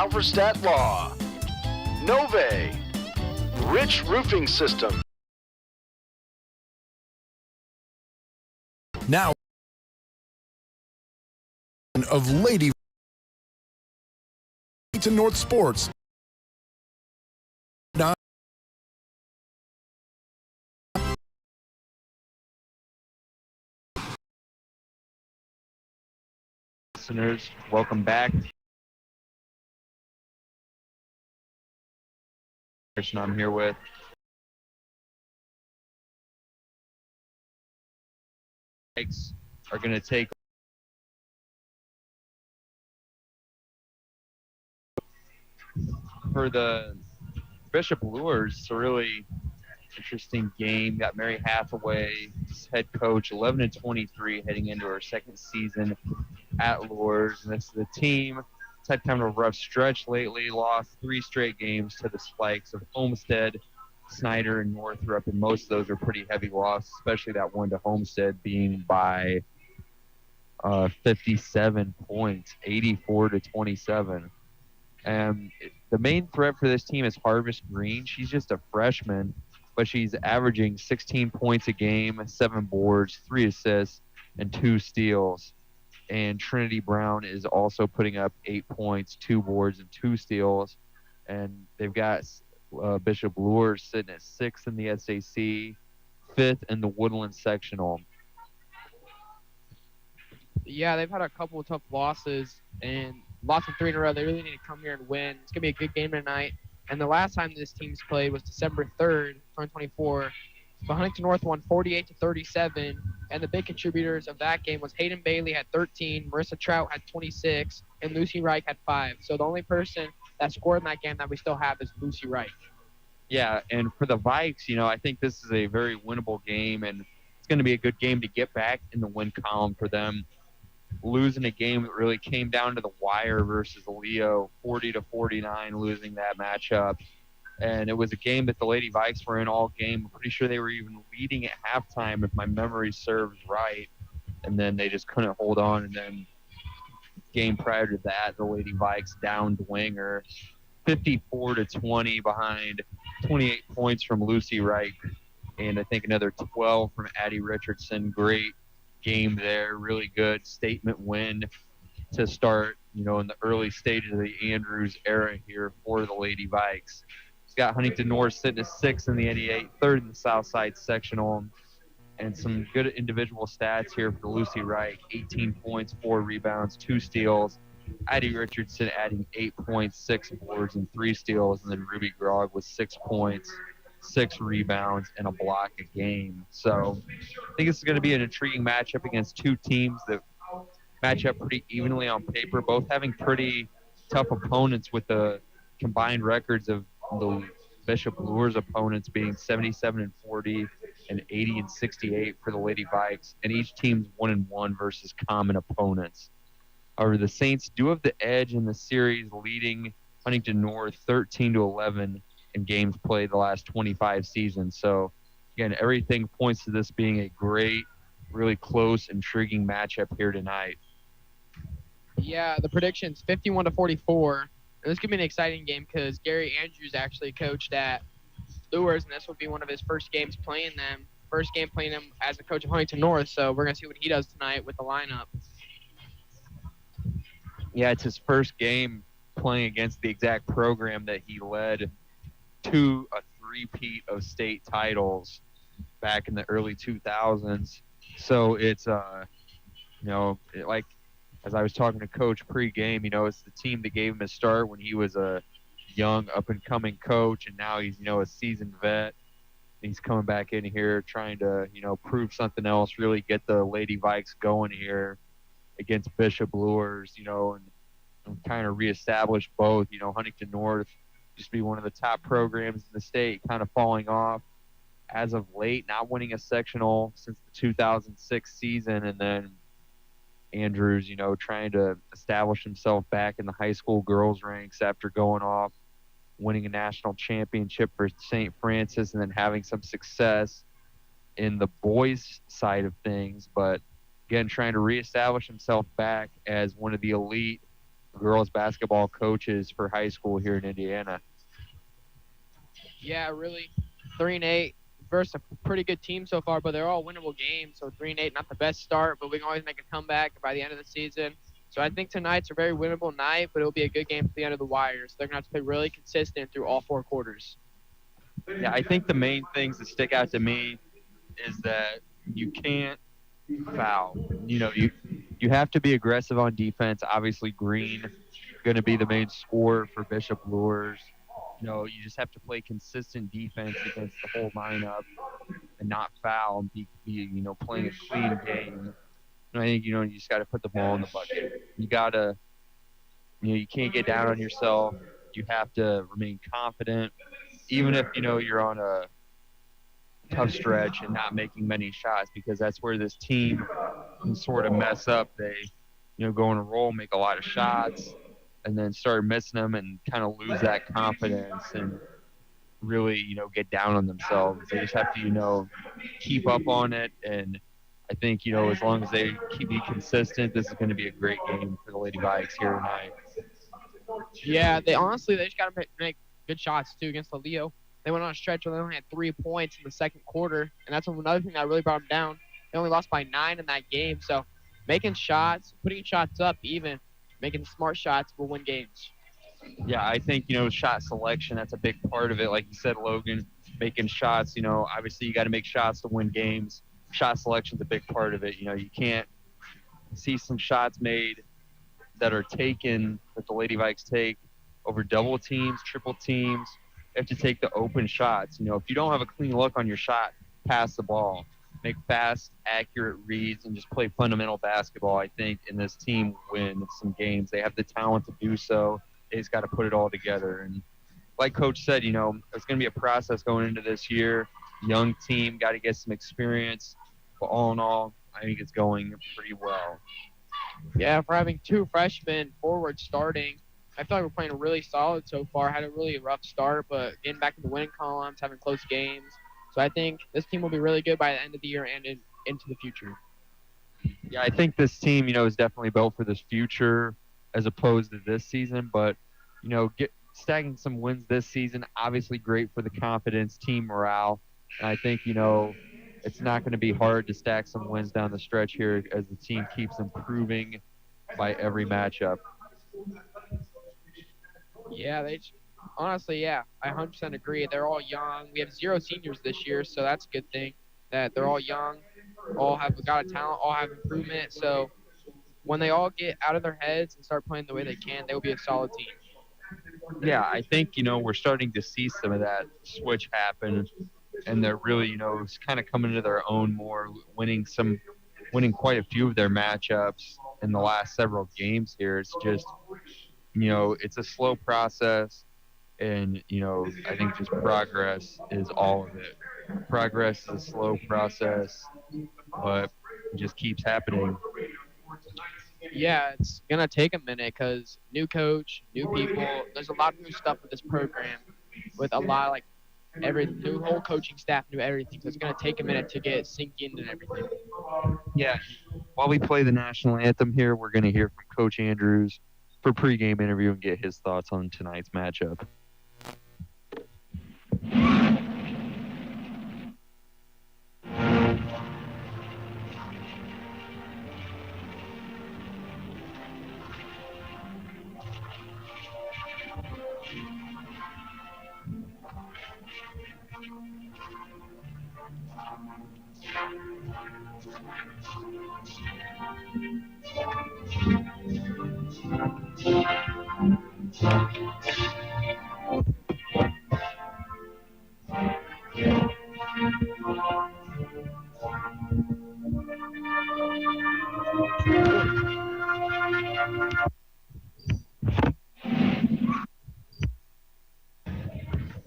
Halverstadt Law, Nove, Rich Roofing System. Now of Lady to North Sports. Listeners, welcome back. I'm here with Vikings are going to take for the Bishop Luers. It's a really interesting game. Got Mary Hathaway, head coach, 11-23, heading into her second season at Luers. And this is the team. It's had kind of a rough stretch lately. Lost 3 straight games to the Spikes of Homestead, Snyder, and Northrop, and most of those are pretty heavy losses, especially that one to Homestead being by 57 points, 84-27. And the main threat for this team is Harvest Green. She's just a freshman, but she's averaging 16 points a game, 7 boards, 3 assists, and 2 steals. And Trinity Brown is also putting up 8 points, 2 boards, and 2 steals. And they've got Bishop Luers sitting at 6th in the SAC, 5th in the Woodland Sectional. Yeah, they've had a couple of tough losses and lost them 3 in a row. They really need to come here and win. It's going to be a good game tonight. And the last time this team's played was December 3rd, 2024. But Huntington North won 48-37, and the big contributors of that game was Hayden Bailey had 13, Marissa Trout had 26, and Lucy Reich had 5. So the only person that scored in that game that we still have is Lucy Reich. Yeah, and for the Vikes, I think this is a very winnable game, and it's going to be a good game to get back in the win column for them. Losing a game that really came down to the wire versus Leo, 40-49, losing that matchup. And it was a game that the Lady Vikes were in all game. I'm pretty sure they were even leading at halftime, if my memory serves right. And then they just couldn't hold on. And then game prior to that, the Lady Vikes downed Winger, 54-20 behind, 28 points from Lucy Wright, and I think another 12 from Addie Richardson. Great game there, really good statement win to start, in the early stages of the Andrews era here for the Lady Vikes. It's got Huntington North sitting at 6th in the NE8, 3rd in the Southside Sectional, and some good individual stats here for Lucy Wright: 18 points, 4 rebounds, 2 steals. Addie Richardson adding 8 points, 6 boards, and 3 steals, and then Ruby Grogg with 6 points, 6 rebounds, and a block a game. So I think this is going to be an intriguing matchup against 2 teams that match up pretty evenly on paper, both having pretty tough opponents, with the combined records of the Bishop Luers opponents being 77-40 and 80-68 for the Lady Vikes, and each team's 1-1 versus common opponents. However, the Saints do have the edge in the series, leading Huntington North 13-11 in games played the last 25 seasons. So, again, everything points to this being a great, really close, intriguing matchup here tonight. Yeah, the prediction's 51-44. This could be an exciting game because Gary Andrews actually coached at Luers, and this will be one of his first games playing them. First game playing him as a coach of Huntington North, so we're going to see what he does tonight with the lineup. Yeah, it's his first game playing against the exact program that he led to a three-peat of state titles back in the early 2000s. So it's, as I was talking to Coach pre-game, it's the team that gave him a start when he was a young, up-and-coming coach, and now he's, a seasoned vet. He's coming back in here trying to, prove something else, really get the Lady Vikes going here against Bishop Luers, and kind of reestablish both. Huntington North used to be one of the top programs in the state, kind of falling off as of late, not winning a sectional since the 2006 season, and then Andrews, trying to establish himself back in the high school girls ranks after going off, winning a national championship for St. Francis, and then having some success in the boys side of things. But again, trying to reestablish himself back as one of the elite girls basketball coaches for high school here in Indiana. Yeah, really, 3-8 versus a pretty good team so far, but they're all winnable games. So 3-8, not the best start, but we can always make a comeback by the end of the season. So I think tonight's a very winnable night, but it'll be a good game to the end of the wire. So they're gonna have to play really consistent through all 4 quarters. Yeah, I think the main things that stick out to me is that you can't foul. You have to be aggressive on defense. Obviously, Green going to be the main scorer for Bishop Luers. You just have to play consistent defense against the whole lineup and not foul and be playing a clean game. And I think you just got to put the ball in the bucket. You gotta you can't get down on yourself. You have to remain confident, even if you're on a tough stretch and not making many shots, because that's where this team can sort of mess up. They go on a roll, make a lot of shots, and then start missing them and kind of lose that confidence and really get down on themselves. They just have to keep up on it, and I think as long as they keep being consistent, this is going to be a great game for the Lady Vikings here tonight. Yeah, they just got to make good shots too against the Leo. They went on a stretch where they only had 3 points in the second quarter, and that's another thing that really brought them down. They only lost by 9 in that game, so making shots, putting shots up, even making smart shots will win games. Yeah, I think shot selection, that's a big part of it. Like you said, Logan, making shots. Obviously you got to make shots to win games. Shot selection's a big part of it. You can't see some shots made that are taken that the Lady Vikes take over double teams, triple teams. You have to take the open shots. If you don't have a clean look on your shot, pass the ball. Make fast, accurate reads, and just play fundamental basketball, I think, and this team win some games. They have the talent to do so. They just got to put it all together. And like Coach said, it's going to be a process going into this year. Young team, got to get some experience. But all in all, I think it's going pretty well. Yeah, for having 2 freshmen forward starting, I feel like we're playing really solid so far. Had a really rough start, but getting back in the winning columns, having close games. So I think this team will be really good by the end of the year and into the future. Yeah, I think this team, is definitely built for this future as opposed to this season. But, stacking some wins this season, obviously great for the confidence, team morale. And I think, it's not going to be hard to stack some wins down the stretch here as the team keeps improving by every matchup. Yeah, honestly, I 100% agree. They're all young. We have 0 seniors this year, so that's a good thing that they're all young, all have got a talent, all have improvement. So when they all get out of their heads and start playing the way they can, they will be a solid team. Yeah, I think, we're starting to see some of that switch happen, and they're really, kind of coming into their own more, winning quite a few of their matchups in the last several games here. It's just, it's a slow process, and, I think just progress is all of it. Progress is a slow process, but it just keeps happening. Yeah, it's going to take a minute because new coach, new people. There's a lot of new stuff with this program with a lot new whole coaching staff, new everything. So it's going to take a minute to get synced in and everything. Yeah. While we play the national anthem here, we're going to hear from Coach Andrews for pregame interview and get his thoughts on tonight's matchup.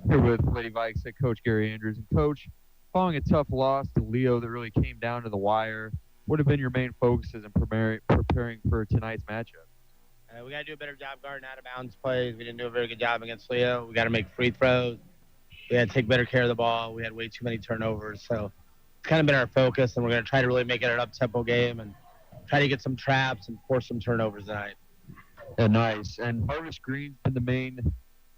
Here with Lady Vikes head coach Gary Andrews. And Coach, following a tough loss to Leo that really came down to the wire, what have been your main focuses in preparing for tonight's matchup? We got to do a better job guarding out of bounds plays. We didn't do a very good job against Leo. We got to make free throws. We had to take better care of the ball. We had way too many turnovers. So it's kind of been our focus, and we're going to try to really make it an up-tempo game and try to get some traps and force some turnovers tonight. Yeah, nice. And Harvest Green's been the main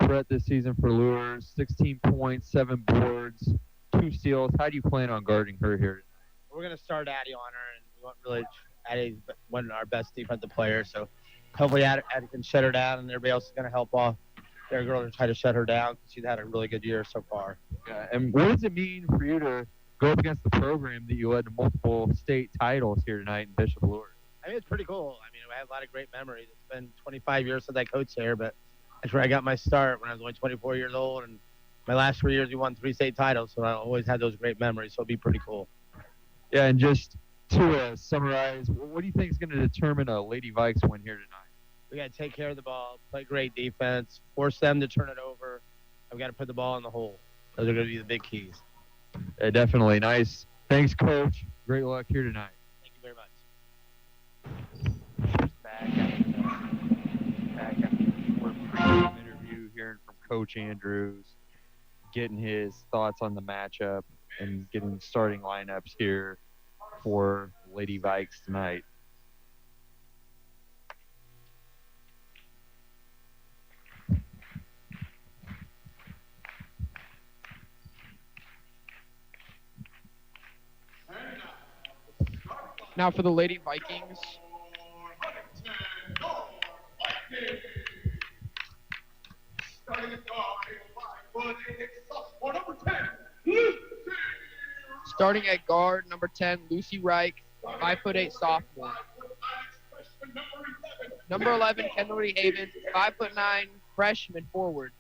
threat this season for Luers. 16 points, 7 boards, 2 steals. How do you plan on guarding her here? We're going to start Addie on her, and we want really Addie's one of our best defensive players. So hopefully Addie can shut her down, and everybody else is going to help off their girl to try to shut her down. She's had a really good year so far. Yeah, and what does it mean for you to go up against the program that you led to multiple state titles here tonight in Bishop Luers? I mean, it's pretty cool. I mean, I have a lot of great memories. It's been 25 years since I coached there, but that's where I got my start when I was only 24 years old. And my last 3 years, we won 3 state titles, so I always had those great memories. So it'll be pretty cool. Yeah, and just to summarize, what do you think is going to determine a Lady Vikes win here tonight? We got to take care of the ball, play great defense, force them to turn it over, and we got to put the ball in the hole. Those are going to be the big keys. Yeah, definitely. Nice. Thanks, Coach. Great luck here tonight. Thank you very much. Back after the interview, hearing from Coach Andrews, getting his thoughts on the matchup, and getting starting lineups here for Lady Vikes tonight. Now for the Lady Vikings. Starting at guard, number 10, Lucy Reich, 5'8" sophomore. Number 11, Kendall Haven, 5'9", freshman forward.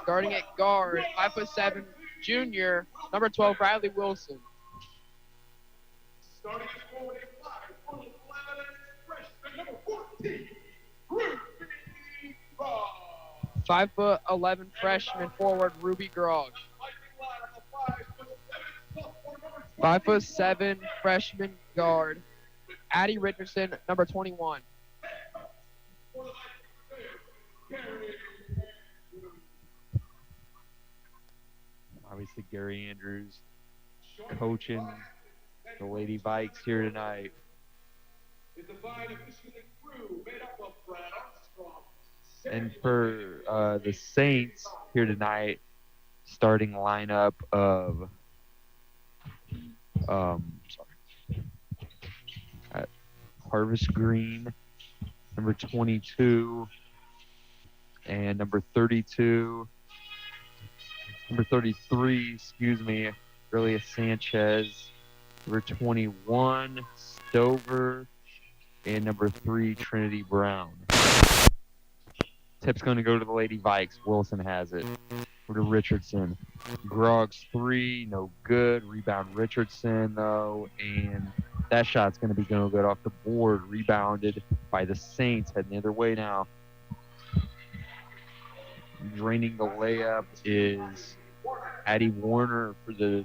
Starting at guard, 5'7", junior, number 12, Bradley Wilson. 5'11" freshman forward, Ruby Grog. 5'7" freshman guard, Addie Richardson, number 21. Obviously, Gary Andrews coaching the Lady Vikes here tonight. And for the Saints here tonight, starting lineup of Harvest Green, number 22, and number 32. Number 33, Aurelia Sanchez. Number 21, Stover. And number 3, Trinity Brown. Tip's going to go to the Lady Vikes. Wilson has it. Over to Richardson. Grog's 3, no good. Rebound Richardson, though. And that shot's going to be no good off the board. Rebounded by the Saints. Heading the other way now. Draining the layup is Addie Warner for the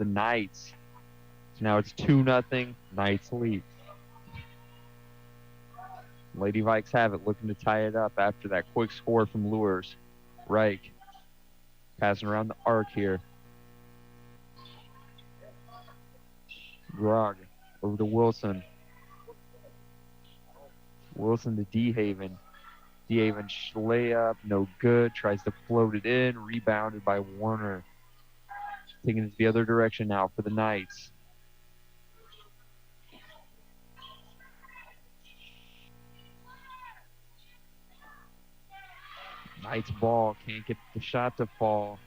Knights. So now it's 2-0. Knights lead. Lady Vikes have it, looking to tie it up after that quick score from Luers. Reich passing around the arc here. Grog over to Wilson. Wilson to D-Haven. D-Haven layup, no good. Tries to float it in. Rebounded by Warner. Taking it the other direction now for the Knights. Knights ball. Can't get the shot to fall.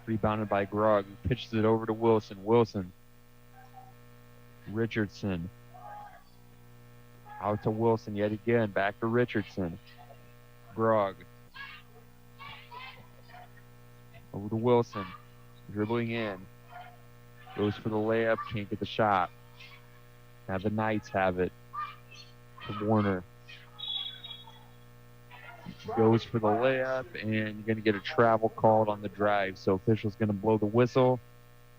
Rebounded by Grog. Pitches it over to Wilson. Wilson. Richardson. Out to Wilson yet again. Back to Richardson. Grog. Over to Wilson. Dribbling in. Goes for the layup. Can't get the shot. Now the Knights have it. To Warner. Goes for the layup, and you're going to get a travel called on the drive. So official's going to blow the whistle.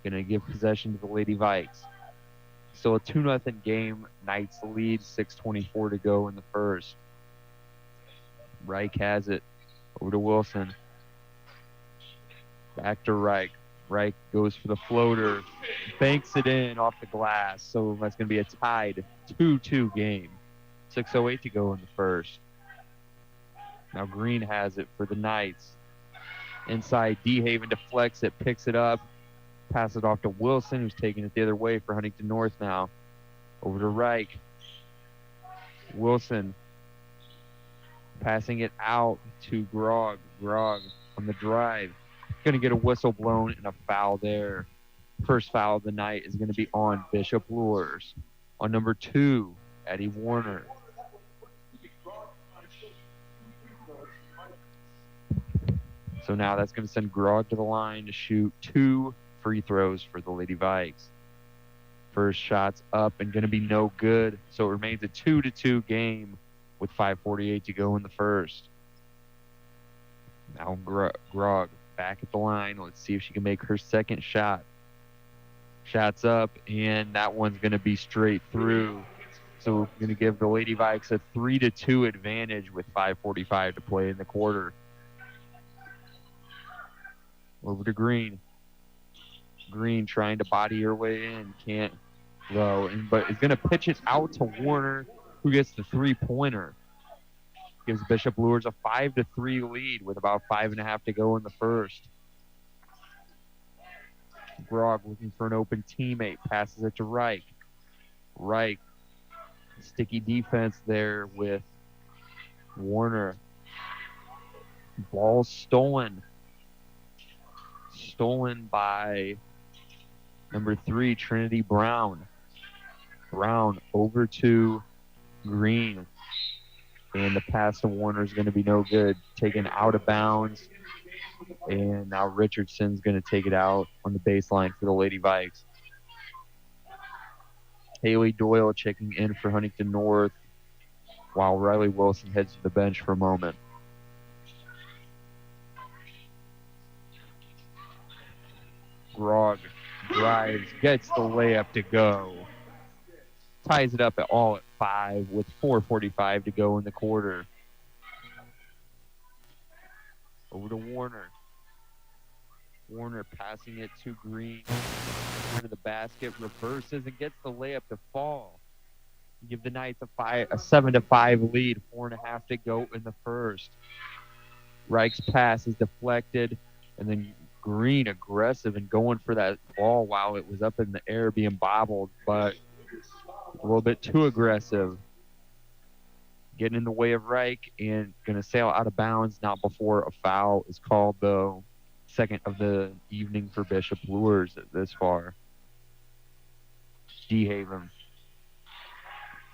Going to give possession to the Lady Vikes. So a 2-0 game. Knights lead. 6:24 to go in the first. Reich has it. Over to Wilson. Back to Reich. Reich goes for the floater. banks it in off the glass. So that's going to be a tied 2-2 game. 6:08 to go in the first. Now Green has it for the Knights. Inside, D-Haven deflects it, picks it up, passes it off to Wilson, who's taking it the other way for Huntington North now. Over to Reich. Wilson passing it out to Grog. Grog on the drive. Going to get a whistle blown and a foul there. First foul of the night is going to be on Bishop Luers. On number 2, Eddie Warner. So now that's going to send Grog to the line to shoot 2 free throws for the Lady Vikes. First shot's up and going to be no good. So it remains a 2-2 game with 5:48 to go in the first. Now Grog back at the line. Let's see if she can make her second shot. Shot's up, and that one's going to be straight through. So we're going to give the Lady Vikes a 3-2 advantage with 5:45 to play in the quarter. Over to Green. Green trying to body her way in. Can't go. But is going to pitch it out to Warner, who gets the three-pointer. Gives Bishop Luers a 5-3 lead with about 5.5 to go in the first. Grog looking for an open teammate. Passes it to Reich. Reich. Sticky defense there with Warner. Ball stolen. Stolen by number 3, Trinity Brown. Brown over to Green. And the pass to Warner is going to be no good. Taken out of bounds. And now Richardson's going to take it out on the baseline for the Lady Vikes. Haley Doyle checking in for Huntington North, while Riley Wilson heads to the bench for a moment. Grog drives, gets the layup to go. Ties it up at 5 with 4:45 to go in the quarter. Over to Warner. Warner passing it to Green. Into the basket, reverses and gets the layup to fall. Give the Knights a 7-5 lead, 4.5 to go in the first. Reich's pass is deflected, and then Green aggressive and going for that ball while it was up in the air being bobbled, but a little bit too aggressive. Getting in the way of Reich and going to sail out of bounds, not before a foul is called, though. Second of the evening for Bishop Luers this far. D-Haven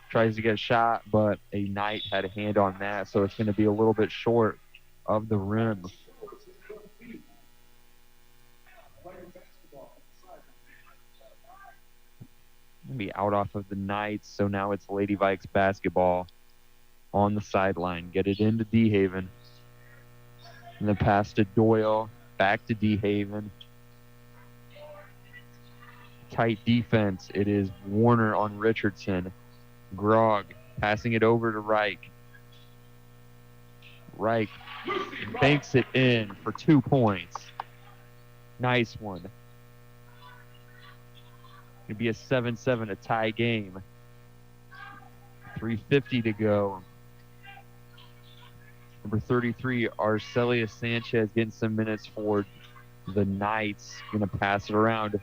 tries to get a shot, but a Knight had a hand on that, so it's going to be a little bit short of the rim. Going to be out off of the Knights, so now it's Lady Vikes basketball on the sideline. Get it into D-Haven. And then pass to Doyle. Back to D-Haven. Tight defense. It is Warner on Richardson. Grog passing it over to Reich. Reich banks it in for 2 points. Nice one. It'll be a 7-7, a tie game. 3:50 to go. Number 33, Arcelia Sanchez getting some minutes for the Knights. Going to pass it around.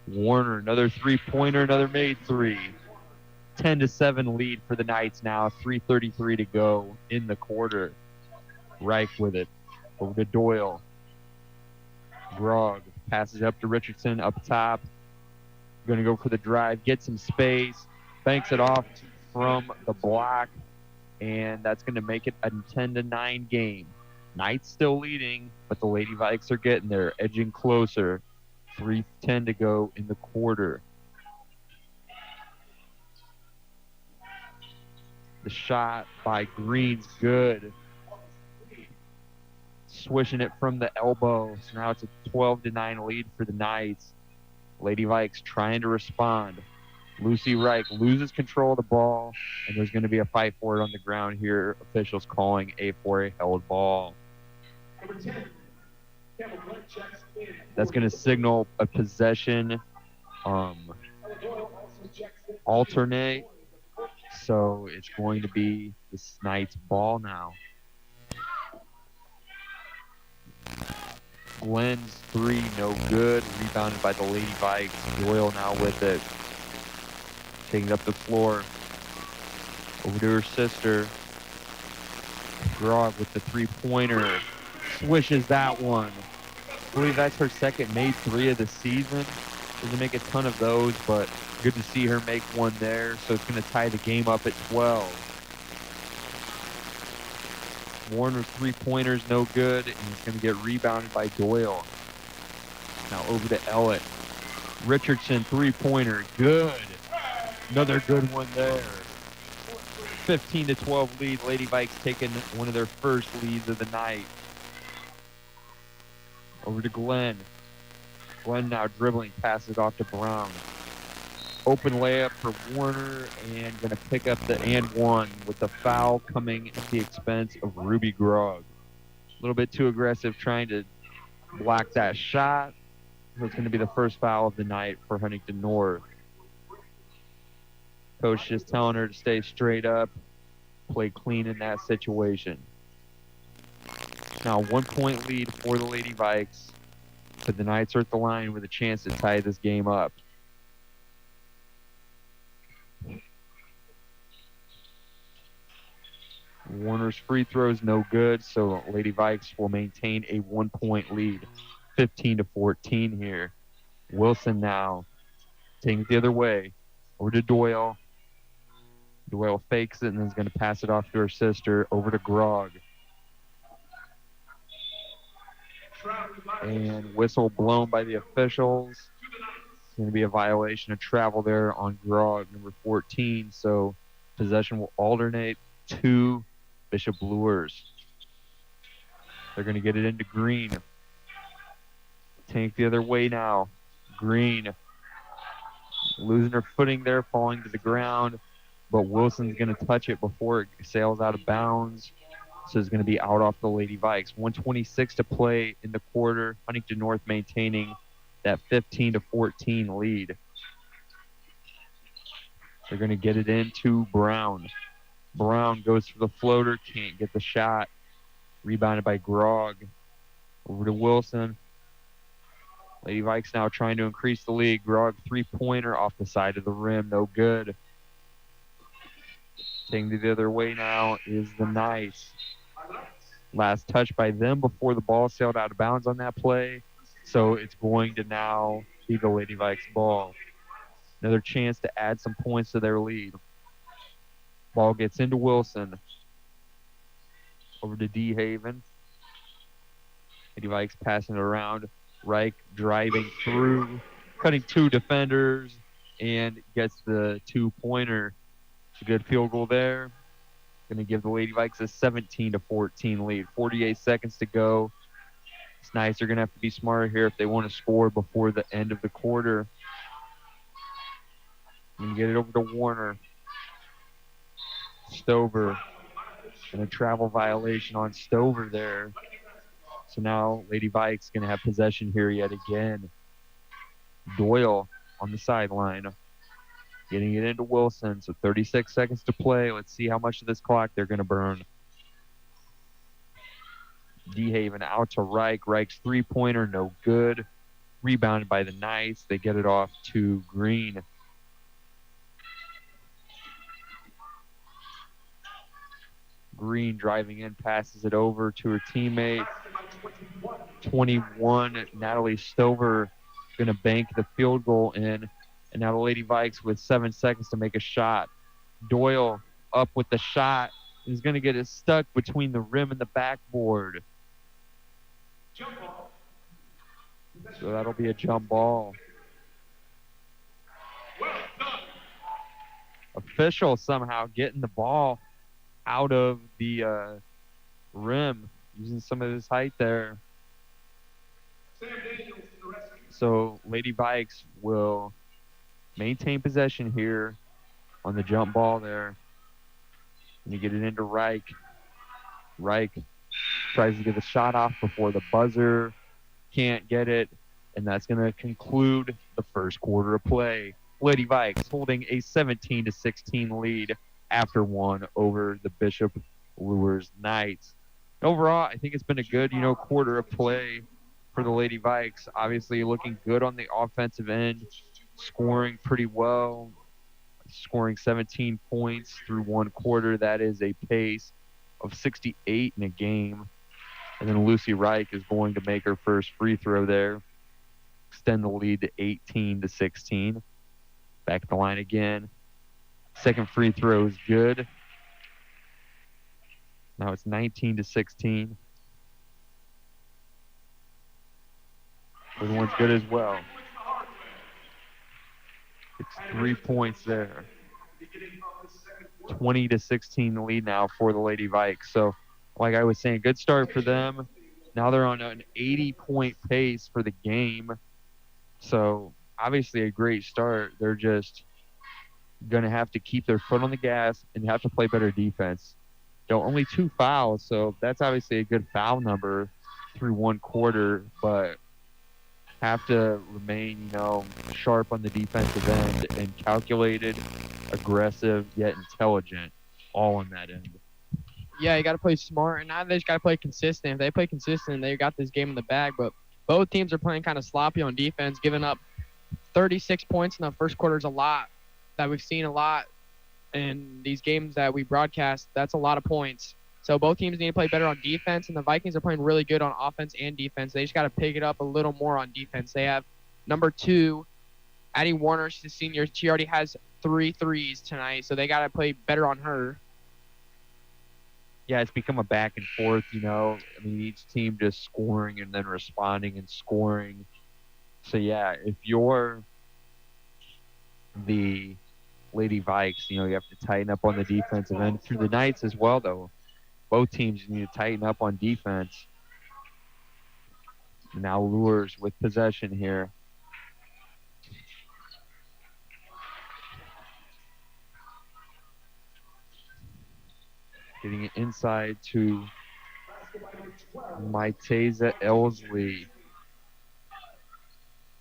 Warner, another three-pointer, another made 3. 10-7 lead for the Knights now. 3:33 to go in the quarter. Reich with it. Over to Doyle. Grog passes up to Richardson up top. Going to go for the drive, get some space, banks it off from the block, and that's going to make it a 10-9 game. Knights still leading, but the Lady Vikes are getting there, edging closer. 3:10 to go in the quarter. The shot by Green's good. Swishing it from the elbow. So now it's a 12-9 lead for the Knights. Lady Vikes trying to respond. Lucy Reich loses control of the ball, and there's going to be a fight for it on the ground here. Officials calling for a held ball. That's going to signal a possession alternate. So it's going to be the Knights ball now. Glenn's three, no good. Rebounded by the Lady Vikes. Doyle now with it. Taking it up the floor. Over to her sister. Grog with the three-pointer. Swishes that one. I believe that's her second made three of the season. Doesn't make a ton of those, but good to see her make one there. So it's going to tie the game up at 12. Warner's three-pointer's no good, and he's going to get rebounded by Doyle. Now over to Ellett. Richardson, three-pointer, good. Another good one there. 15-12 lead. Lady Vikes taking one of their first leads of the night. Over to Glenn. Glenn now dribbling, passes off to Brown. Open layup for Warner, and going to pick up the and one with the foul coming at the expense of Ruby Grog. A little bit too aggressive trying to block that shot. So it's going to be the first foul of the night for Huntington North. Coach just telling her to stay straight up, play clean in that situation. Now 1 point lead for the Lady Vikes, but the Knights are at the line with a chance to tie this game up. Warner's free throws no good, so Lady Vikes will maintain a 1 point lead, 15-14 here. Wilson now taking it the other way, over to Doyle. Doyle fakes it and is going to pass it off to her sister, over to Grog. And whistle blown by the officials. It's going to be a violation of travel there on Grog, number 14. So possession will alternate to Bishop Luers. They're going to get it into Green. Tank the other way now. Green losing her footing there, falling to the ground. But Wilson's going to touch it before it sails out of bounds. So it's going to be out off the Lady Vikes. 1:26 to play in the quarter. Huntington North maintaining that 15-14 lead. They're going to get it into Brown. Brown goes for the floater, can't get the shot. Rebounded by Grog. Over to Wilson. Lady Vikes now trying to increase the lead. Grog three-pointer off the side of the rim, no good. Taking it the other way now is the Knights. Last touch by them before the ball sailed out of bounds on that play. So it's going to now be the Lady Vikes ball. Another chance to add some points to their lead. Ball gets into Wilson. Over to D. Haven. Lady Vikes passing it around. Reich driving through, cutting two defenders, and gets the two-pointer. It's a good field goal there. Going to give the Lady Vikes a 17-14 lead. 48 seconds to go. The Knights are going to have to be smarter here if they want to score before the end of the quarter. Going to get it over to Warner. Stover. And a travel violation on Stover there. So now Lady Vikes going to have possession here yet again. Doyle on the sideline. Getting it into Wilson. So 36 seconds to play. Let's see how much of this clock they're going to burn. D-Haven out to Reich. Reich's three-pointer, no good. Rebounded by the Knights. They get it off to Green. Green driving in, passes it over to her teammate. 21, Natalie Stover going to bank the field goal in. And now the Lady Vikes with 7 seconds to make a shot. Doyle up with the shot. Is going to get it stuck between the rim and the backboard. So that'll be a jump ball. Official somehow getting the ball out of the rim, using some of his height there. So Lady Vikes will maintain possession here on the jump ball there. And you get it into Reich. Reich tries to get the shot off before the buzzer. Can't get it. And that's going to conclude the first quarter of play. Lady Vikes holding a 17-16 lead after one over the Bishop Luers Knights. Overall, I think it's been a good, quarter of play for the Lady Vikes. Obviously looking good on the offensive end, scoring pretty well, scoring 17 points through one quarter. That is a pace of 68 in a game. And then Lucy Reich is going to make her first free throw there, extend the lead to 18-16. Back at the line again. Second free throw is good. Now it's 19-16. Third one's good as well. It's 3 points there. 20-16 lead now for the Lady Vikes. So, like I was saying, good start for them. Now they're on an 80-point pace for the game. So, obviously a great start. They're just going to have to keep their foot on the gas and have to play better defense. Only 2 fouls, so that's obviously a good foul number through one quarter, but have to remain, sharp on the defensive end and calculated, aggressive, yet intelligent, all on that end. Yeah, you got to play smart, and now they just got to play consistent. If they play consistent, they got this game in the bag, but both teams are playing kind of sloppy on defense, giving up 36 points in the first quarter is a lot. That we've seen a lot in these games that we broadcast. That's a lot of points. So both teams need to play better on defense, and the Vikings are playing really good on offense and defense. They just got to pick it up a little more on defense. They have number 2, Addie Warner. She's a senior. She already has 3 threes tonight, so they got to play better on her. Yeah, it's become a back and forth, each team just scoring and then responding and scoring. So, yeah, if you're the Lady Vikes, you have to tighten up on the defensive end. Through the Knights as well, though. Both teams need to tighten up on defense. Now Luers with possession here. Getting it inside to Maiteza Elsley.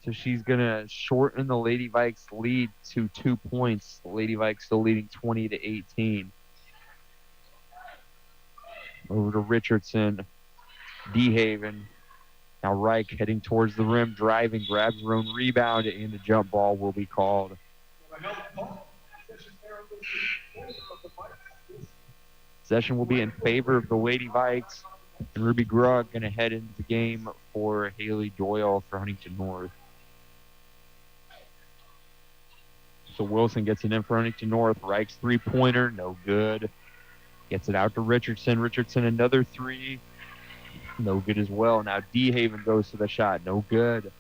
So she's going to shorten the Lady Vikes lead to 2 points. The Lady Vikes still leading 20-18. Over to Richardson. DeHaven. Now Reich heading towards the rim, driving, grabs her own rebound, and the jump ball will be called. Possession will be in favor of the Lady Vikes. And Ruby Grug going to head into the game for Haley Doyle for Huntington North. So Wilson gets it in for Huntington North. Reich's three-pointer, no good. Gets it out to Richardson. Richardson, another 3. No good as well. Now DeHaven goes to the shot. No good.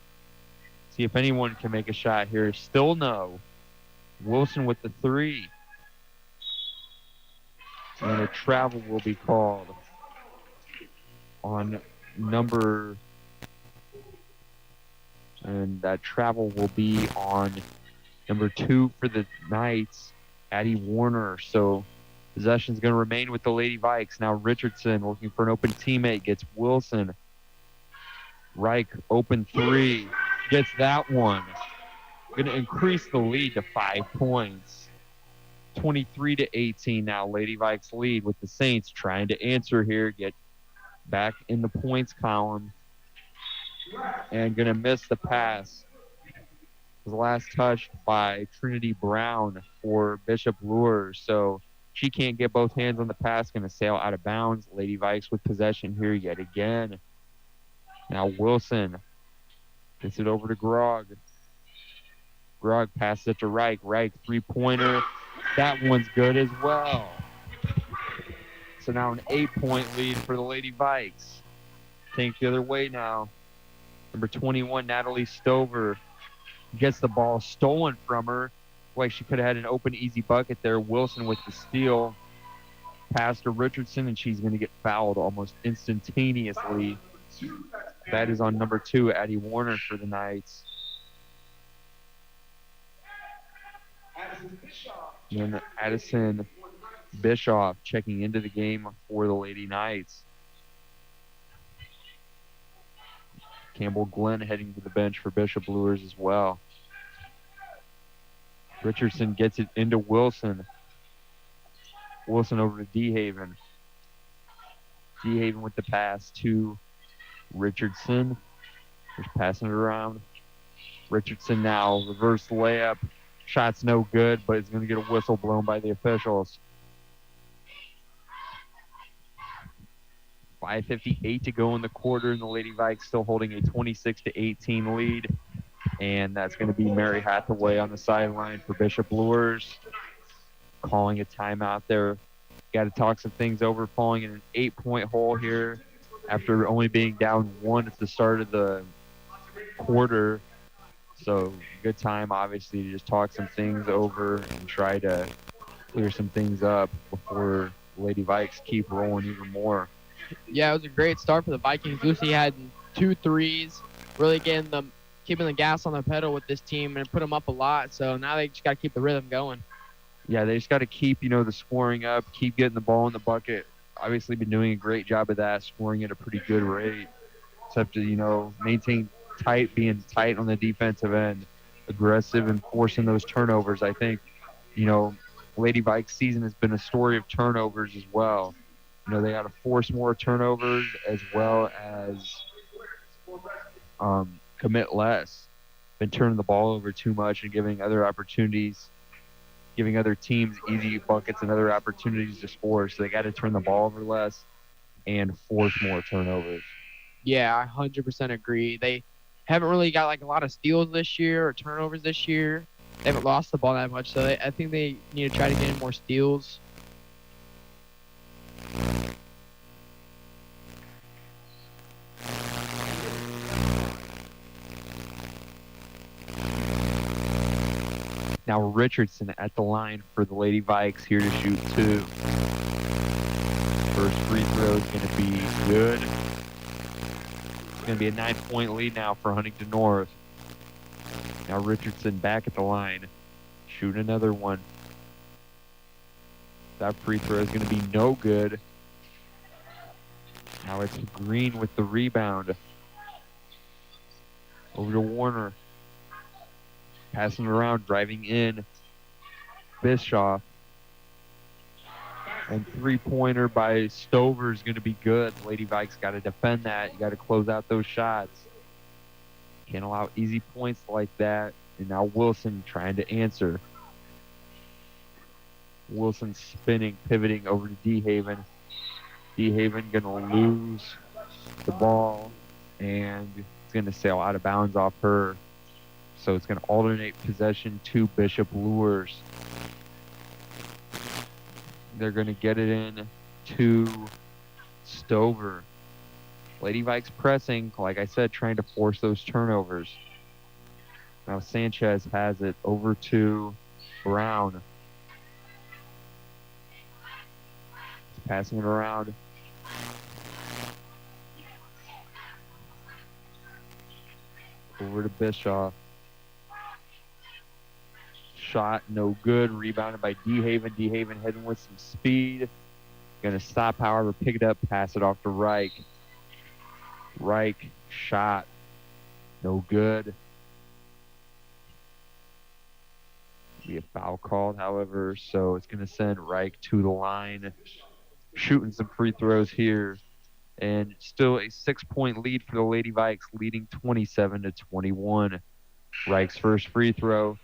See if anyone can make a shot here. Still no. Wilson with the 3. And a travel will be called on number... And that travel will be on number 2 for the Knights, Addie Warner. So possession's going to remain with the Lady Vikes. Now Richardson looking for an open teammate. Gets Wilson. Reich, open 3. Gets that one. Going to increase the lead to 5 points. 23-18 now. Lady Vikes lead with the Saints trying to answer here. Get back in the points column. And going to miss the pass. Was last touched by Trinity Brown for Bishop Luers. So she can't get both hands on the pass. Going to sail out of bounds. Lady Vikes with possession here yet again. Now Wilson gets it over to Grog. Grog passes it to Reich. Reich, three-pointer. That one's good as well. So now an 8-point lead for the Lady Vikes. Take the other way now. Number 21, Natalie Stover, gets the ball stolen from her. Like she could have had an open, easy bucket there. Wilson with the steal. Pass to Richardson, and she's going to get fouled almost instantaneously. That is on number 2, Addie Warner for the Knights. And then Addison Bischoff checking into the game for the Lady Knights. Campbell Glenn heading to the bench for Bishop Luers as well. Richardson gets it into Wilson. Wilson over to DeHaven. DeHaven with the pass to Richardson. Just passing it around. Richardson now, reverse layup. Shot's no good, but it's going to get a whistle blown by the officials. 5:58 to go in the quarter, and the Lady Vikes still holding a 26-18 lead. And that's going to be Mary Hathaway on the sideline for Bishop Luers, calling a timeout there. Got to talk some things over, falling in an 8-point hole here after only being down 1 at the start of the quarter. So good time, obviously, to just talk some things over and try to clear some things up before Lady Vikes keep rolling even more. Yeah, it was a great start for the Vikings. Lucy had 2 threes, really keeping the gas on the pedal with this team, and it put them up a lot. So now they just got to keep the rhythm going. Yeah, they just got to keep, the scoring up, keep getting the ball in the bucket. Obviously been doing a great job of that, scoring at a pretty good rate. Just have to, maintain being tight on the defensive end, aggressive and forcing those turnovers. I think, Lady Vikes season has been a story of turnovers as well. They got to force more turnovers as well as commit less. Been turning the ball over too much and giving other teams easy buckets and other opportunities to score. So they got to turn the ball over less and force more turnovers. Yeah, I 100% agree. They haven't really got a lot of steals this year or turnovers this year. They haven't lost the ball that much, so I think they need to try to get in more steals. Now Richardson at the line for the Lady Vikes, here to shoot 2. First free throw is going to be good. It's going to be a 9-point lead now for Huntington North. Now Richardson back at the line, shooting another one. That free throw is going to be no good. Now it's Green with the rebound. Over to Warner. Passing around, driving in. Bischoff. And 3-pointer by Stover is going to be good. Lady Vikes got to defend that. You got to close out those shots. Can't allow easy points like that. And now Wilson trying to answer. Wilson spinning, pivoting over to DeHaven. DeHaven going to lose the ball. And it's going to sail out of bounds off her. So it's going to alternate possession to Bishop Luers. They're going to get it in to Stover. Lady Vikes pressing, like I said, trying to force those turnovers. Now Sanchez has it over to Brown. He's passing it around. Over to Bischoff. Shot no good. Rebounded by DeHaven. DeHaven heading with some speed. Going to stop, however, pick it up, pass it off to Reich. Reich shot no good. Be a foul called, however, so it's going to send Reich to the line. Shooting some free throws here. And still a 6-point lead for the Lady Vikes, leading 27-21. Reich's first free throw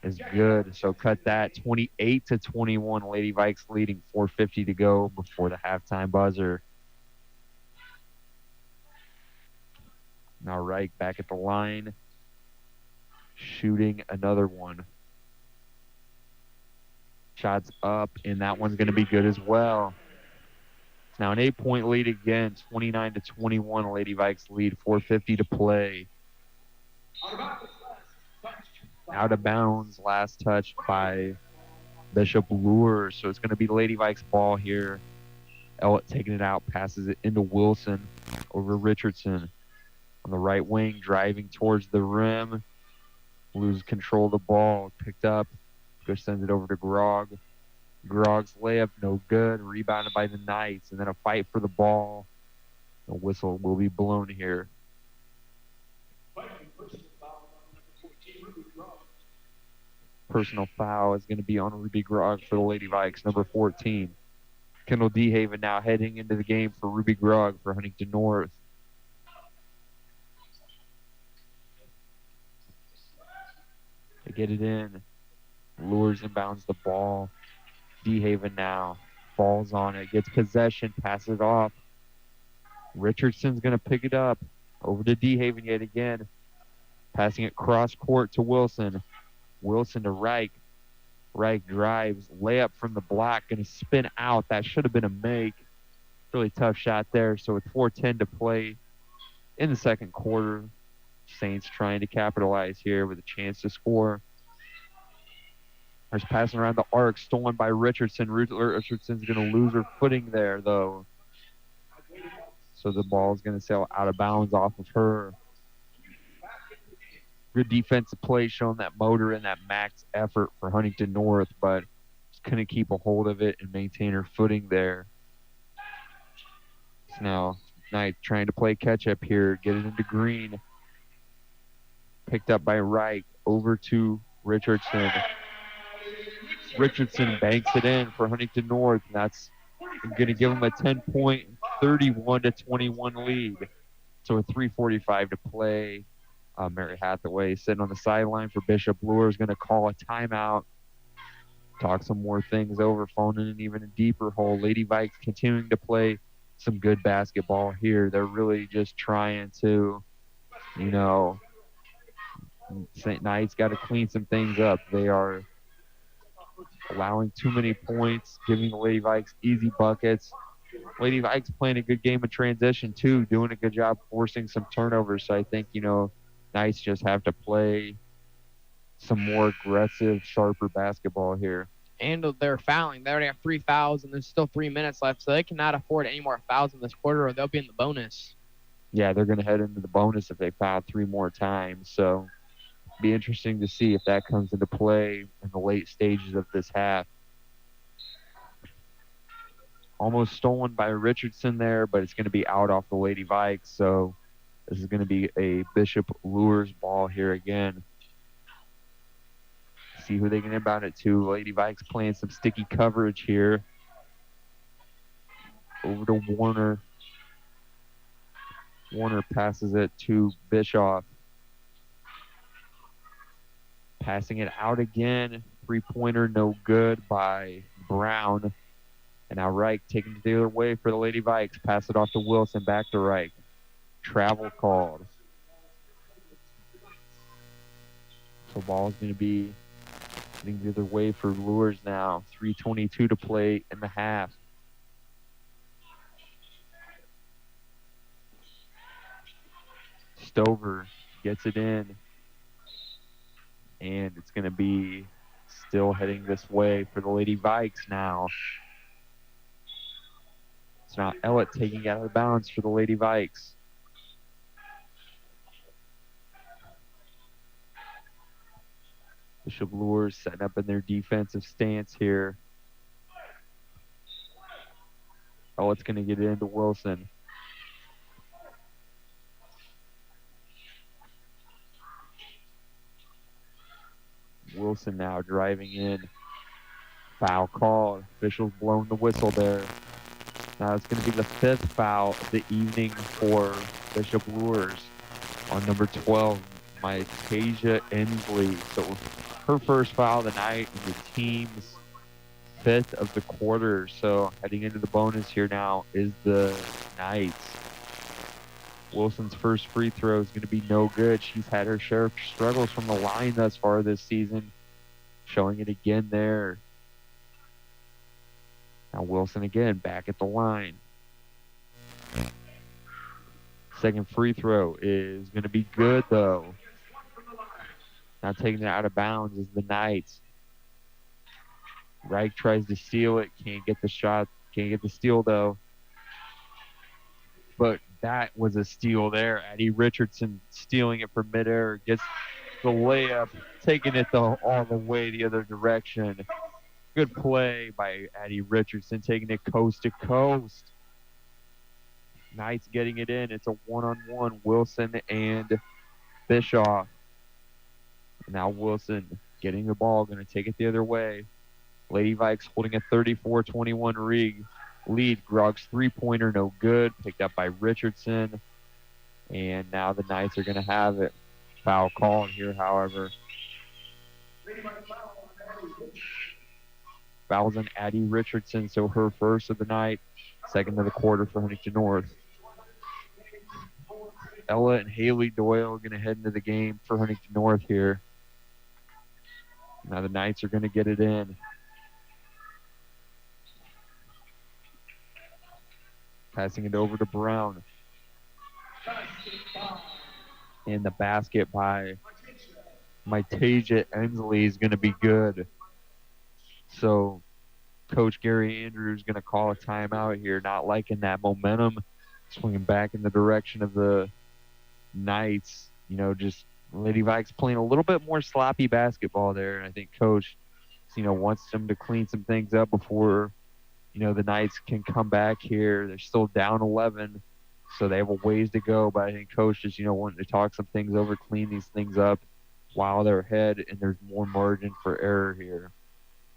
is good, so cut that. 28-21. Lady Vikes leading, 4:50 to go before the halftime buzzer. Now Reich back at the line, shooting another one. Shots up, and that one's going to be good as well. It's now an 8-point lead again, 29-21. Lady Vikes lead, 4:50 to play. Out of bounds, last touch by Bishop Luers. So it's going to be Lady Vikes ball here. Ellett taking it out, passes it into Wilson over Richardson. On the right wing, driving towards the rim. Loses control of the ball, picked up. Just sends it over to Grog. Grog's layup, no good. Rebounded by the Knights. And then a fight for the ball. The whistle will be blown here. Personal foul is going to be on Ruby Grog for the Lady Vikes, number 14. Kendall DeHaven now heading into the game for Ruby Grog for Huntington North. They get it in. Luers inbounds the ball. DeHaven now falls on it, gets possession, passes it off. Richardson's going to pick it up. Over to DeHaven yet again. Passing it cross court to Wilson. Wilson to Reich. Reich drives. Layup from the block. Going to spin out. That should have been a make. Really tough shot there. So with 4:10 to play in the second quarter, Saints trying to capitalize here with a chance to score. There's passing around the arc, stolen by Richardson. Richardson's going to lose her footing there, though. So the ball's going to sail out of bounds off of her. Good defensive play showing that motor and that max effort for Huntington North, but just couldn't keep a hold of it and maintain her footing there. So now Knight trying to play catch-up here, get it into Green. Picked up by Wright, over to Richardson. Richardson banks it in for Huntington North, and that's going to give them a 10-point, 31-21 lead. So with 3:45 to play, Mary Hathaway sitting on the sideline for Bishop. Luers going to call a timeout, talk some more things over, phoning in even a deeper hole. Lady Vikes continuing to play some good basketball here. They're really just trying to, St. Knight's got to clean some things up. They are allowing too many points, giving the Lady Vikes easy buckets. Lady Vikes playing a good game of transition, too, doing a good job forcing some turnovers. So I think, Knights just have to play some more aggressive, sharper basketball here. And they're fouling. They already have 3 fouls, and there's still 3 minutes left, so they cannot afford any more fouls in this quarter, or they'll be in the bonus. Yeah, they're going to head into the bonus if they foul 3 more times. So be interesting to see if that comes into play in the late stages of this half. Almost stolen by Richardson there, but it's going to be out off the Lady Vikes. So this is going to be a Bishop Luers ball here again. See who they can inbound it to. Lady Vikes playing some sticky coverage here. Over to Warner. Warner passes it to Bischoff. Passing it out again. 3-pointer, no good by Brown. And now Reich taking it the other way for the Lady Vikes. Pass it off to Wilson, back to Reich. Travel called. So ball's going to be heading the other way for Luers now. 3:22 to play in the half. Stover gets it in. And it's going to be still heading this way for the Lady Vikes now. So now Ellett taking it out of bounds for the Lady Vikes. Bishop Luers setting up in their defensive stance here. Ellett's going to get it into Wilson. Wilson now driving in. Foul called. Officials blowing the whistle there. Now it's going to be the 5th foul of the evening for Bishop Luers on number 12, Mytasia Inslee. So her first foul of the night and the team's 5th of the quarter. So heading into the bonus here now is the Knights. Wilson's first free throw is going to be no good. She's had her share of struggles from the line thus far this season. Showing it again there. Now Wilson again back at the line. Second free throw is going to be good, though. Now taking it out of bounds is the Knights. Reich tries to steal it. Can't get the shot. Can't get the steal, though. But that was a steal there. Addie Richardson stealing it from midair. Gets the layup. Taking it all the way the other direction. Good play by Addie Richardson. Taking it coast to coast. Knights getting it in. It's a one-on-one. Wilson and Bischoff. Now Wilson getting the ball, going to take it the other way. Lady Vikes holding a 34-21 lead. Grog's three-pointer, no good. Picked up by Richardson. And now the Knights are going to have it. Foul call here, however. Fouls on Addie Richardson, so her first of the night. Second of the quarter for Huntington North. Ella and Haley Doyle are going to head into the game for Huntington North here. Now the Knights are going to get it in. Passing it over to Brown. And the basket by Mitaja Ensley is going to be good. So Coach Gary Andrews is going to call a timeout here, not liking that momentum, swinging back in the direction of the Knights. You know, just Lady Vikes playing a little bit more sloppy basketball there. And I think Coach, wants them to clean some things up before, the Knights can come back here. They're still down 11, so they have a ways to go. But I think Coach just, wanting to talk some things over, clean these things up while they're ahead, and there's more margin for error here.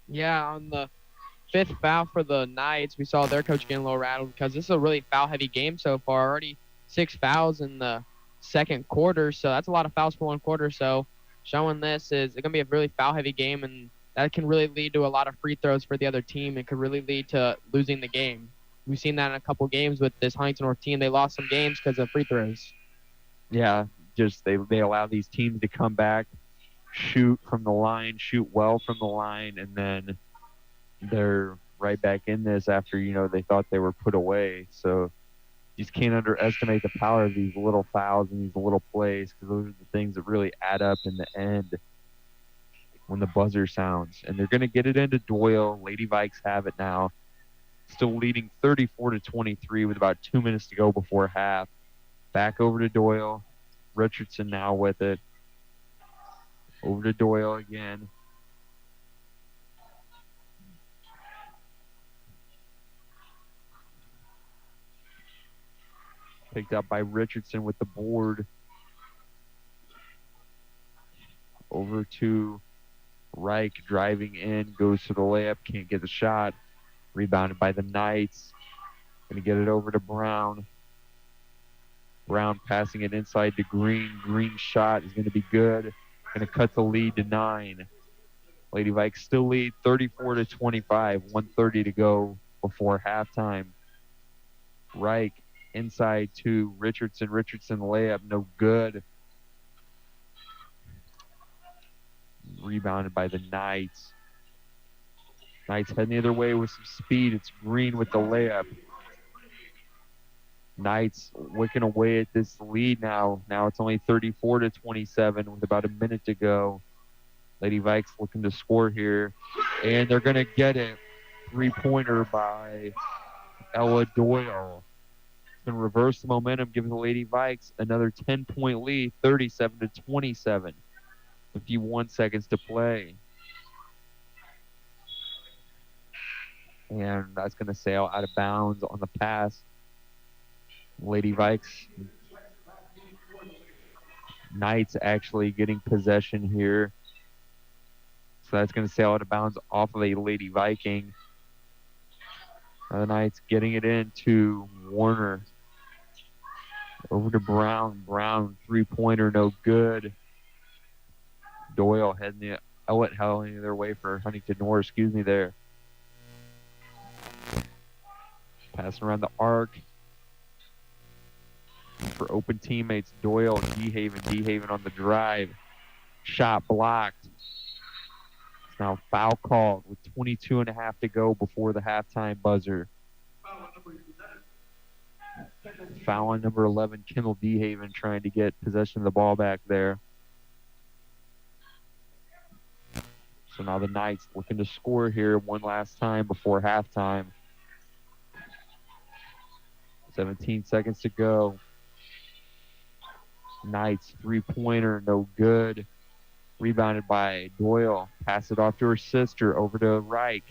Yeah, on the fifth foul for the Knights, we saw their coach getting a little rattled because this is a really foul-heavy game so far. Already 6 fouls in the second quarter, so that's a lot of fouls for one quarter. So showing this is going to be a really foul-heavy game, and that can really lead to a lot of free throws for the other team. It could really lead to losing the game. We've seen that in a couple games with this Huntington North team. They lost some games because of free throws. Yeah, just they allow these teams to come back, shoot from the line, shoot well from the line, and then they're right back in this after, they thought they were put away. So you just can't underestimate the power of these little fouls and these little plays, because those are the things that really add up in the end when the buzzer sounds. And they're going to get it into Doyle. Lady Vikes have it now. Still leading 34-23 with about 2 minutes to go before half. Back over to Doyle. Richardson now with it. Over to Doyle again. Picked up by Richardson with the board. Over to Reich, driving in, goes to the layup, can't get the shot. Rebounded by the Knights. Going to get it over to Brown. Brown passing it inside to Green. Green's shot is going to be good. Going to cut the lead to 9. Lady Vikes still lead 34-25. 1:30 to go before halftime. Reich inside to Richardson. Richardson layup, no good. Rebounded by the Knights. Knights heading the other way with some speed. It's Green with the layup. Knights wicking away at this lead now. Now it's only 34-27 with about a minute to go. Lady Vikes looking to score here. And they're going to get it. 3-pointer by Ella Doyle. It's going to reverse the momentum, giving the Lady Vikes another 10-point lead, 37-27. 51 seconds to play. And that's going to sail out of bounds on the pass. Lady Vikes. Knights actually getting possession here. So that's going to sail out of bounds off of a Lady Viking. The Knights getting it into Warner. Over to Brown. Brown, 3-pointer, no good. Doyle heading their way for Huntington North, there. Passing around the arc. For open teammates, Doyle, DeHaven on the drive. Shot blocked. It's now foul called with 22.5 to go before the halftime buzzer. Foul on number 11, Kendall DeHaven, trying to get possession of the ball back there. So now the Knights looking to score here one last time before halftime. 17 seconds to go. Knights, 3-pointer, no good. Rebounded by Doyle. Pass it off to her sister, over to Reich.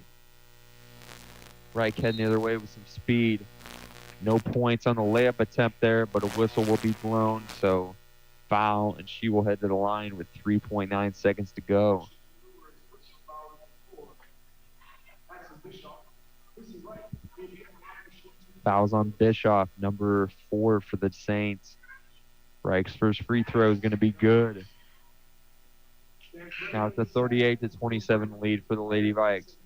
Reich heading the other way with some speed. No points on the layup attempt there, but a whistle will be blown, so foul, and she will head to the line with 3.9 seconds to go. Fouls on Bischoff, number 4 for the Saints. Reich's first free throw is going to be good. Now it's a 38-27 lead for the Lady Vikes.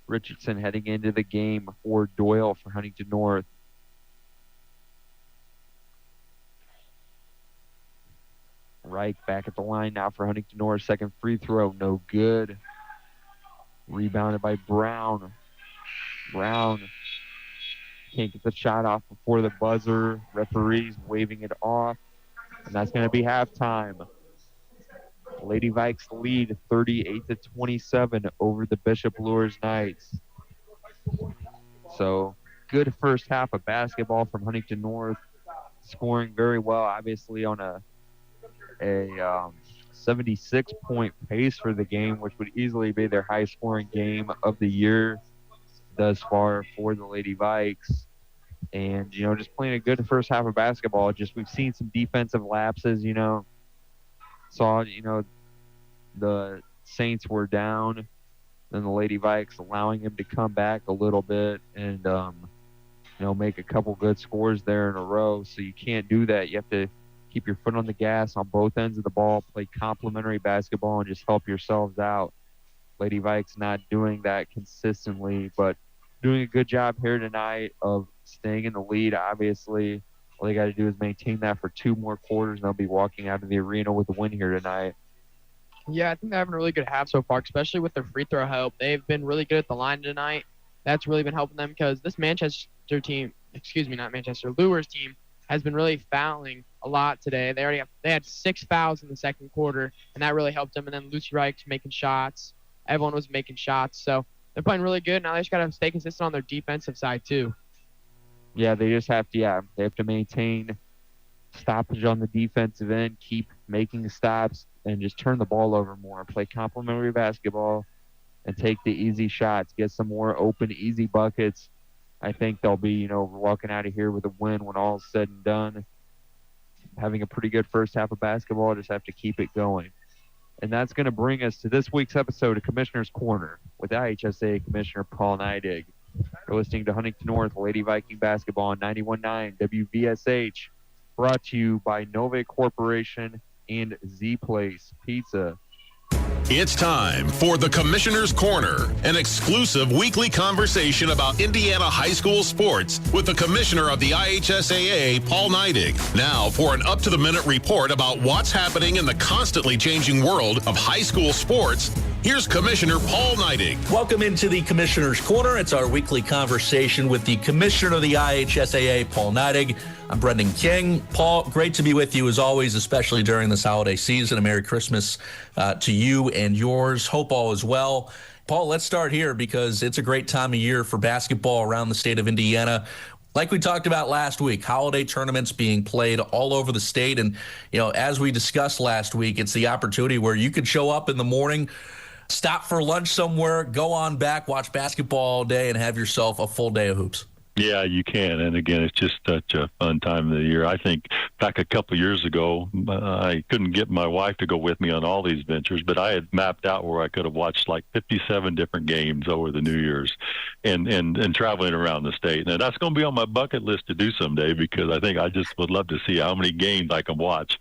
Richardson heading into the game for Doyle for Huntington North. Reich back at the line now for Huntington North. Second free throw, no good. Rebounded by Brown. Brown can't get the shot off before the buzzer. Referee's waving it off. And that's going to be halftime. Lady Vikes lead 38-27 over the Bishop Luers Knights. So good first half of basketball from Huntington North. Scoring very well, obviously on a 76-point pace for the game, which would easily be their high-scoring game of the year thus far for the Lady Vikes. And, just playing a good first half of basketball. Just we've seen some defensive lapses, Saw, the Saints were down, then the Lady Vikes allowing them to come back a little bit and, make a couple good scores there in a row. So you can't do that. You have to keep your foot on the gas on both ends of the ball, play complementary basketball, and just help yourselves out. Lady Vikes not doing that consistently, but doing a good job here tonight of staying in the lead, obviously. All they got to do is maintain that for 2 more quarters, and they'll be walking out of the arena with a win here tonight. Yeah, I think they're having a really good half so far, especially with their free throw help. They've been really good at the line tonight. That's really been helping them because this Luers team has been really fouling a lot today. They had 6 fouls in the second quarter, and that really helped them. And then Lucy Reich's making shots. Everyone was making shots. So they're playing really good. Now they just got to stay consistent on their defensive side too. Yeah, they just have to, they have to maintain stoppage on the defensive end, keep making stops, and just turn the ball over more. Play complementary basketball and take the easy shots. Get some more open, easy buckets. I think they'll be, walking out of here with a win when all's said and done. Having a pretty good first half of basketball, just have to keep it going. And that's going to bring us to this week's episode of Commissioner's Corner with IHSA Commissioner Paul Neidig. You're listening to Huntington North Lady Viking Basketball on 91.9 WVSH, brought to you by Nove Corporation and Z Place Pizza. It's time for the Commissioner's Corner, an exclusive weekly conversation about Indiana high school sports with the Commissioner of the IHSAA, Paul Neidig. Now for an up-to-the-minute report about what's happening in the constantly changing world of high school sports, here's Commissioner Paul Neidig. Welcome into the Commissioner's Corner. It's our weekly conversation with the Commissioner of the IHSAA, Paul Neidig. I'm Brendan King. Paul, great to be with you as always, especially during this holiday season. A Merry Christmas to you and yours. Hope all is well. Paul, let's start here because it's a great time of year for basketball around the state of Indiana. Like we talked about last week, holiday tournaments being played all over the state. And, as we discussed last week, it's the opportunity where you could show up in the morning, stop for lunch somewhere, go on back, watch basketball all day, and have yourself a full day of hoops. Yeah, you can. And again, it's just such a fun time of the year. I think back a couple of years ago, I couldn't get my wife to go with me on all these ventures, but I had mapped out where I could have watched like 57 different games over the New Year's and traveling around the state. Now, that's going to be on my bucket list to do someday because I think I just would love to see how many games I can watch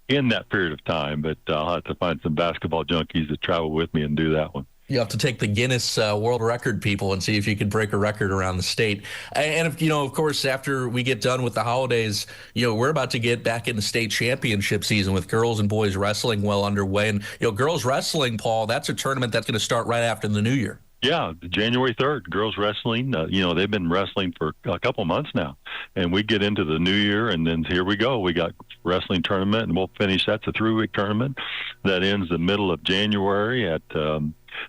in that period of time. But I'll have to find some basketball junkies to travel with me and do that one. You have to take the Guinness World Record people and see if you can break a record around the state. And, if, of course, after we get done with the holidays, we're about to get back into state championship season with girls and boys wrestling well underway. And, girls wrestling, Paul, that's a tournament that's going to start right after the new year. Yeah, January 3rd, girls wrestling. They've been wrestling for a couple months now. And we get into the new year, and then here we go. We got wrestling tournament, and we'll finish. That's a 3-week tournament that ends the middle of January at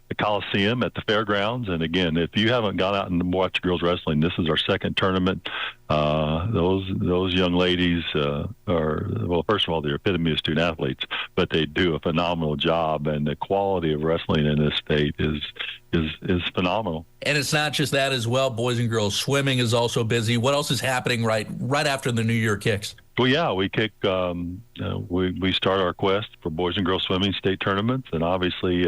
the Coliseum at the fairgrounds. And again, if you haven't gone out and watched girls wrestling, this is our second tournament. Those young ladies are, well, first of all, they're epitome of student athletes, but they do a phenomenal job, and the quality of wrestling in this state is phenomenal. And it's not just that as well. Boys and girls swimming is also busy. What else is happening right after the new year kicks? Well, yeah, we we start our quest for boys and girls swimming state tournaments, and obviously,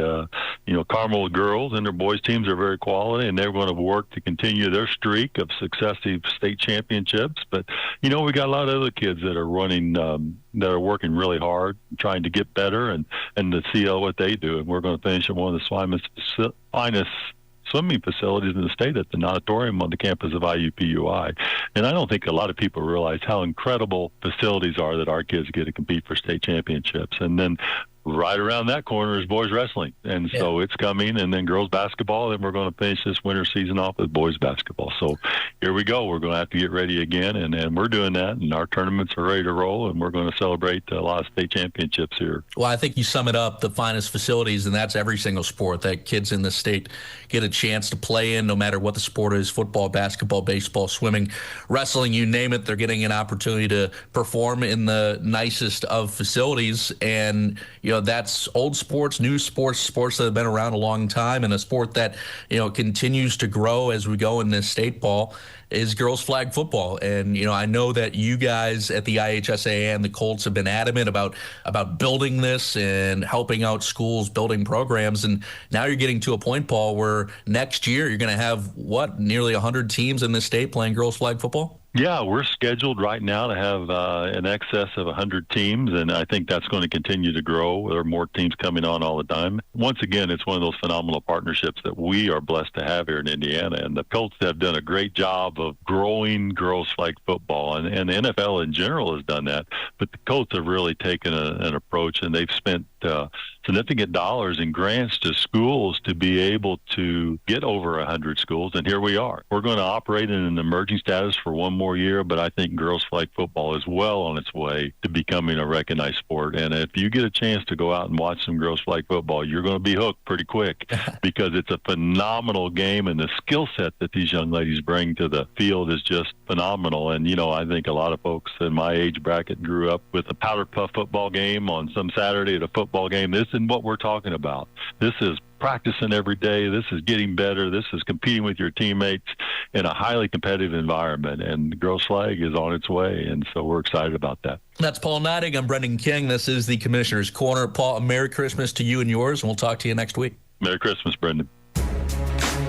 Carmel girls and their boys teams are very quality, and they're going to work to continue their streak of successive state championships. But we got a lot of other kids that are running, that are working really hard, trying to get better, and to see what they do. And we're going to finish at one of the finest swimming facilities in the state at the natatorium on the campus of IUPUI. And I don't think a lot of people realize how incredible facilities are that our kids get to compete for state championships. And then right around that corner is boys wrestling. And so it's coming, and then girls basketball, and we're going to finish this winter season off with boys basketball. So here we go. We're going to have to get ready again, and we're doing that, and our tournaments are ready to roll, and we're going to celebrate a lot of state championships here. Well, I think you sum it up, the finest facilities, and that's every single sport that kids in the state get a chance to play in, no matter what the sport is: football, basketball, baseball, swimming, wrestling, you name it. They're getting an opportunity to perform in the nicest of facilities. And that's old sports, new sports that have been around a long time, and a sport that continues to grow as we go in this state ball is girls flag football. And I know that you guys at the IHSAA and the Colts have been adamant about building this and helping out schools, building programs. And now you're getting to a point, Paul, where next year you're going to have nearly 100 teams in this state playing girls flag football? Yeah, we're scheduled right now to have in excess of 100 teams, and I think that's going to continue to grow. There are more teams coming on all the time. Once again, it's one of those phenomenal partnerships that we are blessed to have here in Indiana, and the Colts have done a great job of growing girls flag football, and the NFL in general has done that, but the Colts have really taken an approach, and they've spent significant dollars in grants to schools to be able to get over 100 schools, and here we are. We're going to operate in an emerging status for one more year, but I think girls flag football is well on its way to becoming a recognized sport. And if you get a chance to go out and watch some girls flag football, you're going to be hooked pretty quick because it's a phenomenal game, and the skill set that these young ladies bring to the field is just phenomenal. And, I think a lot of folks in my age bracket grew up with a powder puff football game on some Saturday at a football game. This isn't what we're talking about. This is practicing every day. This is getting better. This is competing with your teammates in a highly competitive environment, and girls flag is on its way, and so we're excited about that. That's Paul Neidig. I'm Brendan King. This is the Commissioner's Corner. Paul, a Merry Christmas to you and yours, and we'll talk to you next week. Merry Christmas, Brendan.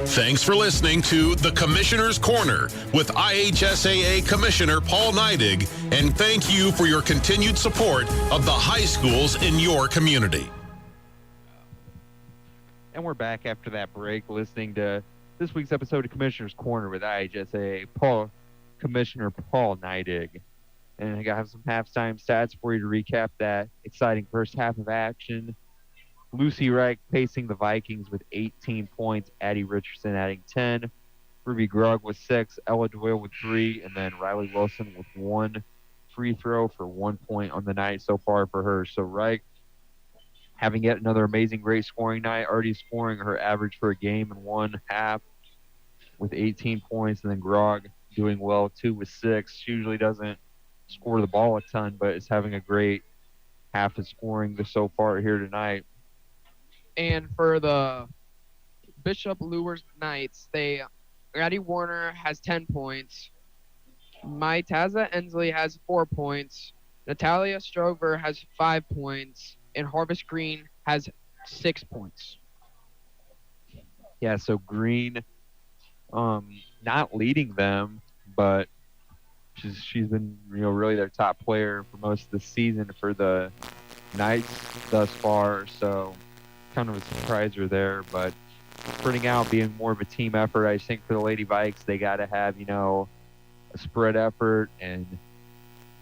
Thanks for listening to the Commissioner's Corner with IHSAA Commissioner Paul Neidig, and thank you for your continued support of the high schools in your community. And we're back after that break listening to this week's episode of Commissioner's Corner with IHSAA Commissioner Paul Neidig. And I have some halftime stats for you to recap that exciting first half of action. Lucy Reich pacing the Vikings with 18 points, Addie Richardson adding 10, Ruby Grugg with 6, Ella Doyle with 3, and then Riley Wilson with 1 free throw for 1 point on the night so far for her. So Reich having yet another amazing, great scoring night, already scoring her average for a game in one half with 18 points, and then Grogg doing well, 2 with 6. She usually doesn't score the ball a ton, but is having a great half of scoring so far here tonight. And for the Bishop Luers Knights, Addie Warner has 10 points. Maitaza Ensley has 4 points. Natalia Strover has 5 points. And Harvest Green has 6 points. Yeah, so Green not leading them, but she's been really their top player for most of the season for the Knights thus far, so kind of a surpriser there, but spreading out, being more of a team effort. I think for the Lady Vikes, they got to have a spread effort and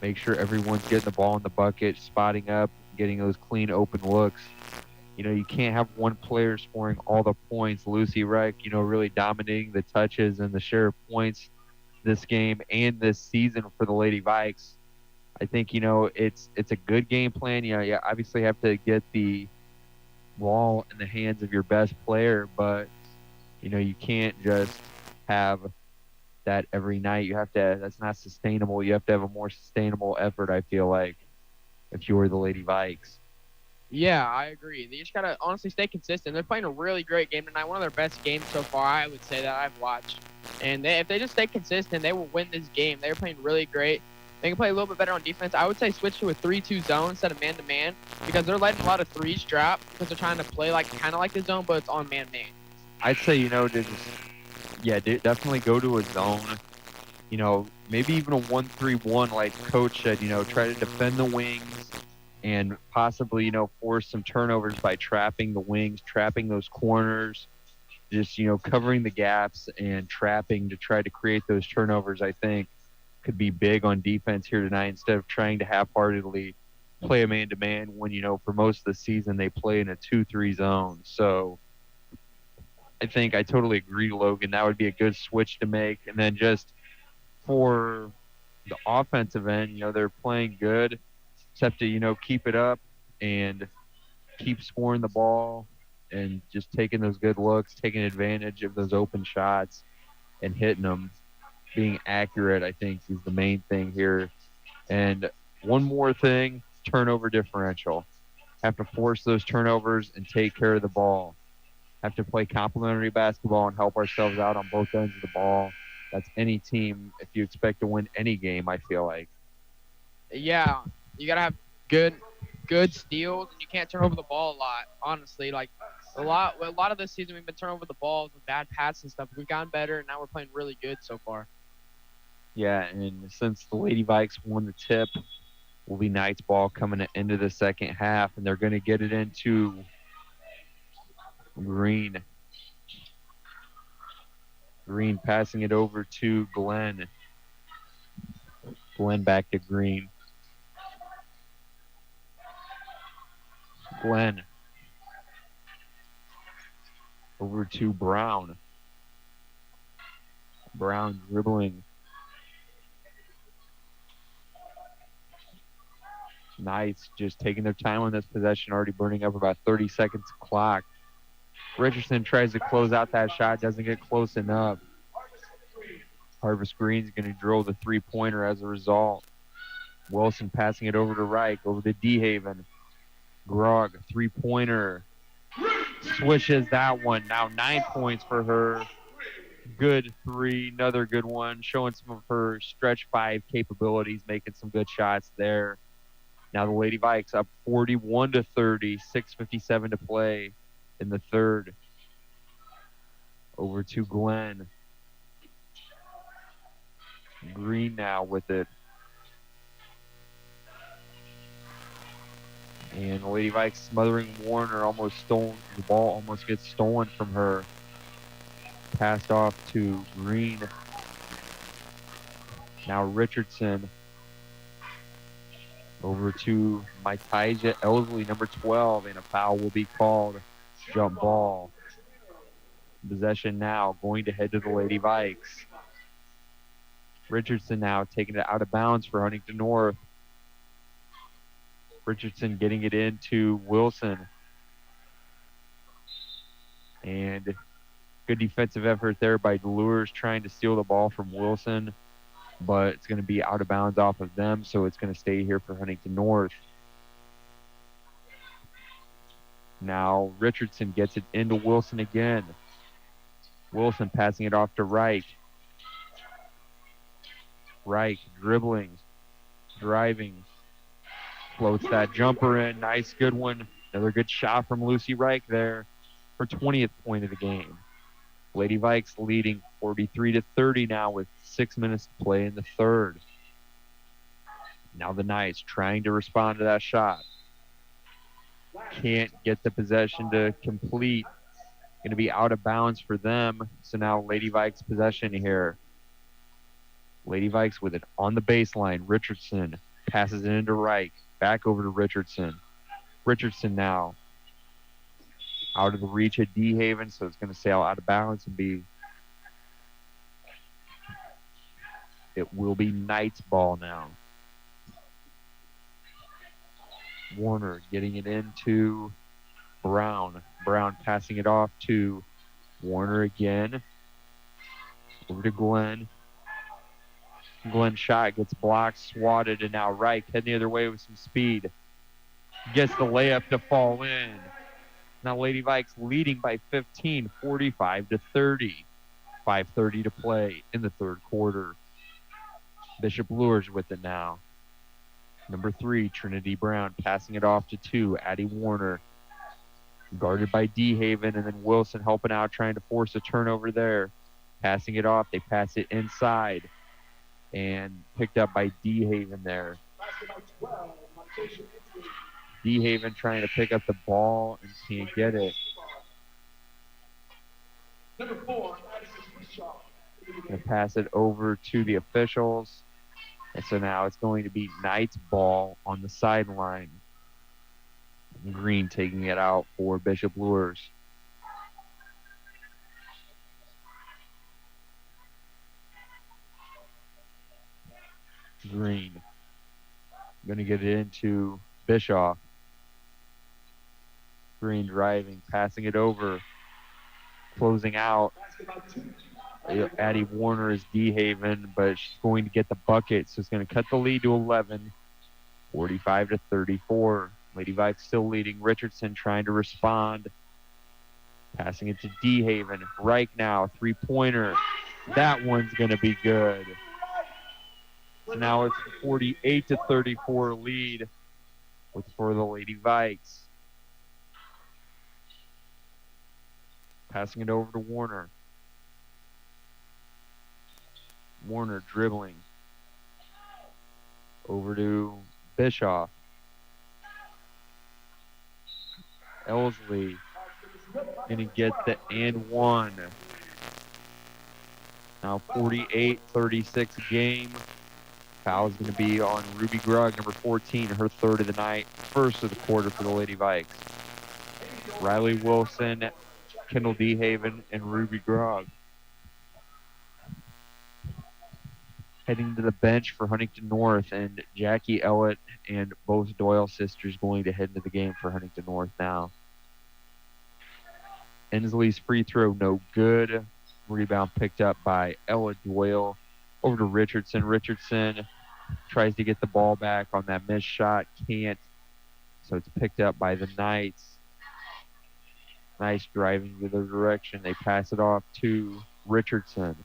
make sure everyone's getting the ball in the bucket, spotting up, getting those clean open looks. You can't have one player scoring all the points. Lucy Reich, really dominating the touches and the share of points this game and this season for the Lady Vikes. I think, it's a good game plan. You obviously have to get the ball in the hands of your best player, but, you can't just have that every night. That's not sustainable. You have to have a more sustainable effort, I feel like, if you're the Lady Vikes. Yeah, I agree. They just got to honestly stay consistent. They're playing a really great game tonight, one of their best games so far, I would say, that I've watched. And if they just stay consistent, they will win this game. They're playing really great. They can play a little bit better on defense. I would say switch to a 3-2 zone instead of man-to-man because they're letting a lot of threes drop because they're trying to play kind of like the zone, but it's on man-man. I'd say, to just, definitely go to a zone. Maybe even a 1-3-1 like Coach said, try to defend the wings and possibly, force some turnovers by trapping the wings, trapping those corners, just, covering the gaps and trapping to try to create those turnovers, I think, could be big on defense here tonight instead of trying to half-heartedly play a man-to-man when, for most of the season they play in a 2-3 zone. So I think I totally agree, Logan. That would be a good switch to make. And then just for the offensive end, they're playing good. Just have to, keep it up and keep scoring the ball and just taking those good looks, taking advantage of those open shots and hitting them. Being accurate, I think, is the main thing here. And one more thing, turnover differential. Have to force those turnovers and take care of the ball. Have to play complementary basketball and help ourselves out on both ends of the ball. That's any team if you expect to win any game, I feel like. Yeah, you got to have good steals, and you can't turn over the ball a lot, honestly. A lot of this season we've been turning over the balls with bad passes and stuff. We've gotten better, and now we're playing really good so far. Yeah, and since the Lady Vikes won the tip, will be Knights ball coming into the second half, and they're going to get it into Green. Green passing it over to Glenn. Glenn back to Green. Glenn over to Brown. Brown dribbling. Knights just taking their time on this possession, already burning up about 30 seconds of clock. Richardson tries to close out that shot, doesn't get close enough. Harvest Green's going to drill the three-pointer as a result. Wilson passing it over to Reich, over to DeHaven. Grog, three-pointer. Swishes that one. Now 9 points for her. Good three, another good one. Showing some of her stretch five capabilities, making some good shots there. Now the Lady Vikes up 41-30, 6:57 to play in the third. Over to Glenn. Green now with it. And the Lady Vikes smothering Warner, almost stolen. The ball almost gets stolen from her. Passed off to Green. Now Richardson. Over to Mitaija Elsley, number 12, and a foul will be called. Jump ball. Possession now going to head to the Lady Vikes. Richardson now taking it out of bounds for Huntington North. Richardson getting it into Wilson. And good defensive effort there by Luers trying to steal the ball from Wilson. But it's going to be out of bounds off of them, so it's going to stay here for Huntington North. Now Richardson gets it into Wilson again. Wilson passing it off to Reich. Reich dribbling, driving, floats that jumper in. Nice, good one. Another good shot from Lucy Reich there. Her 20th point of the game. Lady Vikes leading 43-30 now with 6 minutes to play in the third. Now the Knights trying to respond to that shot. Can't get the possession to complete. Going to be out of bounds for them. So now Lady Vikes possession here. Lady Vikes with it on the baseline. Richardson passes it into Reich. Back over to Richardson. Richardson now out of the reach of DeHaven, so it's going to sail out of bounds and be. It will be Knights ball now. Warner getting it into Brown. Brown passing it off to Warner again. Over to Glenn. Glenn shot gets blocked, swatted, and now Reich heading the other way with some speed. Gets the layup to fall in. Now Lady Vikes leading by 15, 45-30. 5:30 to play in the third quarter. Bishop Luers with it now. Number 3, Trinity Brown, passing it off to 2, Addie Warner. Guarded by D-Haven, and then Wilson helping out, trying to force a turnover there. Passing it off. They pass it inside. And picked up by D-Haven there. D-Haven trying to pick up the ball and can't get it. Going to pass it over to the officials. And so now it's going to be Knight's ball on the sideline. Green taking it out for Bishop Luers. Green going to get it into Bischoff. Green driving, passing it over, closing out. Addie Warner is D-Haven, but she's going to get the bucket, so it's going to cut the lead to 11, 45-34. Lady Vikes still leading. Richardson trying to respond. Passing it to D-Haven. Right now, three-pointer. That one's going to be good. So now it's a 48-34 lead for the Lady Vikes. Passing it over to Warner. Warner dribbling. Over to Bischoff. Elsley going to get the and one. Now 48-36 game. Foul's going to be on Ruby Grugg, number 14, her third of the night, first of the quarter for the Lady Vikes. Riley Wilson, Kendall D-Haven, and Ruby Grugg. Heading to the bench for Huntington North, and Jackie Ellett and both Doyle sisters going to head into the game for Huntington North now. Ensley's free throw, no good. Rebound picked up by Ella Doyle. Over to Richardson. Richardson tries to get the ball back on that missed shot. Can't. So it's picked up by the Knights. Nice driving to their direction. They pass it off to Richardson.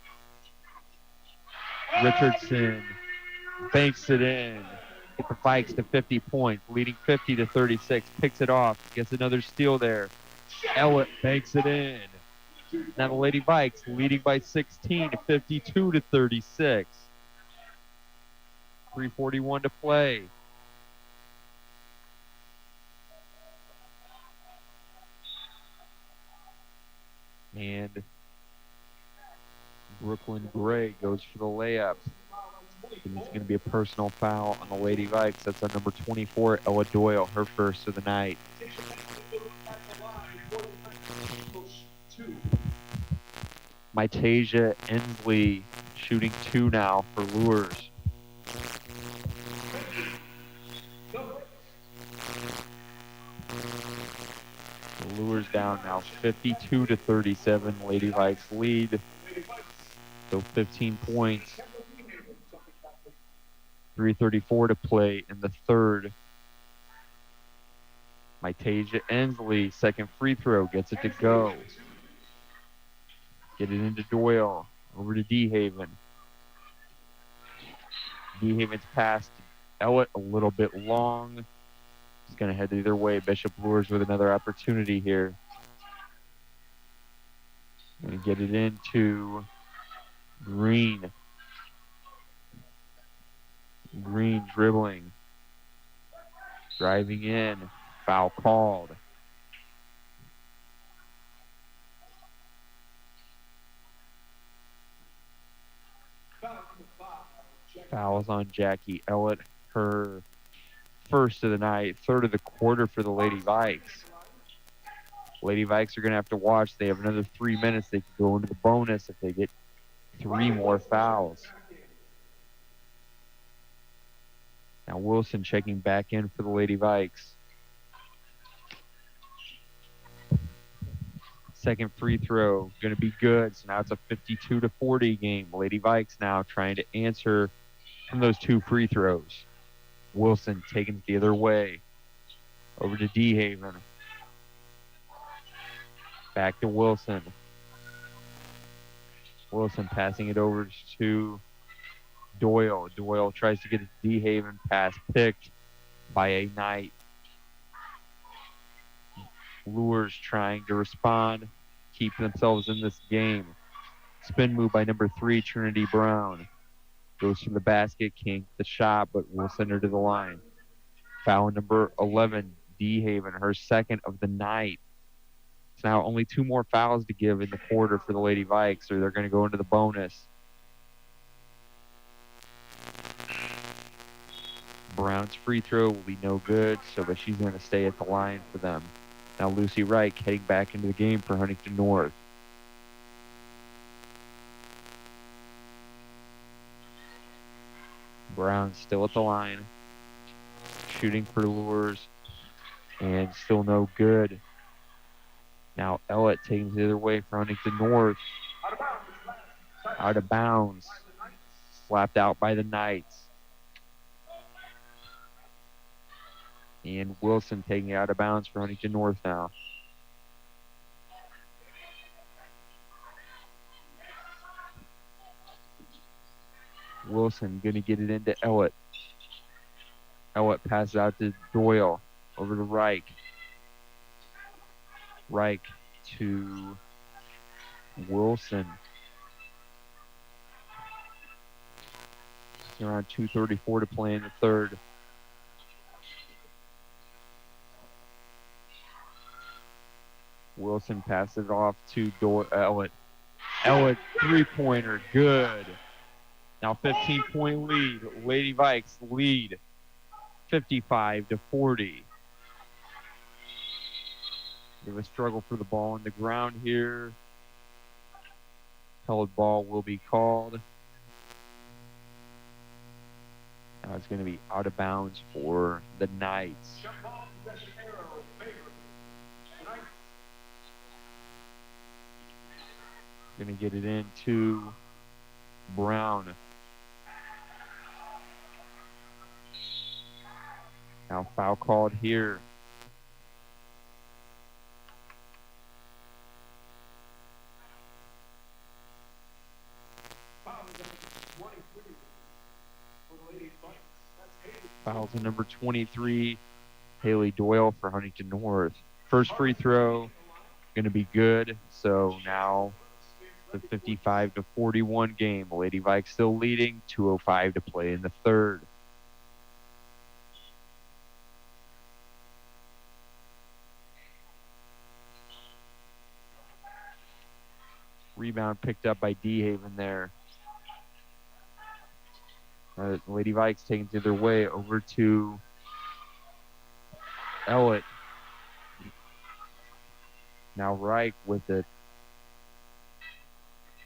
Richardson banks it in. Get the Vikes to 50 points, leading 50-36. Picks it off. Gets another steal there. Ellett banks it in. Now the Lady Vikes leading by 16, 52-36. 3:41 to play. And Brooklyn Gray goes for the layup. And it's going to be a personal foul on the Lady Vikes. That's on number 24, Ella Doyle, her first of the night. Mitasia Ensley shooting 2 now for Luers. The Luers down now 52-37. Lady Vikes lead. So 15 points. 3:34 to play in the third. Mitasia Ensley, second free throw, gets it to go. Get it into Doyle. Over to D-Haven. D-Haven's pass to Ellett a little bit long. It's going to head either way. Bishop Luers with another opportunity here. Going to get it into Green. Green dribbling. Driving in. Foul called. Fouls on Jackie Ellett, her first of the night, third of the quarter for the Lady Vikes. Lady Vikes are going to have to watch. They have another 3 minutes. They can go into the bonus if they get 3 more fouls. Now Wilson checking back in for the Lady Vikes. Second free throw going to be good. So now it's a 52-40 game. Lady Vikes now trying to answer from those 2 free throws. Wilson taking it the other way. Over to D-Haven. Back to Wilson. Wilson passing it over to Doyle. Doyle tries to get a D-Haven pass picked by a Knight. Luers trying to respond, keep themselves in this game. Spin move by number 3, Trinity Brown. Goes to the basket, can't get the shot, but will send her to the line. Foul number 11, D-Haven, her second of the night. It's now only 2 more fouls to give in the quarter for the Lady Vikes, or they're going to go into the bonus. Brown's free throw will be no good, but she's going to stay at the line for them. Now Lucy Wright heading back into the game for Huntington North. Brown still at the line. Shooting for Luers. And still no good. Now Ellett taking the other way for Huntington North. Out of bounds. Slapped out by the Knights. And Wilson taking it out of bounds for Huntington North now. Wilson going to get it into Ellett. Ellett passes out to Doyle. Over to Reich. Reich to Wilson. Around 2:34 to play in the third. Wilson passes it off to Ellett. Ellett, three-pointer, good. Now 15-point lead. Lady Vikes lead 55-40. Bit of a struggle for the ball on the ground here. Held ball will be called. Now it's going to be out of bounds for the Knights. Going to get it into Brown. Now foul called here. Foul to number 23, Haley Doyle for Huntington North. First free throw going to be good. So now the 55-41 game. Lady Vikes still leading. 2:05 to play in the third. Rebound picked up by D-Haven there. Lady Vikes taking it their way over to Ellett. Now Reich with it.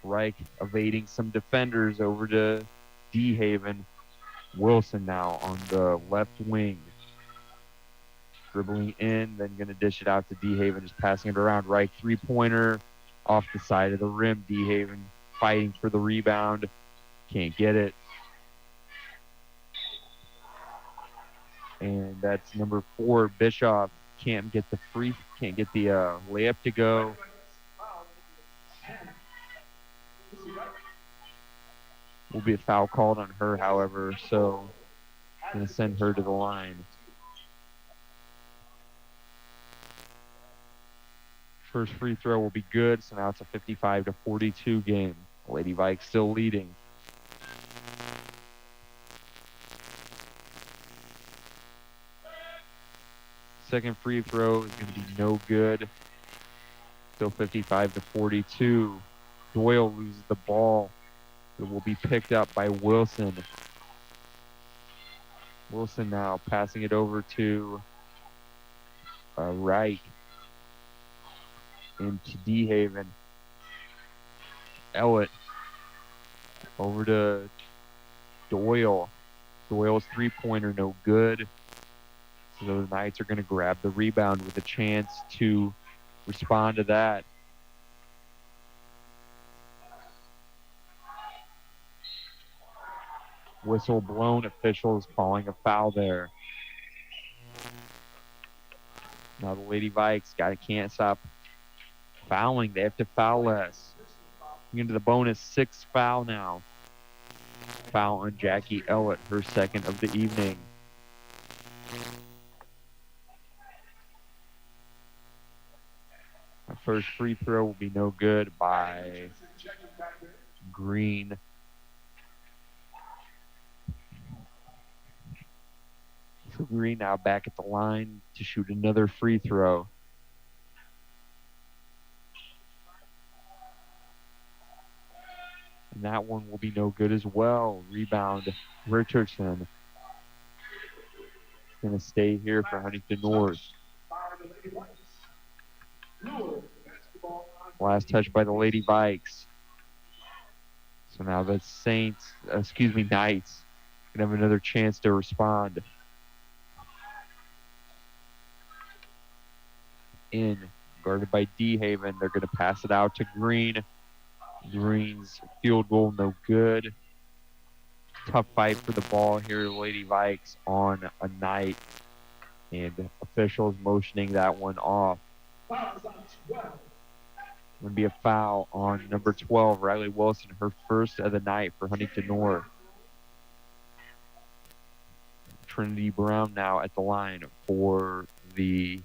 Reich evading some defenders over to D-Haven. Wilson now on the left wing. Dribbling in, then going to dish it out to D-Haven, just passing it around. Reich three-pointer off the side of the rim. D-Haven fighting for the rebound. Can't get it. And that's number 4, Bischoff. Can't get the layup to go. Will be a foul called on her, however, so going to send her to the line. First free throw will be good, so now it's a 55-42 game. Lady Vikes still leading. Second free throw is going to be no good. Still 55-42. Doyle loses the ball. It will be picked up by Wilson. Wilson now passing it over to Wright. Into D-Haven. Ellett. Over to Doyle. Doyle's three-pointer no good. So the Knights are going to grab the rebound with a chance to respond to that. Whistle blown, officials calling a foul there. Now the Lady Vikes can't stop fouling. They have to foul less. Into the bonus, 6th foul now. Foul on Jackie Ellett, her second of the evening. The first free throw will be no good by Green. So Green now back at the line to shoot another free throw. And that one will be no good as well. Rebound, Richardson. Going to stay here for Huntington North. Last touch by the Lady Vikes. So now the Knights, going to have another chance to respond. In, guarded by D-Haven. They're going to pass it out to Green. Green's field goal, no good. Tough fight for the ball here, Lady Vikes on a night. And officials motioning that one off. Going to be a foul on number 12, Riley Wilson, her first of the night for Huntington North. Trinity Brown now at the line for the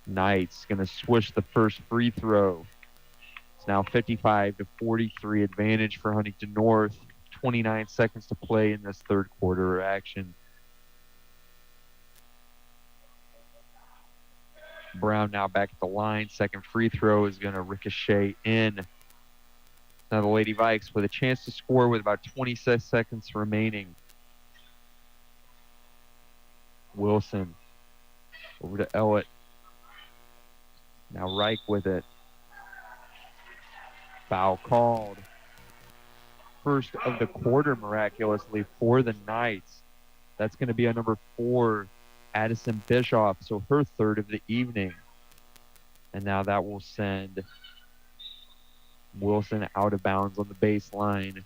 Knights. Going to swish the first free throw. It's now 55-43 advantage for Huntington North. 29 seconds to play in this third quarter action. Brown now back at the line. Second free throw is going to ricochet in. Now the Lady Vikes with a chance to score with about 26 seconds remaining. Wilson over to Ellett. Now Reich with it. Foul called. First of the quarter, miraculously, for the Knights. That's going to be on number 4, Addison Bischoff, so her third of the evening. And now that will send Wilson out of bounds on the baseline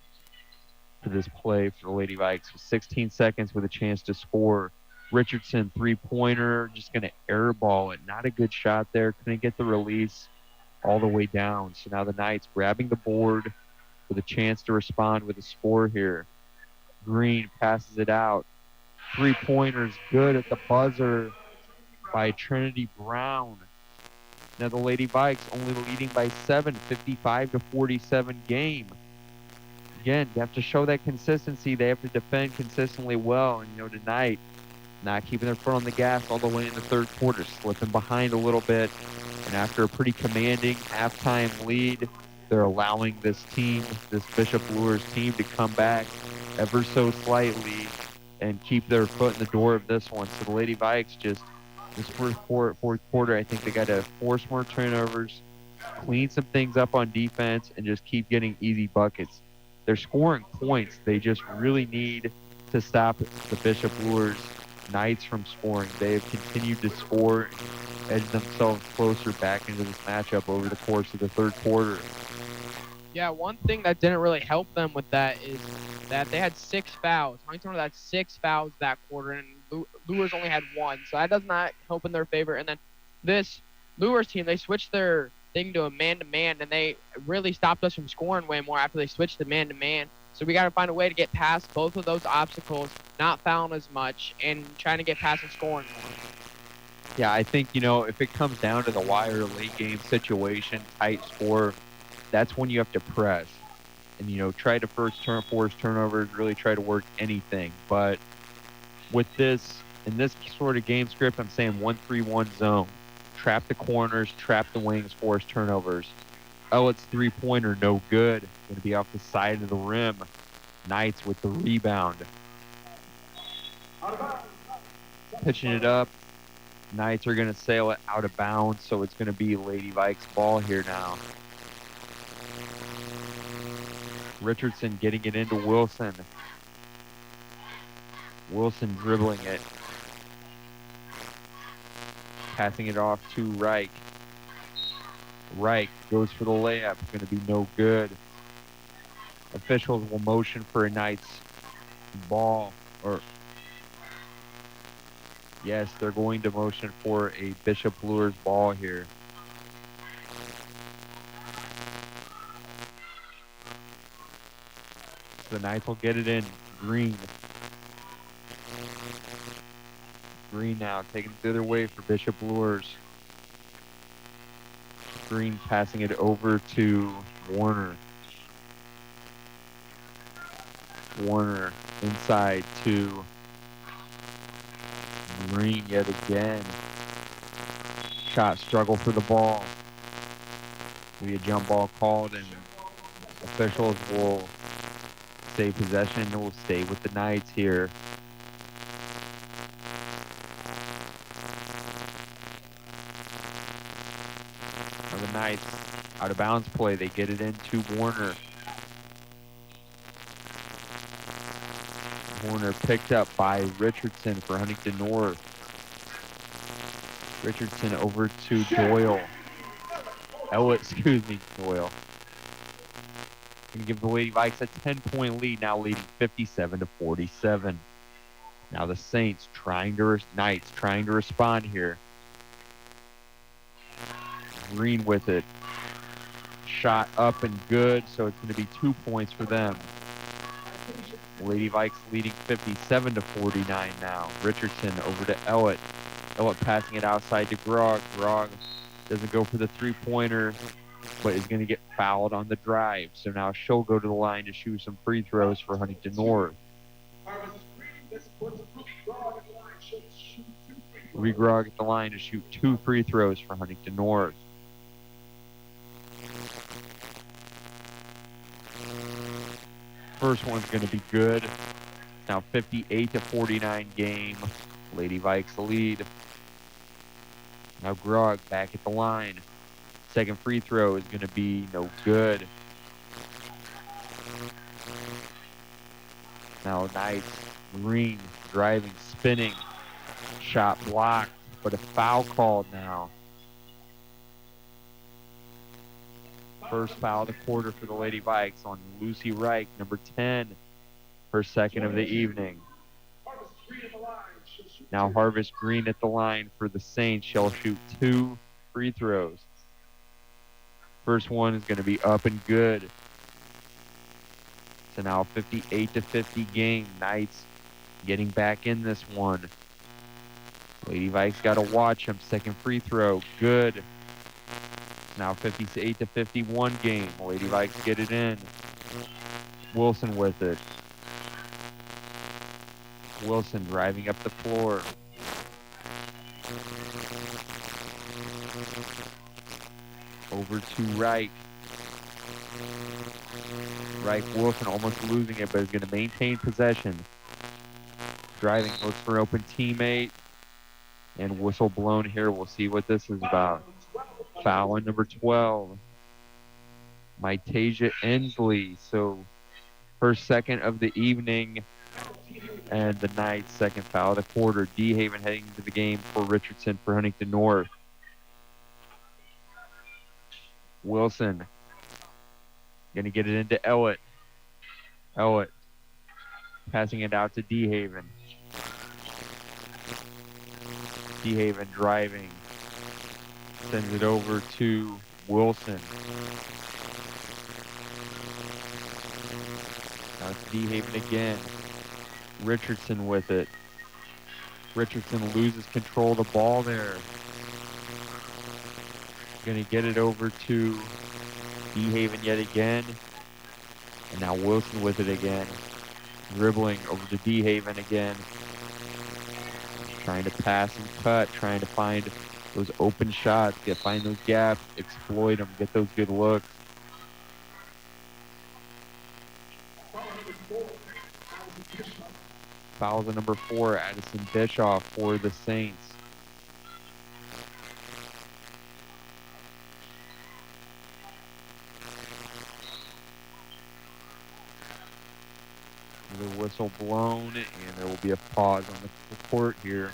for this play for the Lady Vikes. With 16 seconds with a chance to score. Richardson, three-pointer, just going to airball it. Not a good shot there. Couldn't get the release all the way down. So now the Knights grabbing the board with a chance to respond with a score here. Green passes it out. Three-pointers good at the buzzer by Trinity Brown. Now the Lady Vikes only leading by 7, 55-47 game. Again, they have to show that consistency. They have to defend consistently well. And, tonight, not keeping their foot on the gas all the way in the third quarter, slipping behind a little bit. And after a pretty commanding halftime lead, they're allowing this team, this Bishop Luers team, to come back ever so slightly and keep their foot in the door of this one. So the Lady Vikes just, this fourth quarter, I think they got to force more turnovers, clean some things up on defense, and just keep getting easy buckets. They're scoring points. They just really need to stop the Bishop Luers Knights from scoring. They have continued to score and edge themselves closer back into this matchup over the course of the third quarter. Yeah, one thing that didn't really help them with that is that they had 6 fouls. Huntington had 6 fouls that quarter, and Luers only had 1. So that does not help in their favor. And then this Luers team, they switched their thing to a man-to-man, and they really stopped us from scoring way more after they switched to man-to-man. So we got to find a way to get past both of those obstacles, not fouling as much, and trying to get past and scoring more. Yeah, I think, if it comes down to the wire late game situation, tight score, that's when you have to press and, try to force turnovers, really try to work anything. But with this, in this sort of game script, I'm saying 1-3-1 zone. Trap the corners, trap the wings, force turnovers. Ellett's three-pointer, no good. Going to be off the side of the rim. Knights with the rebound. Pitching it up. Knights are going to sail it out of bounds, so it's going to be Lady Vikes ball here now. Richardson getting it into Wilson. Wilson dribbling it. Passing it off to Reich. Reich goes for the layup. Going to be no good. Officials will motion for a Knights ball. Yes, they're going to motion for a Bishop Luers ball here. So The Knights will get it in. Green. Green now taking it the other way for Bishop Luers. Green passing it over to Warner. Warner inside to Green yet again. Shot struggle for the ball. Will be a jump ball called, and officials will say possession and will stay with the Knights here. Now the Knights, out of bounds play, they get it into Warner. Warner picked up by Richardson for Huntington North. Richardson over to Doyle. Doyle. Going to give the Lady Vikes a 10-point lead, now leading 57-47. Now the Saints Knights trying to respond here. Green with it. Shot up and good, so it's going to be 2 points for them. Lady Vikes leading 57-49 now. Richardson over to Ellett. Ellett passing it outside to Grog. Grog doesn't go for the three-pointer, but is going to get fouled on the drive. So now she'll go to the line to shoot some free throws for Huntington North. Ruby Grog at the line to shoot 2 free throws for Huntington North. First one's going to be good. Now 58-49 game. Lady Vikes lead. Now Grog back at the line. Second free throw is going to be no good. Now Knights, Green, driving, spinning. Shot blocked, but a foul called now. First foul of the quarter for the Lady Vikes on Lucy Reich, number 10, her second of the evening. Now Harvest Green at the line for the Saints. She'll shoot 2 free throws. First one is going to be up and good. So now 58-50 game. Knights getting back in this one. Lady Vikes got to watch him. Second free throw, good. Now 58-51 game. Lady Vikes get it in. Wilson with it. Wilson driving up the floor. Over to Reich. Wilson almost losing it, but is going to maintain possession. Driving, looks for an open teammate. And whistle blown here. We'll see what this is about. Foul on number 12. Mytasia Ensley. So her second of the evening. And the Knights' second foul of the quarter. D-Haven heading into the game for Richardson for Huntington North. Wilson. Going to get it into Ellett. Ellett. Passing it out to D-Haven. D-Haven driving. Sends it over to Wilson. Now it's D-Haven again. Richardson with it. Richardson loses control of the ball there. Going to get it over to D-Haven yet again. And now Wilson with it again. Dribbling over to D-Haven again. Trying to pass and cut. Trying to find those open shots. Find those gaps. Exploit them. Get those good looks. Fouls on number 4, Addison Bischoff for the Saints. The whistle blown, and there will be a pause on the court here.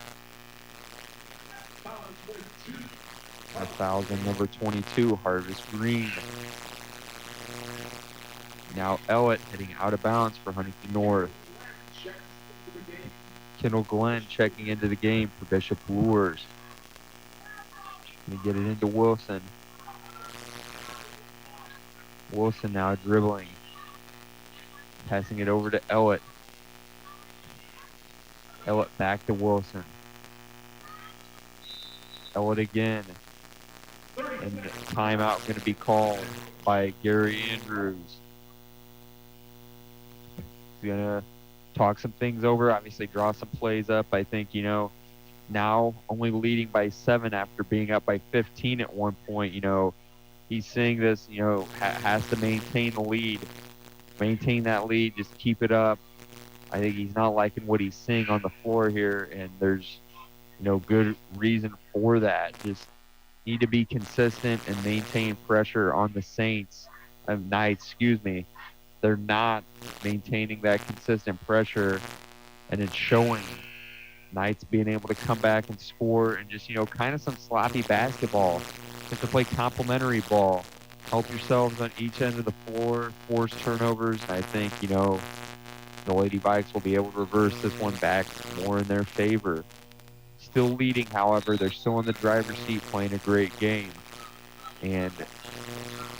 A foul on number 22, Harvest Green. Now Ellett heading out of bounds for Huntington North. Kendall Glenn checking into the game for Bishop Luers. Going to get it into Wilson. Wilson now dribbling. Passing it over to Ellett. Ellett back to Wilson. Ellett again. And timeout going to be called by Gary Andrews. He's going to talk some things over, obviously draw some plays up. I think, now only leading by 7 after being up by 15 at one point, he's seeing this, has to maintain the lead. Maintain that lead, just keep it up. I think he's not liking what he's seeing on the floor here, and there's, good reason for that. Just need to be consistent and maintain pressure on the Knights. They're not maintaining that consistent pressure, and it's showing. Knights being able to come back and score, and just, kind of some sloppy basketball. Have to play complementary ball. Help yourselves on each end of the floor, force turnovers, and I think, the Lady Vikes will be able to reverse this one back more in their favor. Still leading, however, they're still in the driver's seat playing a great game. And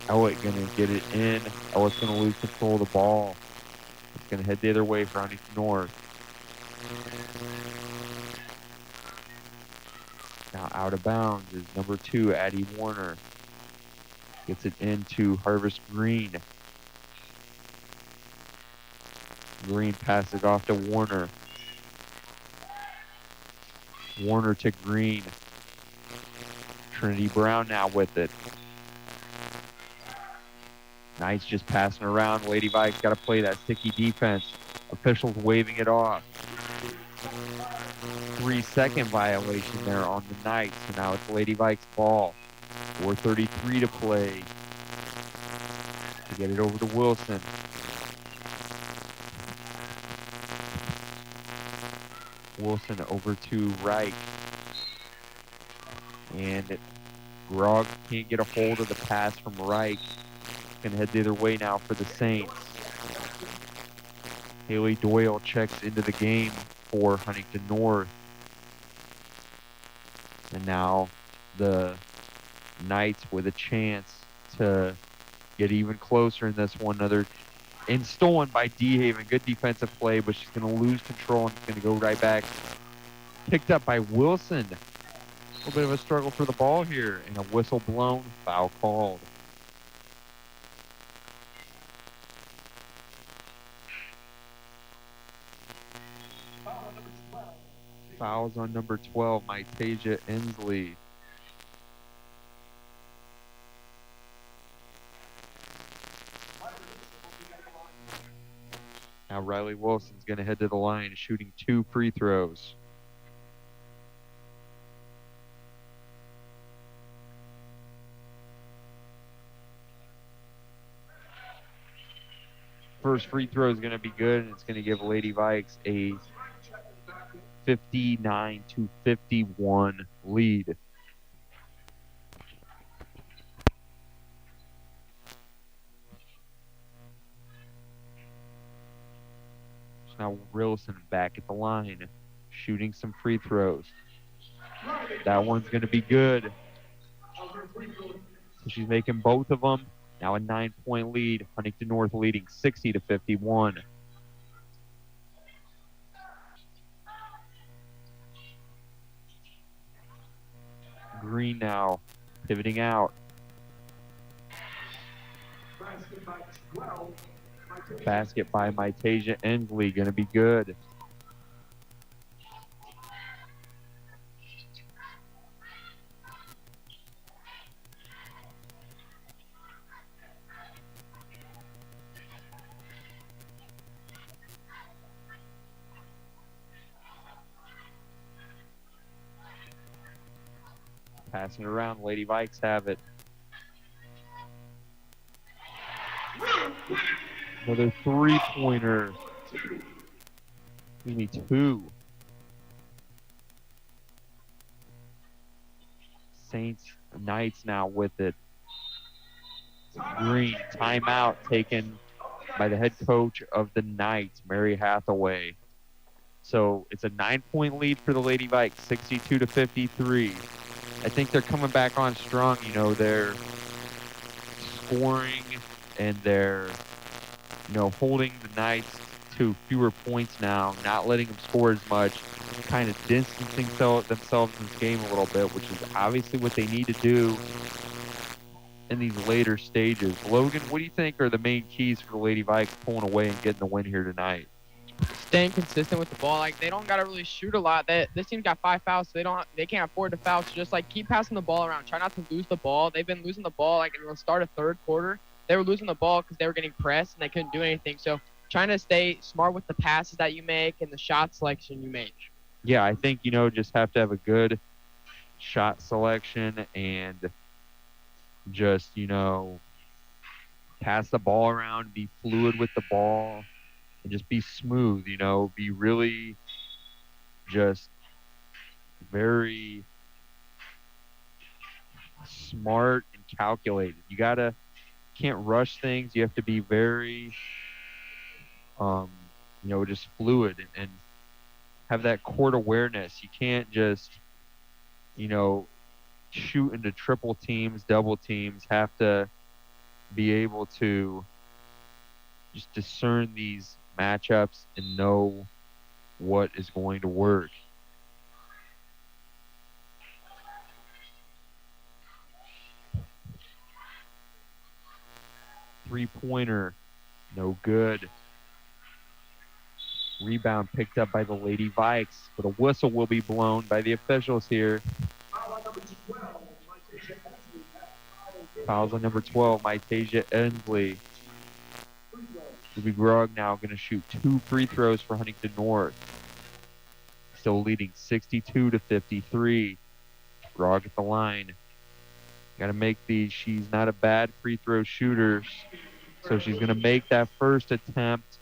Ellett going to get it in. Ellett's going to lose control of the ball. It's going to head the other way for Huntington North. Now out of bounds is number 2, Addie Warner. Gets it into Harvest Green. Green passes off to Warner. Warner to Green. Trinity Brown now with it. Knights just passing around. Lady Vikes got to play that sticky defense. Officials waving it off. 3-second violation there on the Knights. So now it's Lady Vikes ball. 4:33 to play. To get it over to Wilson. Wilson over to Wright. And Grog can't get a hold of the pass from Wright. Going to head the other way now for the Saints. Haley Doyle checks into the game for Huntington North. And now the Knights with a chance to get even closer in this one. And stolen by DeHaven. Good defensive play, but she's going to lose control and it's going to go right back. Picked up by Wilson. A little bit of a struggle for the ball here. And a whistle blown, foul called. Fouls on number 12, Mytasia Inslee. Now Riley Wilson's going to head to the line, shooting 2 free throws. First free throw is going to be good, and it's going to give Lady Vikes a 59-51 lead. Now Wilson back at the line, shooting some free throws. That one's going to be good. So she's making both of them. Now a 9-point lead. Huntington North leading 60-51. Green now pivoting out. Basket by Mytasia Inslee, going to be good. Passing around, Lady Vikes have it. Another 3-pointer. Excuse me, 2. Knights now with it. Green, timeout taken by the head coach of the Knights, Mary Hathaway. So it's a 9-point lead for the Lady Vikes, 62-53. I think they're coming back on strong. They're scoring and they're, holding the Knights to fewer points now, not letting them score as much, kind of distancing themselves in this game a little bit, which is obviously what they need to do in these later stages. Logan, what do you think are the main keys for the Lady Vikes pulling away and getting the win here tonight? Staying consistent with the ball. Like, they don't gotta really shoot a lot. This team got 5 fouls, so they can't afford to foul. So just like keep passing the ball around. Try not to lose the ball. They've been losing the ball like in the start of third quarter. They were losing the ball because they were getting pressed and they couldn't do anything. So trying to stay smart with the passes that you make and the shot selection you make. Yeah, I think just have to have a good shot selection and just pass the ball around, be fluid with the ball, and just be smooth. Be really just very smart and calculated. You can't rush things. You have to be very, just fluid and have that court awareness. You can't just, shoot into triple teams, double teams. Have to be able to just discern these matchups and know what is going to work. Three-pointer, no good. Rebound picked up by the Lady Vikes, but a whistle will be blown by the officials here. Fouls on number 12, Mytasia Ensley. Ruby Grog now going to shoot 2 free throws for Huntington North. Still leading 62-53. Grog at the line. Got to make these. She's not a bad free throw shooter, so she's going to make that first attempt.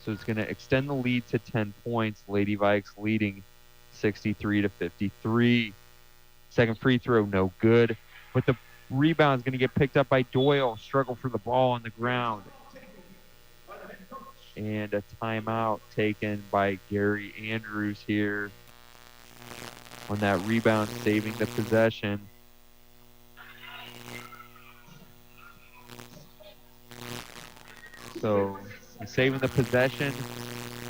So it's going to extend the lead to 10 points. Lady Vikes leading 63-53. Second free throw, no good. But the rebound is going to get picked up by Doyle. Struggle for the ball on the ground. And a timeout taken by Gary Andrews here on that rebound, saving the possession. So he's saving the possession,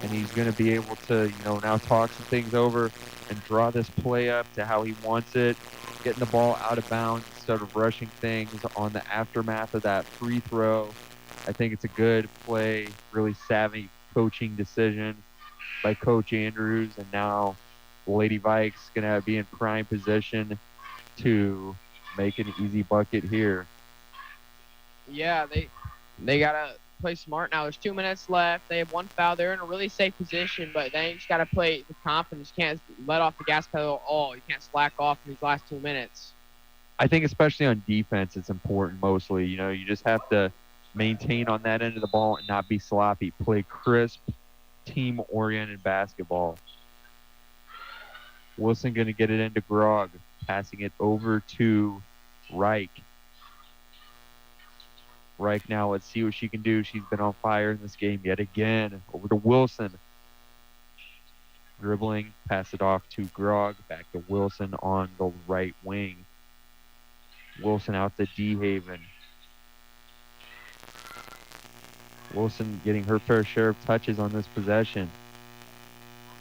and he's going to be able to, now talk some things over and draw this play up to how he wants it, getting the ball out of bounds instead of rushing things on the aftermath of that free throw. I think it's a good play, really savvy coaching decision by Coach Andrews, and now the Lady Vikes going to be in prime position to make an easy bucket here. Yeah, they got to play smart now. There's 2 minutes left. They have 1 foul. They're in a really safe position, but they just got to play with confidence. You can't let off the gas pedal at all. You can't slack off in these last 2 minutes. I think especially on defense, it's important mostly. You just have to maintain on that end of the ball and not be sloppy. Play crisp, team-oriented basketball. Wilson going to get it into Grog, passing it over to Reich. Reich now, let's see what she can do. She's been on fire in this game yet again. Over to Wilson. Dribbling, pass it off to Grog. Back to Wilson on the right wing. Wilson out to DeHaven. Wilson getting her fair share of touches on this possession.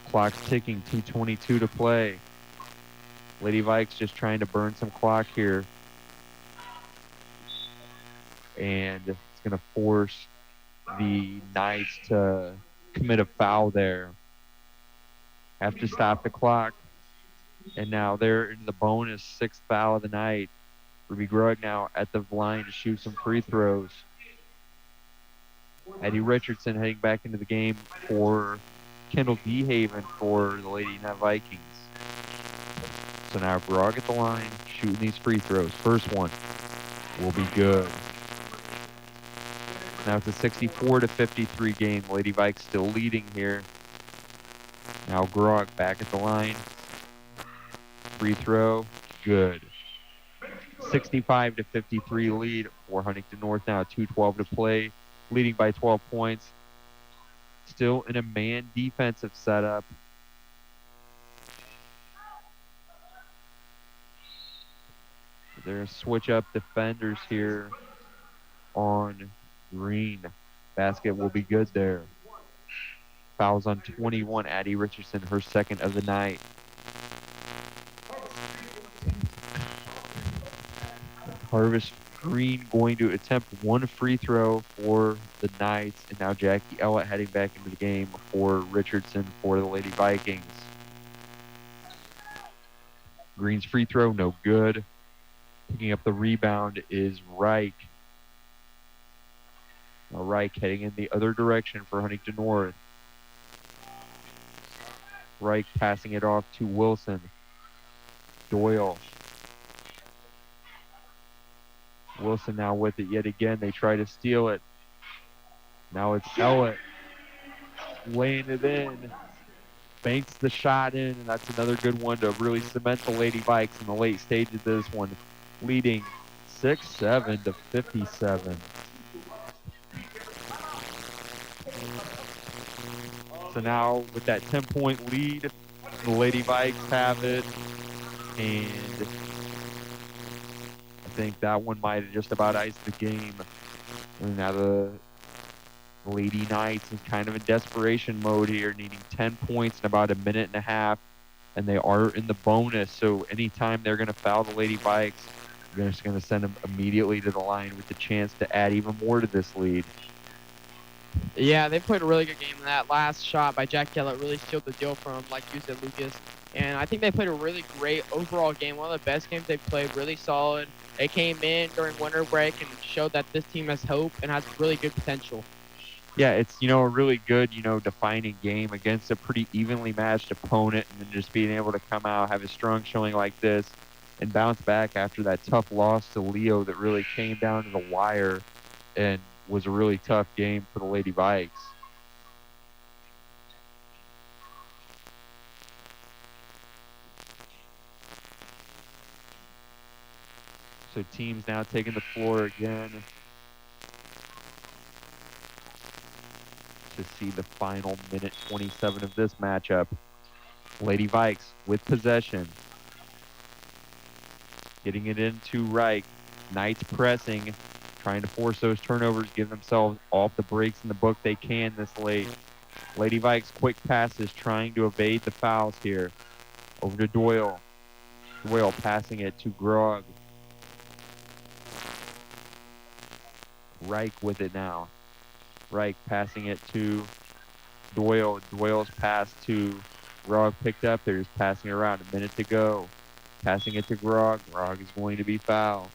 Clock's ticking, 2:22 to play. Lady Vikes just trying to burn some clock here. And it's going to force the Knights to commit a foul there. Have to stop the clock. And now they're in the bonus 6th foul of the night. Ruby Grug now at the line to shoot some free throws. Eddie Richardson heading back into the game for Kendall DeHaven for the Lady Vikings. So now Grog at the line, shooting these free throws. First one will be good. Now it's a 64-53 game. Lady Vikes still leading here. Now Grog back at the line. Free throw, good. 65-53 lead for Huntington North now. 2:12 to play, leading by 12 points. Still in a man defensive setup. They're going to switch up defenders here on Green. Basket will be good there. Fouls on 21. Addie Richardson, her second of the night. Harvest Green going to attempt one free throw for the Knights, and now Jackie Ellett heading back into the game for Richardson for the Lady Vikings. Green's free throw, no good. Picking up the rebound is Reich. Now Reich heading in the other direction for Huntington North. Reich passing it off to Wilson. Doyle. Wilson now with it yet again. They try to steal it. Now it's Ellett laying it in. Banks the shot in, and that's another good one to really cement the Lady Vikes in the late stages of this one, leading 6-7 to 57. So now with that 10-point lead, the Lady Vikes have it, and I think that one might have just about iced the game. And now the Lady Knights is kind of in desperation mode here, needing 10 points in about a minute and a half, and they are in the bonus. So anytime they're going to foul the Lady Vikes, they're just going to send them immediately to the line with the chance to add even more to this lead. Yeah, they played a really good game. That last shot by Jack Kellett really sealed the deal for them, like you said, Lucas. And I think they played a really great overall game, one of the best games they've played, really solid. They came in during winter break and showed that this team has hope and has really good potential. Yeah, it's, a really good, defining game against a pretty evenly matched opponent, and then just being able to come out, have a strong showing like this, and bounce back after that tough loss to Leo that really came down to the wire and was a really tough game for the Lady Vikes. So teams now taking the floor again to see the final minute 27 of this matchup. Lady Vikes with possession. Getting it into Reich. Knights pressing, trying to force those turnovers, give themselves off the breaks in the book they can this late. Lady Vikes quick passes, trying to evade the fouls here. Over to Doyle. Doyle passing it to Grog. Reich with it now. Reich passing it to Doyle. Doyle's pass to Grog picked up. They're just passing it around. A minute to go. Passing it to Grog. Grog is going to be fouled.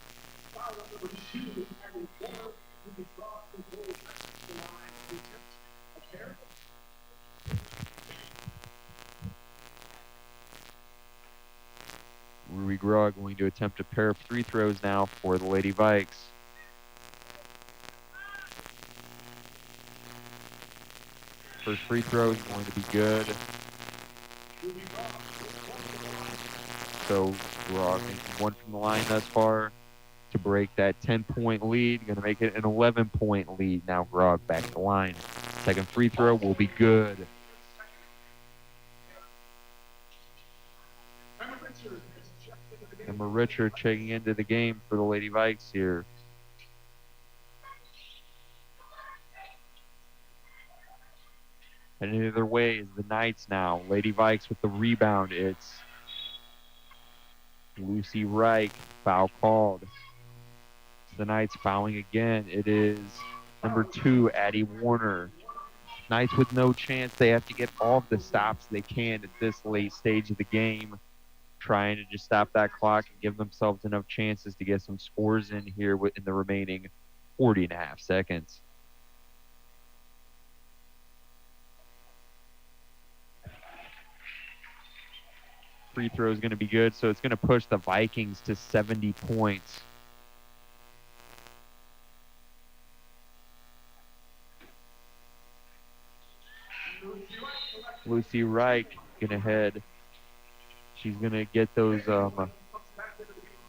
Rui Grog going to attempt a pair of free throws now for the Lady Vikes. First free throw is going to be good. So Grog making one from the line thus far to break that 10-point lead. Going to make it an 11-point lead. Now Grog back to the line. Second free throw will be good. Emma Richard checking into the game for the Lady Vikes here. And either way is the Knights now. Lady Vikes with the rebound. It's Lucy Reich. Foul called. It's the Knights fouling again. It is number 2, Addie Warner. Knights with no chance. They have to get all of the stops they can at this late stage of the game, trying to just stop that clock and give themselves enough chances to get some scores in here in the remaining 40 and a half seconds. Free throw is going to be good, so it's going to push the Vikings to 70 points. Lucy Reich going to head. She's going to get those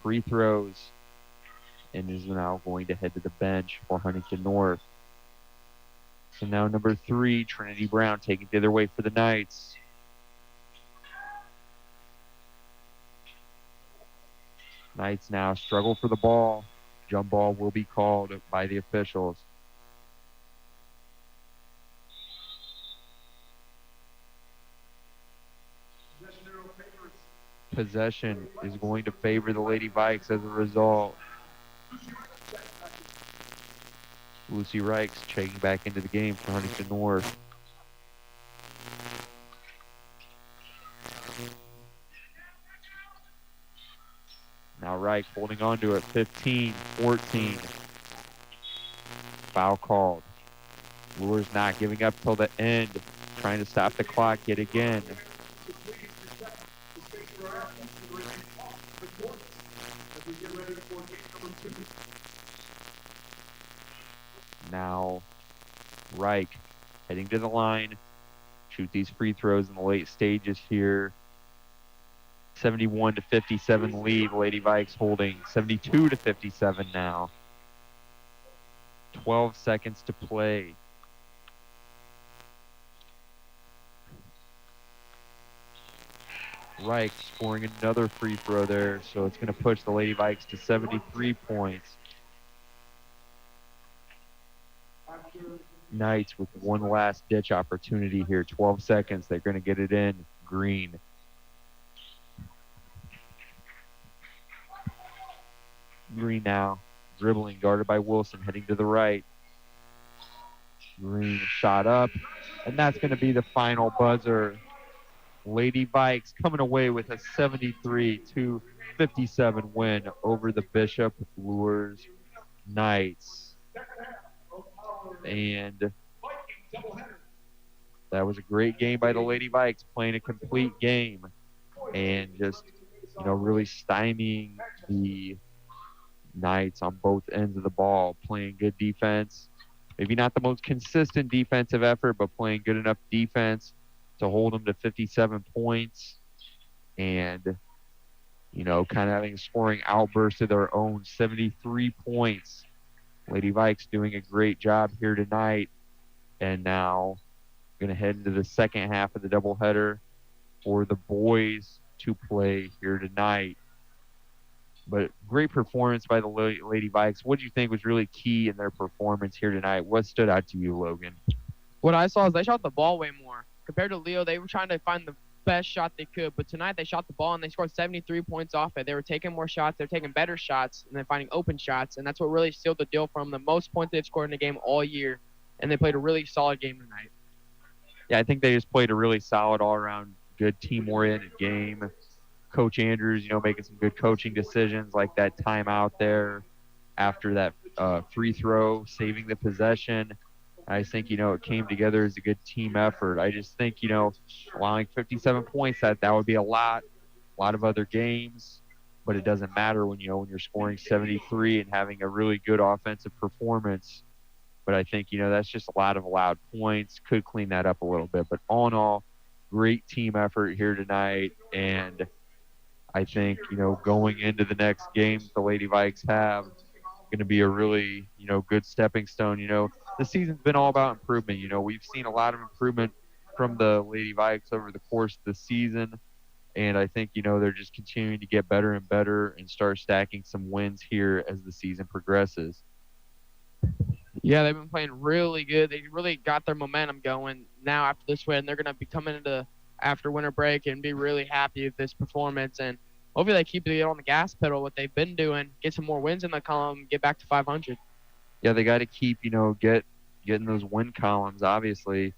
free throws and is now going to head to the bench for Huntington North. So now number 3, Trinity Brown, taking the other way for the Knights. Knights now struggle for the ball. Jump ball will be called by the officials. possession is going to favor the Lady Vikes as a result. Lucy Reichs checking back into the game for Huntington North. Now Reich holding on to it, 15, 14. Foul called. Luers not giving up till the end, trying to stop the clock yet again. Now Reich heading to the line, shoot these free throws in the late stages here. 71 to 57 lead. Lady Vikes holding 72 to 57 now. 12 seconds to play. Reich scoring another free throw there, so it's going to push the Lady Vikes to 73 points. Knights with one last ditch opportunity here. 12 seconds. They're going to get it in. Green. Green now dribbling, guarded by Wilson, heading to the right. Green shot up, and that's going to be the final buzzer. Lady Vikes coming away with a 73-57 win over the Bishop Luers Knights. And that was a great game by the Lady Vikes, playing a complete game and just, really stymieing the Knights on both ends of the ball, playing good defense. Maybe not the most consistent defensive effort, but playing good enough defense to hold them to 57 points and, kind of having a scoring outburst of their own, 73 points. Lady Vikes doing a great job here tonight, and now going to head into the second half of the doubleheader for the boys to play here tonight. But great performance by the Lady Vikes. What do you think was really key in their performance here tonight? What stood out to you, Logan? What I saw is they shot the ball way more. Compared to Leo, they were trying to find the best shot they could. But tonight they shot the ball and they scored 73 points off it. They were taking more shots. They're taking better shots and then finding open shots. And that's what really sealed the deal for them. The most points they've scored in a game all year. And they played a really solid game tonight. Yeah, I think they just played a really solid all-around good team-oriented game. Coach Andrews, making some good coaching decisions like that timeout there after that free throw, saving the possession. I think, it came together as a good team effort. I just think, allowing 57 points, that would be a lot of other games, but it doesn't matter when you're scoring 73 and having a really good offensive performance. But I think, that's just a lot of allowed points. Could clean that up a little bit. But all in all, great team effort here tonight. And I think, going into the next game the Lady Vikes have, going to be a really, good stepping stone. The season's been all about improvement. We've seen a lot of improvement from the Lady Vikes over the course of the season. And I think, they're just continuing to get better and better and start stacking some wins here as the season progresses. Yeah, they've been playing really good. They really got their momentum going now after this win. They're going to be coming into after winter break and be really happy with this performance. And hopefully they keep it on the gas pedal, what they've been doing, get some more wins in the column, get back to 500. Yeah, they got to keep, getting those win columns, obviously.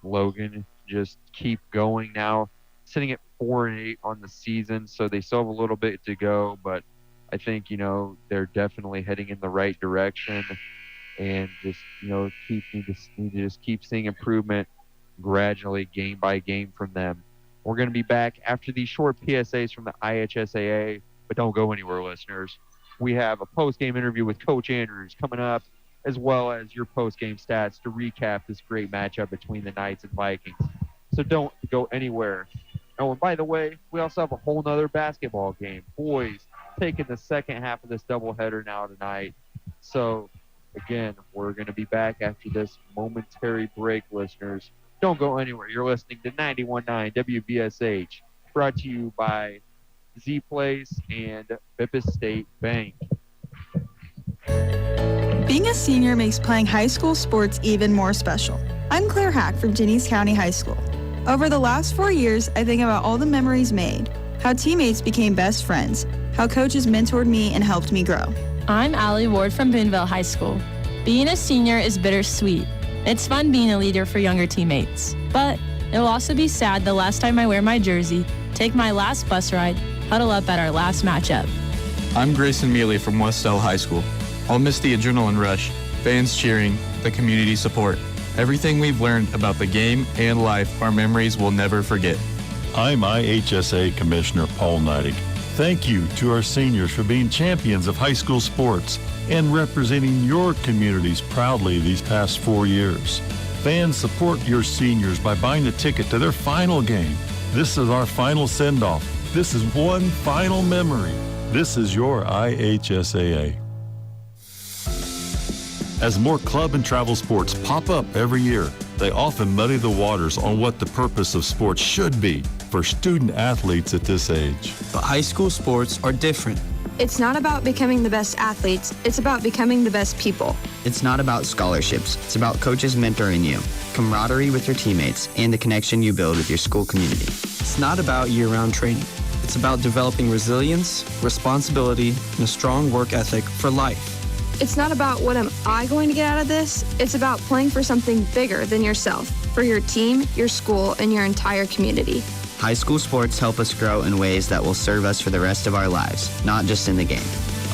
Logan, just keep going now. Sitting at 4-8 on the season, so they still have a little bit to go, but I think, they're definitely heading in the right direction. And just, need to just keep seeing improvement gradually, game by game from them. We're going to be back after these short PSAs from the IHSAA, but don't go anywhere, listeners. We have a post-game interview with Coach Andrews coming up, as well as your post-game stats to recap this great matchup between the Knights and Vikings. So don't go anywhere. Oh, and by the way, we also have a whole nother basketball game. Boys taking the second half of this doubleheader now tonight. So, again, we're going to be back after this momentary break, listeners. Don't go anywhere. You're listening to 91.9 WVSH, brought to you by Z-Place and Bippus State Bank. Being a senior makes playing high school sports even more special. I'm Claire Hack from Jennings County High School. Over the last 4 years, I think about all the memories made, how teammates became best friends, how coaches mentored me and helped me grow. I'm Allie Ward from Boonville High School. Being a senior is bittersweet. It's fun being a leader for younger teammates, but it will also be sad the last time I wear my jersey, take my last bus ride, huddle up at our last matchup. I'm Grayson Mealy from Westell High School. I'll miss the adrenaline rush, fans cheering, the community support. Everything we've learned about the game and life, our memories will never forget. I'm IHSA Commissioner Paul Neidig. Thank you to our seniors for being champions of high school sports and representing your communities proudly these past 4 years. Fans, support your seniors by buying a ticket to their final game. This is our final send-off. This is one final memory. This is your IHSAA. As more club and travel sports pop up every year, they often muddy the waters on what the purpose of sports should be for student athletes at this age. But high school sports are different. It's not about becoming the best athletes, it's about becoming the best people. It's not about scholarships, it's about coaches mentoring you, camaraderie with your teammates, and the connection you build with your school community. It's not about year-round training. It's about developing resilience, responsibility, and a strong work ethic for life. It's not about what am I going to get out of this, it's about playing for something bigger than yourself, for your team, your school, and your entire community. High school sports help us grow in ways that will serve us for the rest of our lives, not just in the game.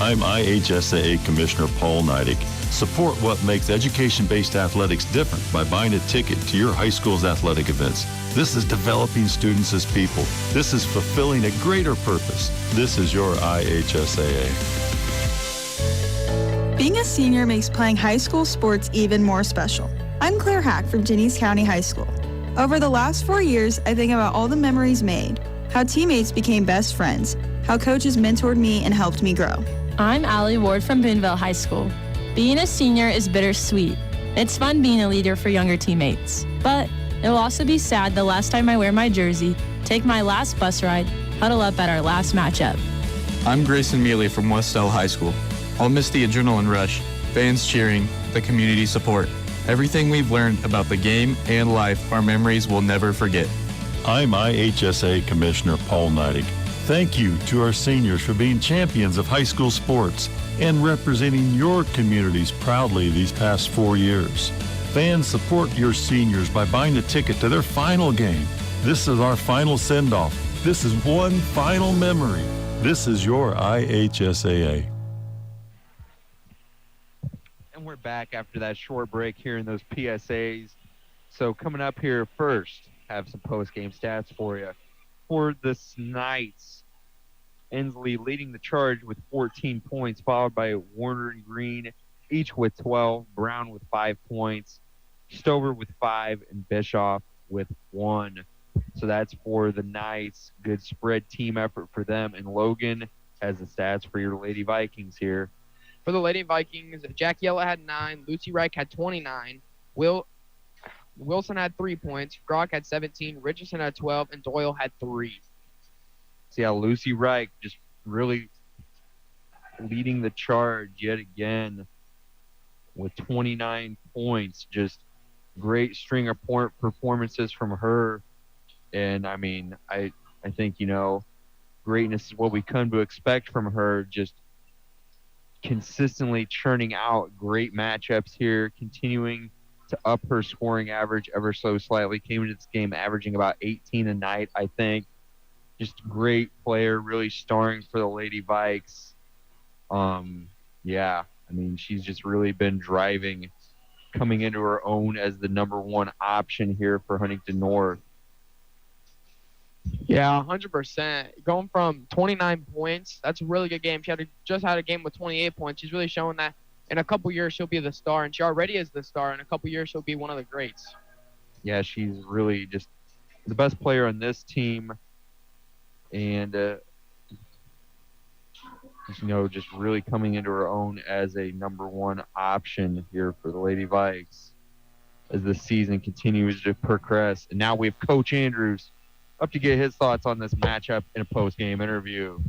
I'm IHSAA Commissioner Paul Neidig. Support what makes education-based athletics different by buying a ticket to your high school's athletic events. This is developing students as people. This is fulfilling a greater purpose. This is your IHSAA. Being a senior makes playing high school sports even more special. I'm Claire Hack from Jennings County High School. Over the last 4 years, I think about all the memories made, how teammates became best friends, how coaches mentored me and helped me grow. I'm Allie Ward from Boonville High School. Being a senior is bittersweet. It's fun being a leader for younger teammates, but it will also be sad the last time I wear my jersey, take my last bus ride, huddle up at our last matchup. I'm Grayson Mealy from Westell High School. I'll miss the adrenaline rush, fans cheering, the community support. Everything we've learned about the game and life, our memories will never forget. I'm IHSA Commissioner Paul Neidig. Thank you to our seniors for being champions of high school sports and representing your communities proudly these past 4 years. Fans, support your seniors by buying a ticket to their final game. This is our final send-off. This is one final memory. This is your IHSAA. And we're back after that short break here in those PSAs. So coming up here first, have some post-game stats for you. For the Knights, Inslee leading the charge with 14 points, followed by Warner and Green, each with 12, Brown with 5 points, Stover with 5, and Bischoff with 1. So that's for the Knights. Good spread team effort for them. And Logan has the stats for your Lady Vikings here. For the Lady Vikings, Jack Yella had 9, Lucy Reich had 29, Wilson had 3 points, Grock had 17, Richardson had 12, and Doyle had 3. See how Lucy Reich just really leading the charge yet again with 29 points. Just great string of performances from her. And, I mean, I think, greatness is what we come to expect from her, just consistently churning out great matchups here, continuing to up her scoring average ever so slightly. Came into this game averaging about 18 a night, I think. Just great player, really starring for the Lady Vikes. She's just really been driving, coming into her own as the number one option here for Huntington North. Yeah, 100%. Going from 29 points, that's a really good game. She just had a game with 28 points. She's really showing that in a couple years she'll be the star, and she already is the star. In a couple years she'll be one of the greats. Yeah, she's really just the best player on this team, and just really coming into her own as a number one option here for the Lady Vikes as the season continues to progress. And now we have Coach Andrews up to get his thoughts on this matchup in a post-game interview.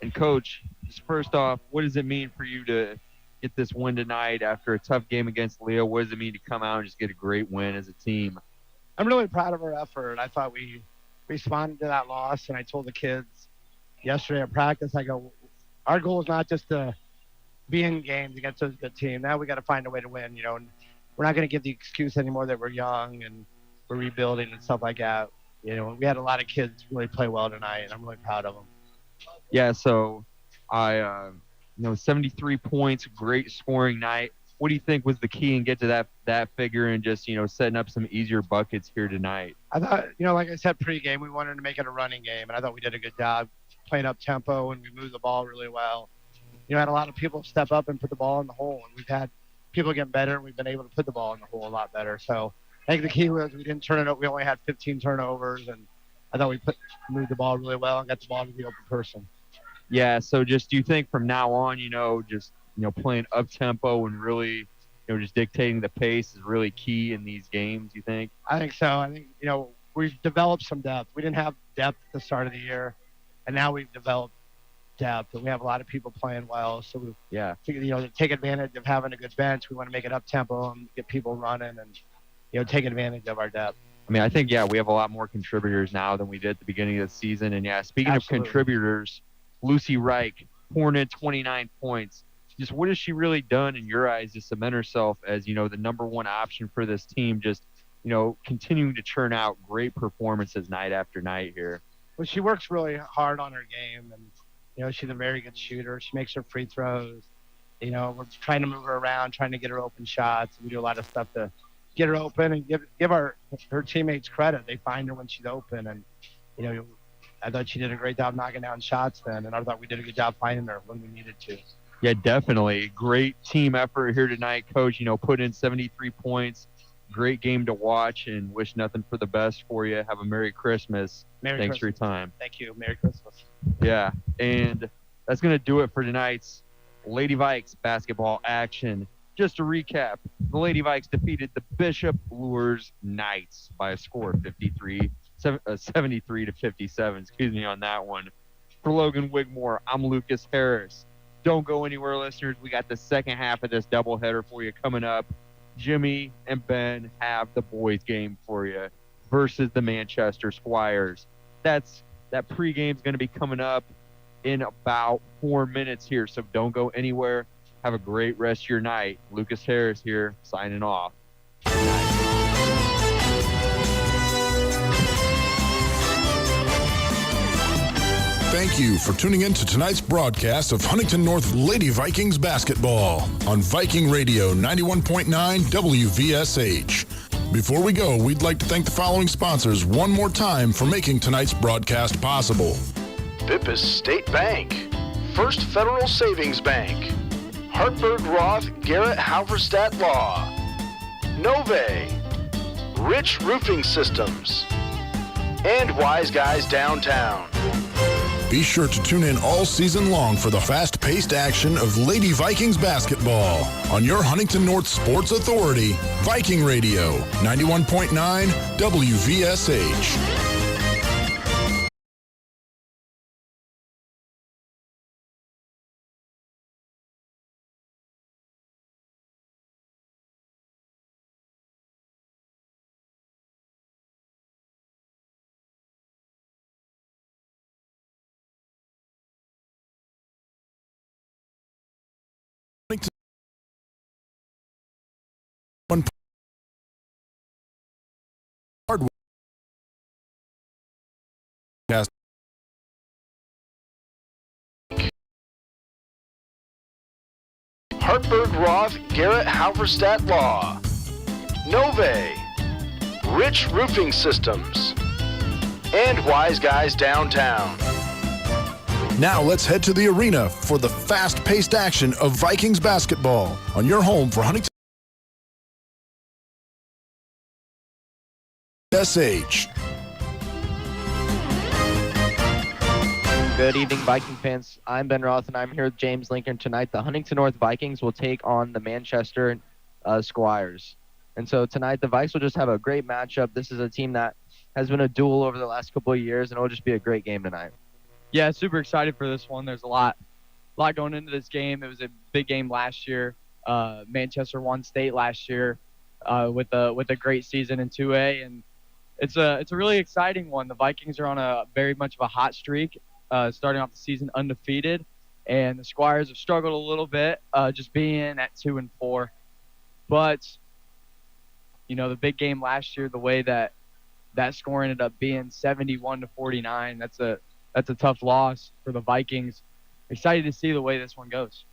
And, Coach, just first off, what does it mean for you to get this win tonight after a tough game against Leo? What does it mean to come out and just get a great win as a team? I'm really proud of our effort. I thought we responded to that loss, and I told the kids yesterday at practice, I go, our goal is not just to be in games against a good team. Now we got to find a way to win, and we're not going to give the excuse anymore that we're young and we're rebuilding and stuff like that. We had a lot of kids really play well tonight, and I'm really proud of them. Yeah, so 73 points, great scoring night. What do you think was the key and get to that figure and just, setting up some easier buckets here tonight? I thought, like I said pregame, we wanted to make it a running game, and I thought we did a good job playing up tempo, and we moved the ball really well. Had a lot of people step up and put the ball in the hole, and we've had people get better, and we've been able to put the ball in the hole a lot better. So I think the key was we didn't turn it over. We only had 15 turnovers, and I thought we moved the ball really well and got the ball to the open person. Yeah, so just do you think from now on, playing up tempo and really, just dictating the pace is really key in these games, you think? I think so. I think, we've developed some depth. We didn't have depth at the start of the year, and now we've developed depth, and we have a lot of people playing well. So we, to take advantage of having a good bench, we want to make it up tempo and get people running and, take advantage of our depth. I mean, I think, we have a lot more contributors now than we did at the beginning of the season. And, speaking Absolutely. of contributors, Lucy Reich, pouring in 29 points. Just what has she really done in your eyes to cement herself as, the number one option for this team, just, continuing to churn out great performances night after night here? Well, she works really hard on her game, and, she's a very good shooter. She makes her free throws. We're trying to move her around, trying to get her open shots. We do a lot of stuff to get her open and give her teammates credit. They find her when she's open, and, I thought she did a great job knocking down shots then, and I thought we did a good job finding her when we needed to. Yeah, definitely. Great team effort here tonight, Coach. Put in 73 points. Great game to watch, and wish nothing for the best for you. Have a Merry Christmas. Thanks for your time. Thank you. Merry Christmas. Yeah, and that's going to do it for tonight's Lady Vikes basketball action. Just to recap, the Lady Vikes defeated the Bishop Luers Knights by a score of 73 to 57. Excuse me on that one. For Logan Wigmore, I'm Lucas Harris. Don't go anywhere, listeners. We got the second half of this doubleheader for you coming up. Jimmy and Ben have the boys game for you versus the Manchester Squires. That pregame is going to be coming up in about 4 minutes here, so don't go anywhere. Have a great rest of your night. Lucas Harris here, signing off. Thank you for tuning in to tonight's broadcast of Huntington North Lady Vikings basketball on Viking Radio 91.9 WVSH. Before we go, we'd like to thank the following sponsors one more time for making tonight's broadcast possible. Bippus State Bank, First Federal Savings Bank, Hartberg Roth Garrett Halverstadt Law, Nove, Rich Roofing Systems, and Wise Guys Downtown. Be sure to tune in all season long for the fast-paced action of Lady Vikings basketball on your Huntington North Sports Authority, Viking Radio, 91.9 WVSH. Hartberg Roth Garrett Halverstadt Law, Nove, Rich Roofing Systems, and Wise Guys Downtown. Now let's head to the arena for the fast-paced action of Vikings basketball on your home for Huntington SH. Good evening, Viking fans. I'm Ben Roth, and I'm here with James Lincoln tonight. The Huntington North Vikings will take on the Manchester Squires. And so tonight, the Vikes will just have a great matchup. This is a team that has been a duel over the last couple of years, and it will just be a great game tonight. Yeah, super excited for this one. There's a lot going into this game. It was a big game last year. Manchester won state last year with a great season in 2A, and It's a really exciting one. The Vikings are on a very much of a hot streak, starting off the season undefeated, and the Squires have struggled a little bit, just being at 2-4. But the big game last year, the way that score ended up being 71-49, that's a tough loss for the Vikings. Excited to see the way this one goes.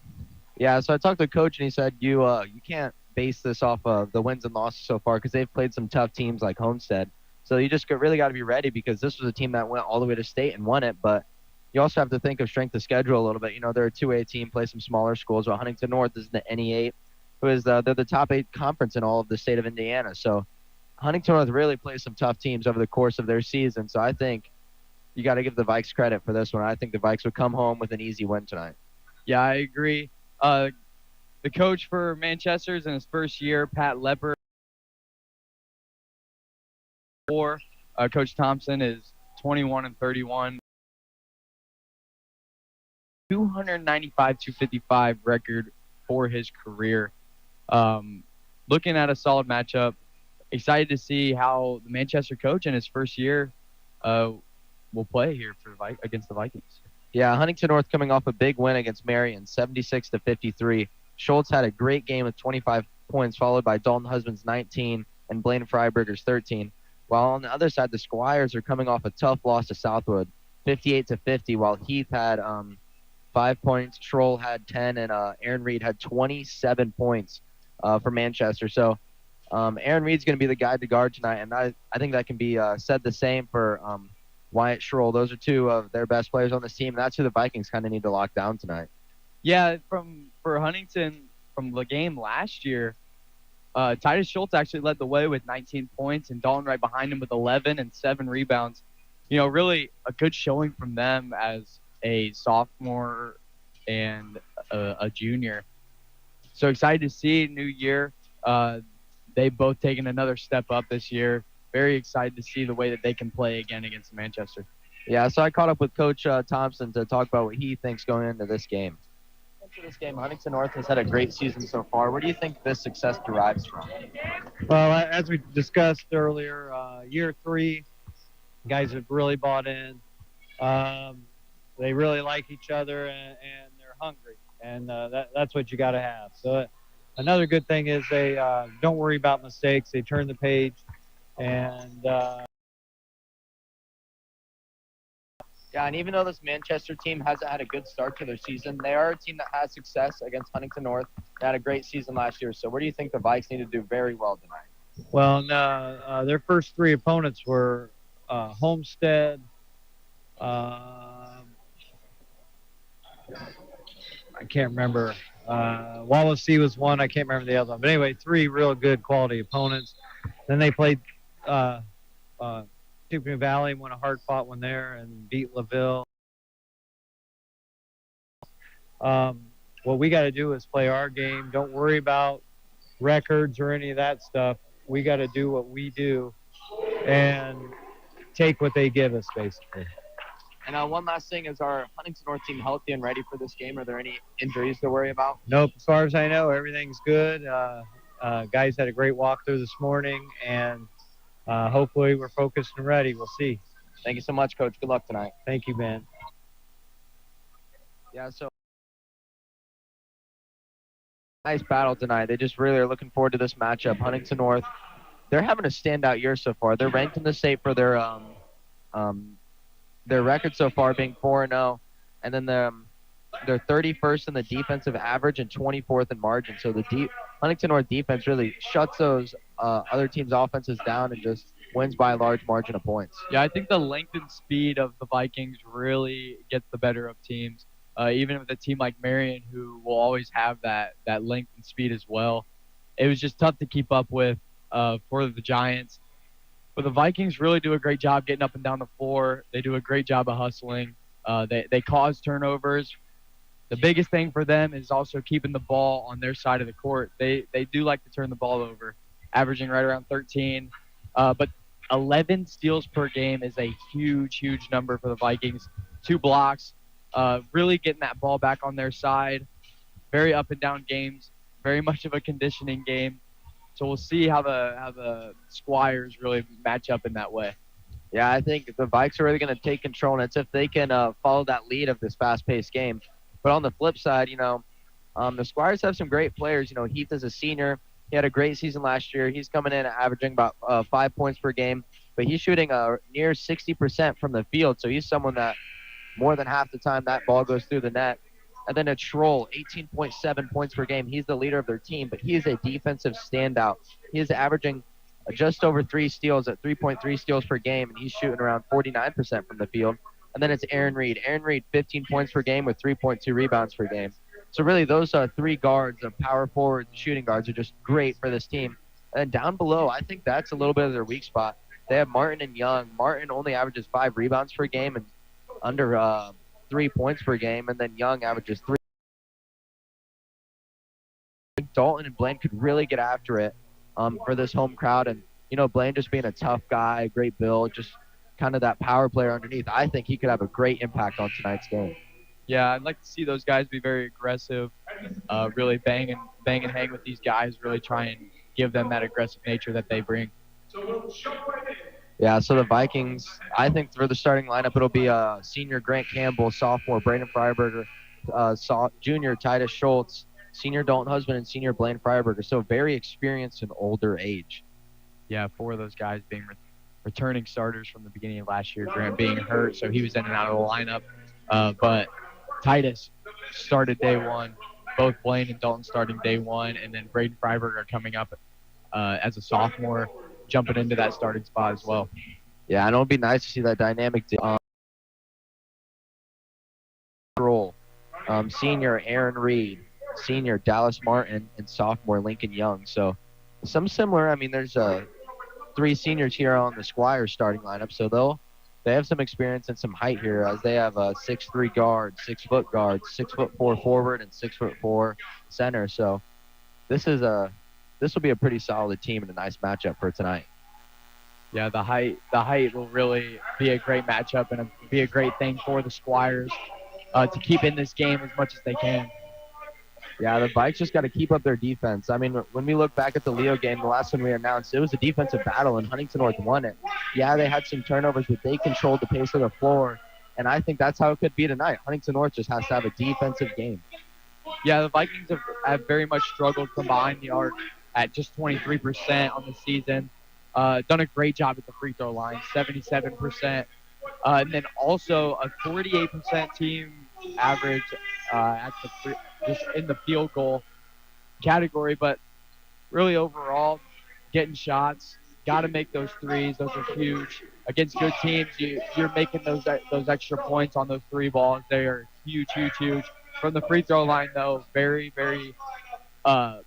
Yeah, so I talked to Coach, and he said you can't base this off of the wins and losses so far because they've played some tough teams like Homestead. So you just really got to be ready because this was a team that went all the way to state and won it. But you also have to think of strength of schedule a little bit. They're a 2A team, play some smaller schools. While Huntington North is the NE8, who is they're the top 8 conference in all of the state of Indiana. So Huntington North really plays some tough teams over the course of their season. So I think you got to give the Vikes credit for this one. I think the Vikes would come home with an easy win tonight. Yeah, I agree. The coach for Manchester's in his first year, Pat Lepper. Coach Thompson is 21-31. 295-255 record for his career. Looking at a solid matchup. Excited to see how the Manchester coach in his first year will play here against the Vikings. Yeah, Huntington North coming off a big win against Marion, 76-53. Schultz had a great game with 25 points, followed by Dalton Husband's 19 and Blaine Freiberger's 13. While on the other side, the Squires are coming off a tough loss to Southwood, 58-50, while Heath had 5 points, Schroll had 10, and Aaron Reed had 27 points for Manchester. So Aaron Reed's going to be the guy to guard tonight, and I think that can be said the same for Wyatt Schroll. Those are two of their best players on this team. That's who the Vikings kind of need to lock down tonight. Yeah, for Huntington from the game last year, Titus Schultz actually led the way with 19 points, and Dalton right behind him with 11 and 7 rebounds. Really a good showing from them as a sophomore and a junior. So excited to see new year. They've both taken another step up this year. Very excited to see the way that they can play again against Manchester. Yeah, so I caught up with Coach Thompson to talk about what he thinks going into this game. Into this game, Huntington North has had a great season so far. Where do you think this success derives from? Well, as we discussed earlier, year 3, guys have really bought in. They really like each other, and they're hungry, and that's what you got to have. So another good thing is they don't worry about mistakes. They turn the page, and yeah, and even though this Manchester team hasn't had a good start to their season, they are a team that has success against Huntington North. They had a great season last year. So where do you think the Vikes need to do very well tonight? Well, their first 3 opponents were Homestead, I can't remember. Wallacey was one. I can't remember the other one. But anyway, 3 real good quality opponents. Then they played Tupelo Valley, won a hard-fought one there, and beat LaVille. What we got to do is play our game. Don't worry about records or any of that stuff. We got to do what we do and take what they give us, basically. And one last thing, is our Huntington North team healthy and ready for this game? Are there any injuries to worry about? Nope. As far as I know, everything's good. Guys had a great walkthrough this morning, and hopefully we're focused and ready. We'll see. Thank you so much, Coach. Good luck tonight. Thank you, man. Yeah, so nice battle tonight. They just really are looking forward to this matchup. Huntington North, they're having a standout year so far. They're ranked in the state for their record so far being 4-0, and then they're 31st in the defensive average and 24th in margin. So the Huntington North defense really shuts those other teams' offenses down and just wins by a large margin of points. Yeah, I think the length and speed of the Vikings really gets the better of teams. Even with a team like Marion, who will always have that length and speed as well. It was just tough to keep up with for the Giants. But the Vikings really do a great job getting up and down the floor. They do a great job of hustling. They cause turnovers. The biggest thing for them is also keeping the ball on their side of the court. They do like to turn the ball over, averaging right around 13. But 11 steals per game is a huge, huge number for the Vikings. 2 blocks, really getting that ball back on their side. Very up and down games, very much of a conditioning game. So we'll see how the Squires really match up in that way. Yeah, I think the Vikes are really going to take control, and it's if they can follow that lead of this fast-paced game. But on the flip side, the Squires have some great players. Heath is a senior. He had a great season last year. He's coming in averaging about 5 points per game, but he's shooting near 60% from the field. So he's someone that more than half the time that ball goes through the net. And then a Troll, 18.7 points per game. He's the leader of their team, but he is a defensive standout. He is averaging just over 3 steals at 3.3 steals per game, and he's shooting around 49% from the field. And then it's Aaron Reed. Aaron Reed, 15 points per game with 3.2 rebounds per game. So really those 3 guards of power forwards and shooting guards are just great for this team. And down below, I think that's a little bit of their weak spot. They have Martin and Young. Martin only averages 5 rebounds per game and under 3 points per game, and then Young averages 3. Dalton and Blaine could really get after it for this home crowd. And, Blaine just being a tough guy, great build, just kind of that power player underneath. I think he could have a great impact on tonight's game. Yeah, I'd like to see those guys be very aggressive, really bang and hang with these guys, really try and give them that aggressive nature that they bring. Yeah, so the Vikings, I think for the starting lineup, it'll be senior Grant Campbell, sophomore Braden Freiberger, junior Titus Schultz, senior Dalton Husband, and senior Blaine Freiberger. So very experienced and older age. Yeah, 4 of those guys being returning starters from the beginning of last year. Grant being hurt, so he was in and out of the lineup. But Titus started day one. Both Blaine and Dalton starting day one, and then Braden Freiberger coming up as a sophomore, jumping into that starting spot as well. Yeah, and it'll be nice to see that dynamic role. Senior Aaron Reed, senior Dallas Martin, and sophomore Lincoln Young. So some similar. I mean, there's 3 seniors here on the Squires starting lineup, so they have some experience and some height here, as they have a 6'3" guard, 6-foot guard, 6'4" forward, and 6'4" center. So this will be a pretty solid team and a nice matchup for tonight. Yeah, the height will really be a great matchup and be a great thing for the Squires to keep in this game as much as they can. Yeah, the Vikes just got to keep up their defense. I mean, when we look back at the Leo game, the last one we announced, it was a defensive battle, and Huntington North won it. Yeah, they had some turnovers, but they controlled the pace of the floor, and I think that's how it could be tonight. Huntington North just has to have a defensive game. Yeah, the Vikings have very much struggled from behind the arc at just 23% on the season. Done a great job at the free throw line, 77%. And then also a 48% team average just in the field goal category. But really overall, getting shots, got to make those threes. Those are huge. Against good teams, you're making those extra points on those 3 balls. They are huge, huge, huge. From the free throw line, though, very, very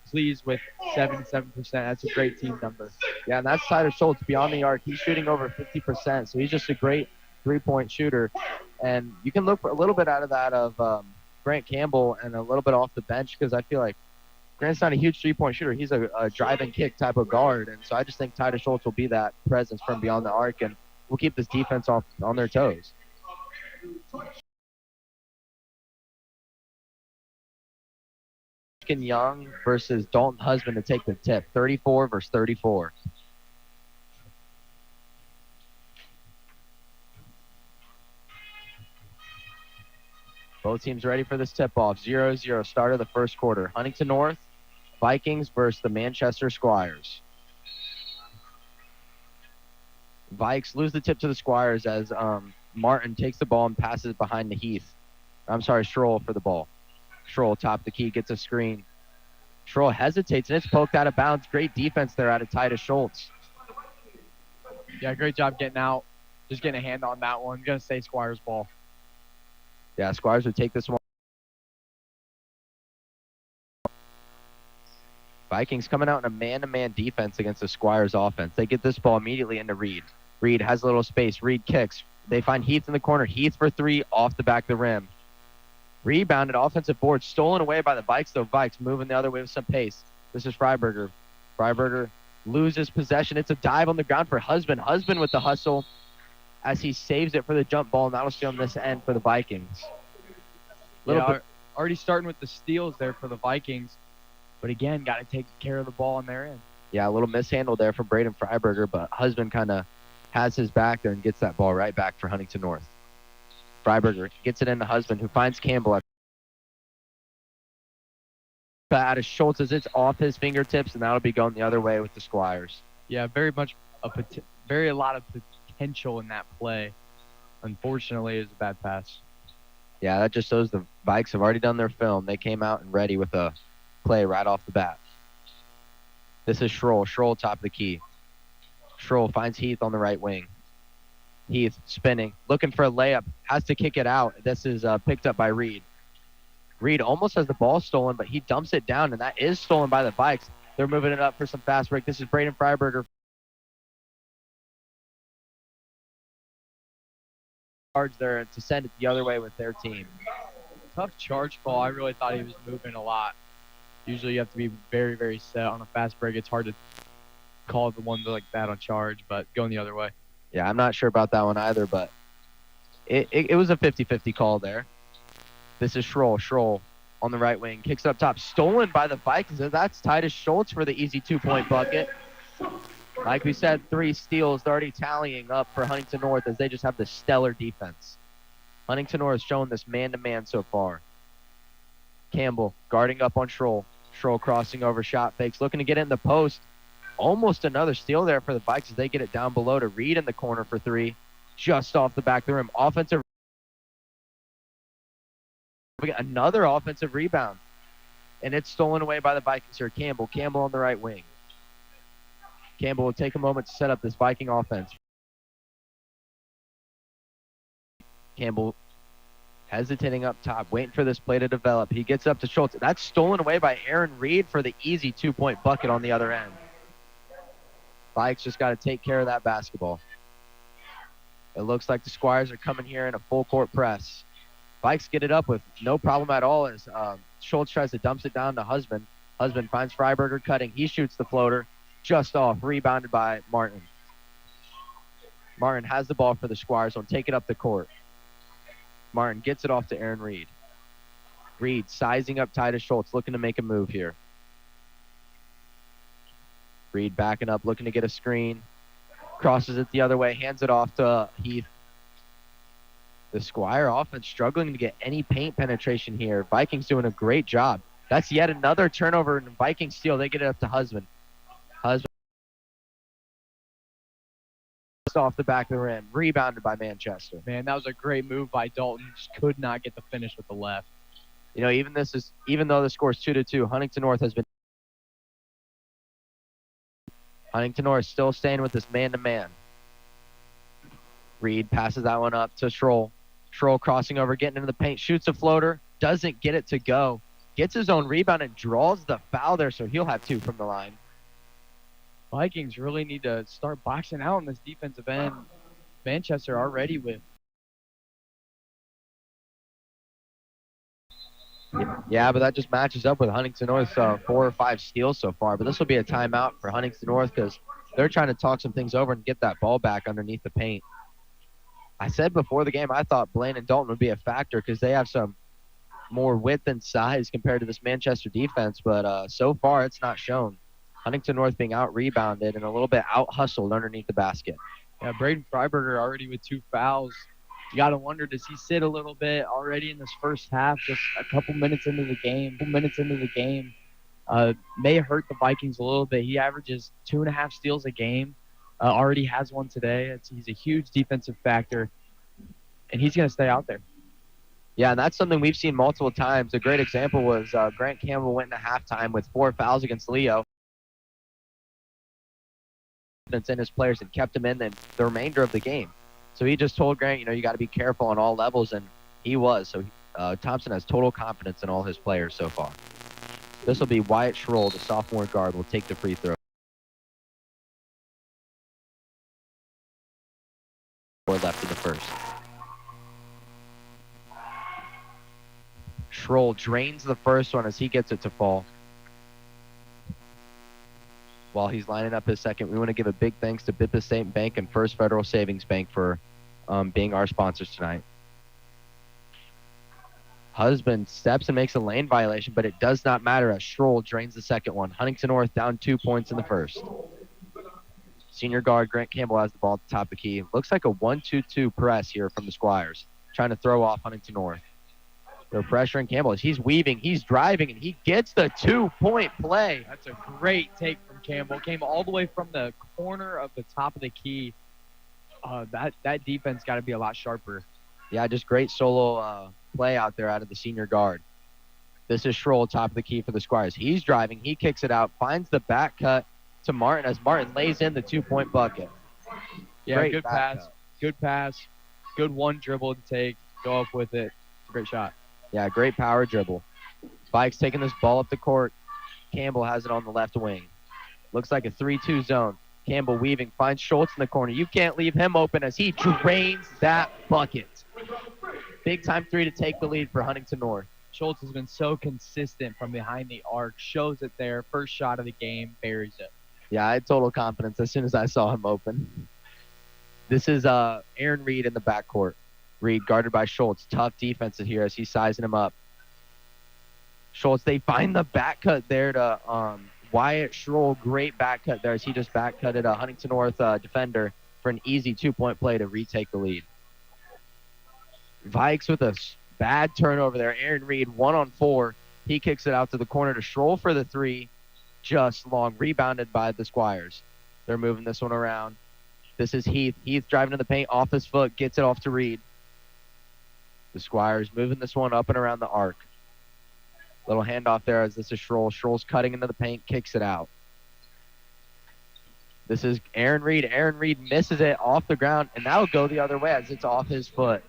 pleased with 77%. That's a great team number. Yeah, and that's Titus Schultz beyond the arc. He's shooting over 50%, so he's just a great 3-point shooter. And you can look for a little bit out of that of Grant Campbell and a little bit off the bench, because I feel like Grant's not a huge 3-point shooter. He's a drive and kick type of guard, and so I just think Titus Schultz will be that presence from beyond the arc, and we'll keep this defense on their toes. Young versus Dalton Husband to take the tip, 34 versus 34. Both teams ready for this tip-off. 0-0 start of the first quarter. Huntington North, Vikings versus the Manchester Squires. Vikes lose the tip to the Squires as Martin takes the ball and passes behind the Heath. Schroll for the ball. Schroll, top of the key, gets a screen. Schroll hesitates, and it's poked out of bounds. Great defense there out of Titus Schultz. Yeah, great job getting out. Just getting a hand on that one. Going to say Squires ball. Yeah, Squires would take this one. Vikings coming out in a man-to-man defense against the Squires offense. They get this ball immediately into Reed. Reed has a little space. Reed kicks. They find Heath in the corner. Heath for 3 off the back of the rim. Rebounded, offensive board, stolen away by the Vikes, though. Vikes moving the other way with some pace. This is Freiberger. Freiberger loses possession. It's a dive on the ground for Husband. Husband with the hustle as he saves it for the jump ball, and that'll stay on this end for the Vikings. Already starting with the steals there for the Vikings, but again, got to take care of the ball on their end. Yeah, a little mishandle there from Braden Freiberger, but Husband kind of has his back there and gets that ball right back for Huntington North. Freiberger gets it into Husband, who finds Campbell. Out of Schultz as it's off his fingertips, and that'll be going the other way with the Squires. Yeah, very much a lot of potential in that play. Unfortunately, it was a bad pass. Yeah, that just shows the Vikes have already done their film. They came out and ready with a play right off the bat. This is Schroll. Schroll top of the key. Schroll finds Heath on the right wing. Heath spinning, looking for a layup, has to kick it out. This is picked up by Reed. Reed almost has the ball stolen, but he dumps it down, and that is stolen by the Vikes. They're moving it up for some fast break. This is Braden Freiberger. Charge there to send it the other way with their team. Tough charge call. I really thought he was moving a lot. Usually you have to be very, very set on a fast break. It's hard to call the one like that on charge, but going the other way. Yeah, I'm not sure about that one either, but it was a 50-50 call there. This is Schroll. Schroll on the right wing. Kicks it up top. Stolen by the Vikings. That's Titus Schultz for the easy 2-point bucket. Like we said, 3 steals. They're already tallying up for Huntington North as they just have the stellar defense. Huntington North has shown this man-to-man so far. Campbell guarding up on Schroll. Schroll crossing over, shot fakes, looking to get it in the post. Almost another steal there for the Vikes as they get it down below to Reed in the corner for 3. Just off the back of the rim. Offensive. We get another offensive rebound. And it's stolen away by the Vikings here. Campbell on the right wing. Campbell will take a moment to set up this Viking offense. Campbell hesitating up top, waiting for this play to develop. He gets up to Schultz. That's stolen away by Aaron Reed for the easy 2-point bucket on the other end. Vikes just got to take care of that basketball. It looks like the Squires are coming here in a full court press. Vikes get it up with no problem at all as Schultz tries to dump it down to Husband. Husband finds Freiberger cutting. He shoots the floater. Just off, rebounded by Martin. Martin has the ball for the Squires. He'll take it up the court. Martin gets it off to Aaron Reed. Reed sizing up Titus Schultz, looking to make a move here. Reed backing up, looking to get a screen. Crosses it the other way, hands it off to Heath. The Squire offense struggling to get any paint penetration here. Vikings doing a great job. That's yet another turnover and Viking steal. They get it up to Husband. Husband off the back of the rim, rebounded by Manchester. Man, that was a great move by Dalton. Just could not get the finish with the left. You know, even though the score is 2-2, Huntington North has been. Huntington North still staying with this man-to-man. Reed passes that one up to Schroll. Schroll crossing over, getting into the paint, shoots a floater, doesn't get it to go. Gets his own rebound and draws the foul there, so he'll have 2 from the line. Vikings really need to start boxing out on this defensive end. Manchester already with. Yeah, but that just matches up with Huntington North's 4 or 5 steals so far. But this will be a timeout for Huntington North because they're trying to talk some things over and get that ball back underneath the paint. I said before the game I thought Blaine and Dalton would be a factor because they have some more width and size compared to this Manchester defense, but so far it's not shown. Huntington North being out-rebounded and a little bit out-hustled underneath the basket. Yeah, Braden Freiberger already with 2 fouls. You got to wonder, does he sit a little bit already in this first half, just a couple minutes into the game? May hurt the Vikings a little bit. He averages 2.5 steals a game. Already has one today. He's a huge defensive factor, and he's going to stay out there. Yeah, and that's something we've seen multiple times. A great example was Grant Campbell went into halftime with 4 fouls against Leo. In his players and kept him in the remainder of the game. So he just told Grant, you got to be careful on all levels, and he was. So Thompson has total confidence in all his players so far. This will be Wyatt Schroll, the sophomore guard, will take the free throw. 4 left in the first. Schroll drains the first one as he gets it to fall. While he's lining up his second, we want to give a big thanks to Bippa State Bank and First Federal Savings Bank for being our sponsors tonight. Husband steps and makes a lane violation, but it does not matter as Schroll drains the second one. Huntington North down 2 points in the first. Senior guard Grant Campbell has the ball at the top of the key. Looks like a 1-2-2 press here from the Squires, trying to throw off Huntington North. They're pressuring Campbell. He's weaving, he's driving, and he gets the 2-point play. That's a great take from Campbell. Came all the way from the corner of the top of the key. That defense got to be a lot sharper. Yeah, just great solo play out there out of the senior guard. This is Schroll, top of the key for the Squires. He's driving, he kicks it out, finds the back cut to Martin as Martin lays in the 2-point bucket. Yeah, Great good back pass. cut. Good pass. Good one dribble to take. Go up with it. Great shot. Yeah, great power dribble. Vikes taking this ball up the court. Campbell has it on the left wing. Looks like a 3-2 zone. Campbell weaving, finds Schultz in the corner. You can't leave him open as he drains that bucket. Big time three to take the lead for Huntington North. Schultz has been so consistent from behind the arc. Shows it there. First shot of the game. Buries it. Yeah, I had total confidence as soon as I saw him open. This is Aaron Reed in the backcourt. Reed guarded by Schultz. Tough defense here as he's sizing him up. Schultz, they find the back cut there to Wyatt Schroll. Great back cut there as he just back cutted a Huntington North defender for an easy 2-point play to retake the lead. Vikes with a bad turnover there. Aaron Reed 1-on-4. He kicks it out to the corner to Schroll for the 3. Just long. Rebounded by the Squires. They're moving this one around. This is Heath. Heath driving to the paint off his foot. Gets it off to Reed. The Squires moving this one up and around the arc. Little handoff there as this is Schroll. Schroll's cutting into the paint. Kicks it out. This is Aaron Reed. Aaron Reed misses it off the ground, and that'll go the other way as it's off his foot.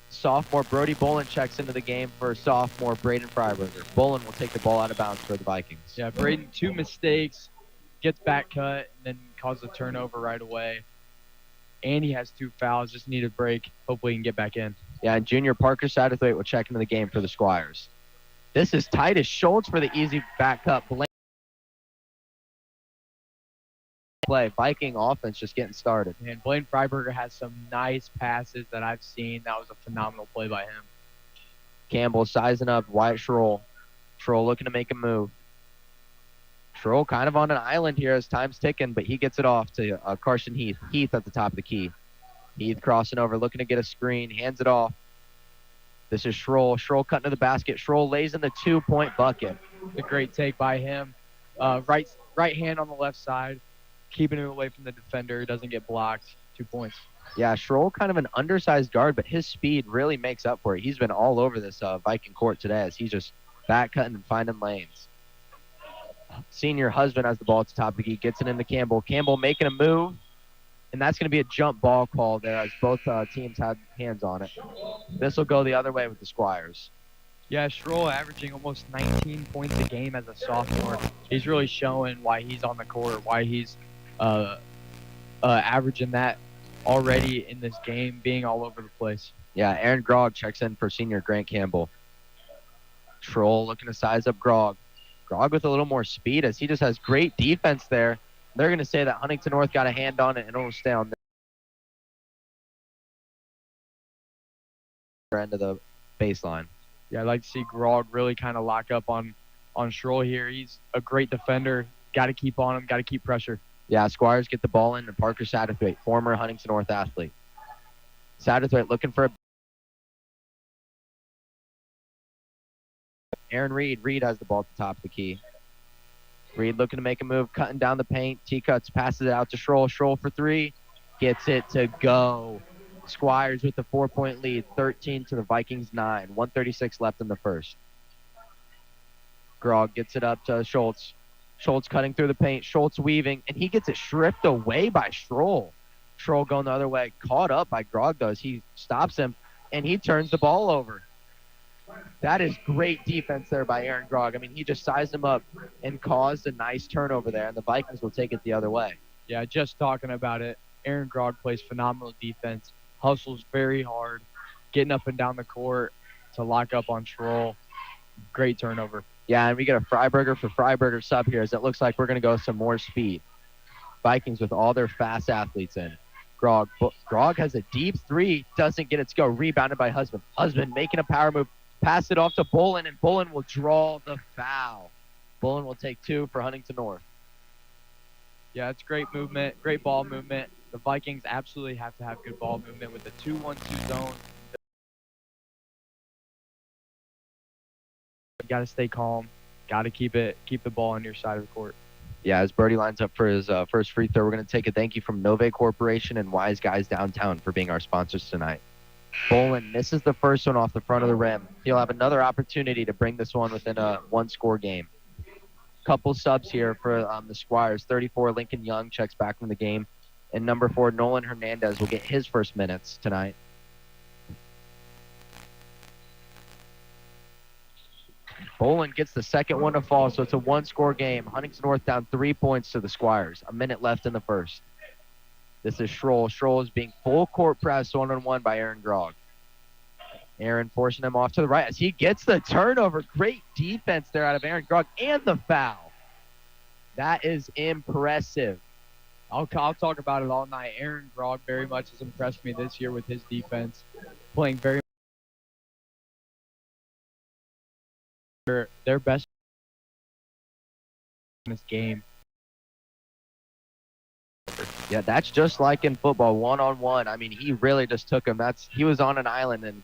Sophomore Brody Bolin checks into the game for sophomore Braden Freiberger. Bolin will take the ball out of bounds for the Vikings. Yeah, Braden, 2 mistakes, gets back cut, and then causes a turnover right away. And he has 2 fouls, just need a break. Hopefully he can get back in. Yeah, and junior Parker Satterthwaite will check into the game for the Squires. This is Titus Schultz for the easy back cut. Play. Viking offense just getting started. And Blaine Freiberger has some nice passes that I've seen. That was a phenomenal play by him. Campbell sizing up Wyatt Schroll. Schroll looking to make a move. Schroll kind of on an island here as time's ticking, but he gets it off to Carson Heath. Heath at the top of the key. Heath crossing over, looking to get a screen, hands it off. This is Schroll. Schroll cutting to the basket. Schroll lays in the 2-point bucket. A great take by him. Right hand on the left side, keeping it away from the defender. Doesn't get blocked. 2 points. Yeah, Schroll kind of an undersized guard, but his speed really makes up for it. He's been all over this Viking court today as he's just back cutting and finding lanes. Senior Husband has the ball at the top of the key, gets it into Campbell. Campbell making a move, and that's going to be a jump ball call there as both teams had hands on it. This will go the other way with the Squires. Yeah, Schroll averaging almost 19 points a game as a sophomore. He's really showing why he's on the court, why he's averaging that already in this game, being all over the place. Yeah, Aaron Grog checks in for senior Grant Campbell. Schroll looking to size up Grog. Grog with a little more speed as he just has great defense there. They're going to say that Huntington North got a hand on it and it'll stay on their end of the baseline. Yeah, I'd like to see Grog really kind of lock up on Schroll here. He's a great defender. Got to keep on him. Got to keep pressure. Yeah, Squires get the ball in to Parker Satterthwaite, former Huntington North athlete. Satterthwaite looking for a Aaron Reed. Reed has the ball at the top of the key. Reed looking to make a move, cutting down the paint. T-cuts, passes it out to Schroll. Schroll for 3. Gets it to go. Squires with the 4-point lead, 13 to the Vikings 9. 1:36 left in the first. Grog gets it up to Schultz. Schultz cutting through the paint. Schultz weaving, and he gets it stripped away by Schroll. Schroll going the other way. Caught up by Grog, though, as he stops him, and he turns the ball over. That is great defense there by Aaron Grog. I mean, he just sized him up and caused a nice turnover there, and the Vikings will take it the other way. Yeah, just talking about it. Aaron Grog plays phenomenal defense, hustles very hard, getting up and down the court to lock up on Schroll. Great turnover. Yeah, and we get a Freiberger for Freiberger sub here as it looks like we're going to go some more speed. Vikings with all their fast athletes in. Grog. Grog has a deep three, doesn't get it to go. Rebounded by Husband. Husband making a power move. Pass it off to Bolin, and Bolin will draw the foul. Bolin will take 2 for Huntington North. Yeah, it's great movement, great ball movement. The Vikings absolutely have to have good ball movement with the 2-1-2 zone. You got to stay calm. Got to keep the ball on your side of the court. Yeah, as Birdie lines up for his first free throw, we're going to take a thank you from Nove Corporation and Wise Guys Downtown for being our sponsors tonight. Bolin misses the first one off the front of the rim. He'll have another opportunity to bring this one within a one-score game. Couple subs here for the Squires. 34, Lincoln Young checks back from the game. And number 4, Nolan Hernandez will get his first minutes tonight. Bolin gets the second one to fall, so it's a one-score game. Huntington North down 3 points to the Squires. A minute left in the first. This is Schroll. Schroll is being full court pressed one-on-one by Aaron Grog. Aaron forcing him off to the right as he gets the turnover. Great defense there out of Aaron Grog and the foul. That is impressive. I'll talk about it all night. Aaron Grog very much has impressed me this year with his defense, playing very their best in this game. Yeah, that's just like in football, one-on-one. I mean, he really just took him. He was on an island, and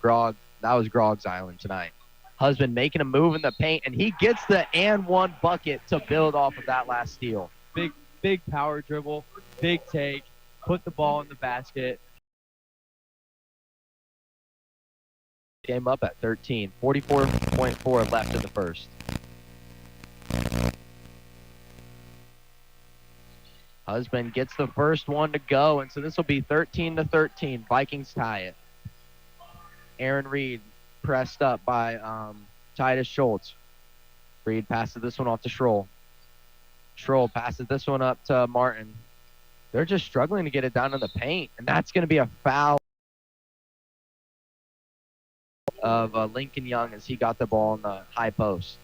that was Grog's island tonight. Husband making a move in the paint, and he gets the and one bucket to build off of that last steal. Big power dribble, big take, put the ball in the basket. Game up at 13, 44.4 left in the first. Husband gets the first one to go, and so this will be 13-13. Vikings tie it. Aaron Reed pressed up by Titus Schultz. Reed passes this one off to Schroll. Schroll passes this one up to Martin. They're just struggling to get it down in the paint, and that's going to be a foul of Lincoln Young as he got the ball in the high post.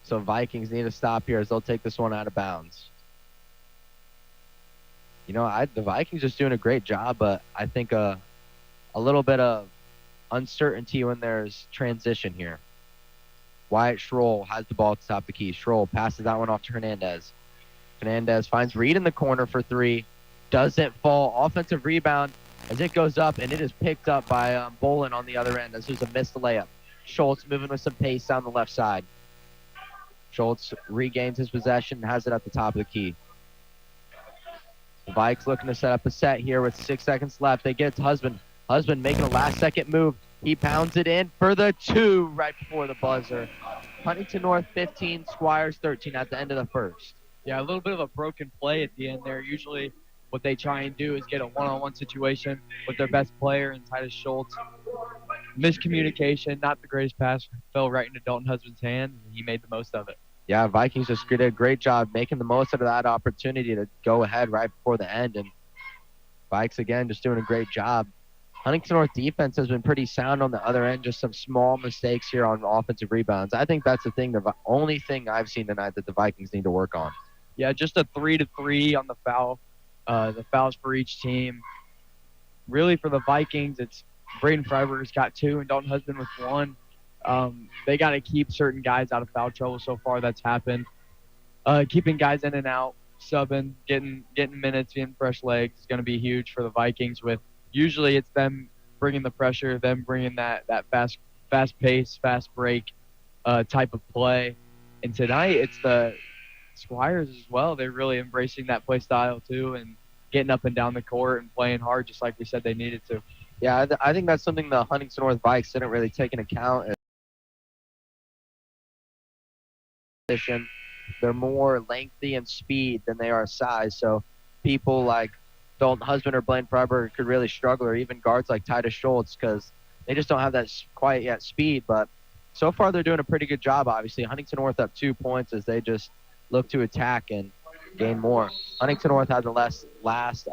So Vikings need to stop here as they'll take this one out of bounds. You know, the Vikings just doing a great job, but I think a little bit of uncertainty when there's transition here. Wyatt Schroll has the ball at the top of the key. Schroll passes that one off to Hernandez. Hernandez finds Reed in the corner for 3. Doesn't fall. Offensive rebound as it goes up, and it is picked up by Bolin on the other end as there's a missed layup. Schultz moving with some pace down the left side. Schultz regains his possession and has it at the top of the key. The Vikes looking to set up a set here with 6 seconds left. They get it to Husband. Husband making a last-second move. He pounds it in for the 2 right before the buzzer. Huntington North 15, Squires 13 at the end of the first. Yeah, a little bit of a broken play at the end there. Usually what they try and do is get a one-on-one situation with their best player and Titus Schultz. Miscommunication, not the greatest pass, fell right into Dalton Husband's hand, and he made the most of it. Yeah, Vikings just did a great job making the most out of that opportunity to go ahead right before the end, and Vikes, again, just doing a great job. Huntington North defense has been pretty sound on the other end, just some small mistakes here on offensive rebounds. I think that's the only thing I've seen tonight that the Vikings need to work on. Yeah, just a 3-3 on the fouls for each team. Really, for the Vikings, it's Braden Freiberger's got 2 and Dalton Husband with 1. They got to keep certain guys out of foul trouble. So far, that's happened. Keeping guys in and out, subbing, getting minutes, getting fresh legs is going to be huge for the Vikings. With usually it's them bringing the pressure, them bringing that fast pace, fast break type of play. And tonight it's the Squires as well. They're really embracing that play style too and getting up and down the court and playing hard just like we said they needed to. Yeah, I think that's something the Huntington North Vikes didn't really take into account. They're more lengthy and speed than they are size, so people like Dalton Husband or Blaine Freiberger could really struggle, or even guards like Titus Schultz, because they just don't have that quite yet speed. But so far they're doing a pretty good job, obviously. Huntington North up 2 points as they just look to attack and gain more. Huntington North had the last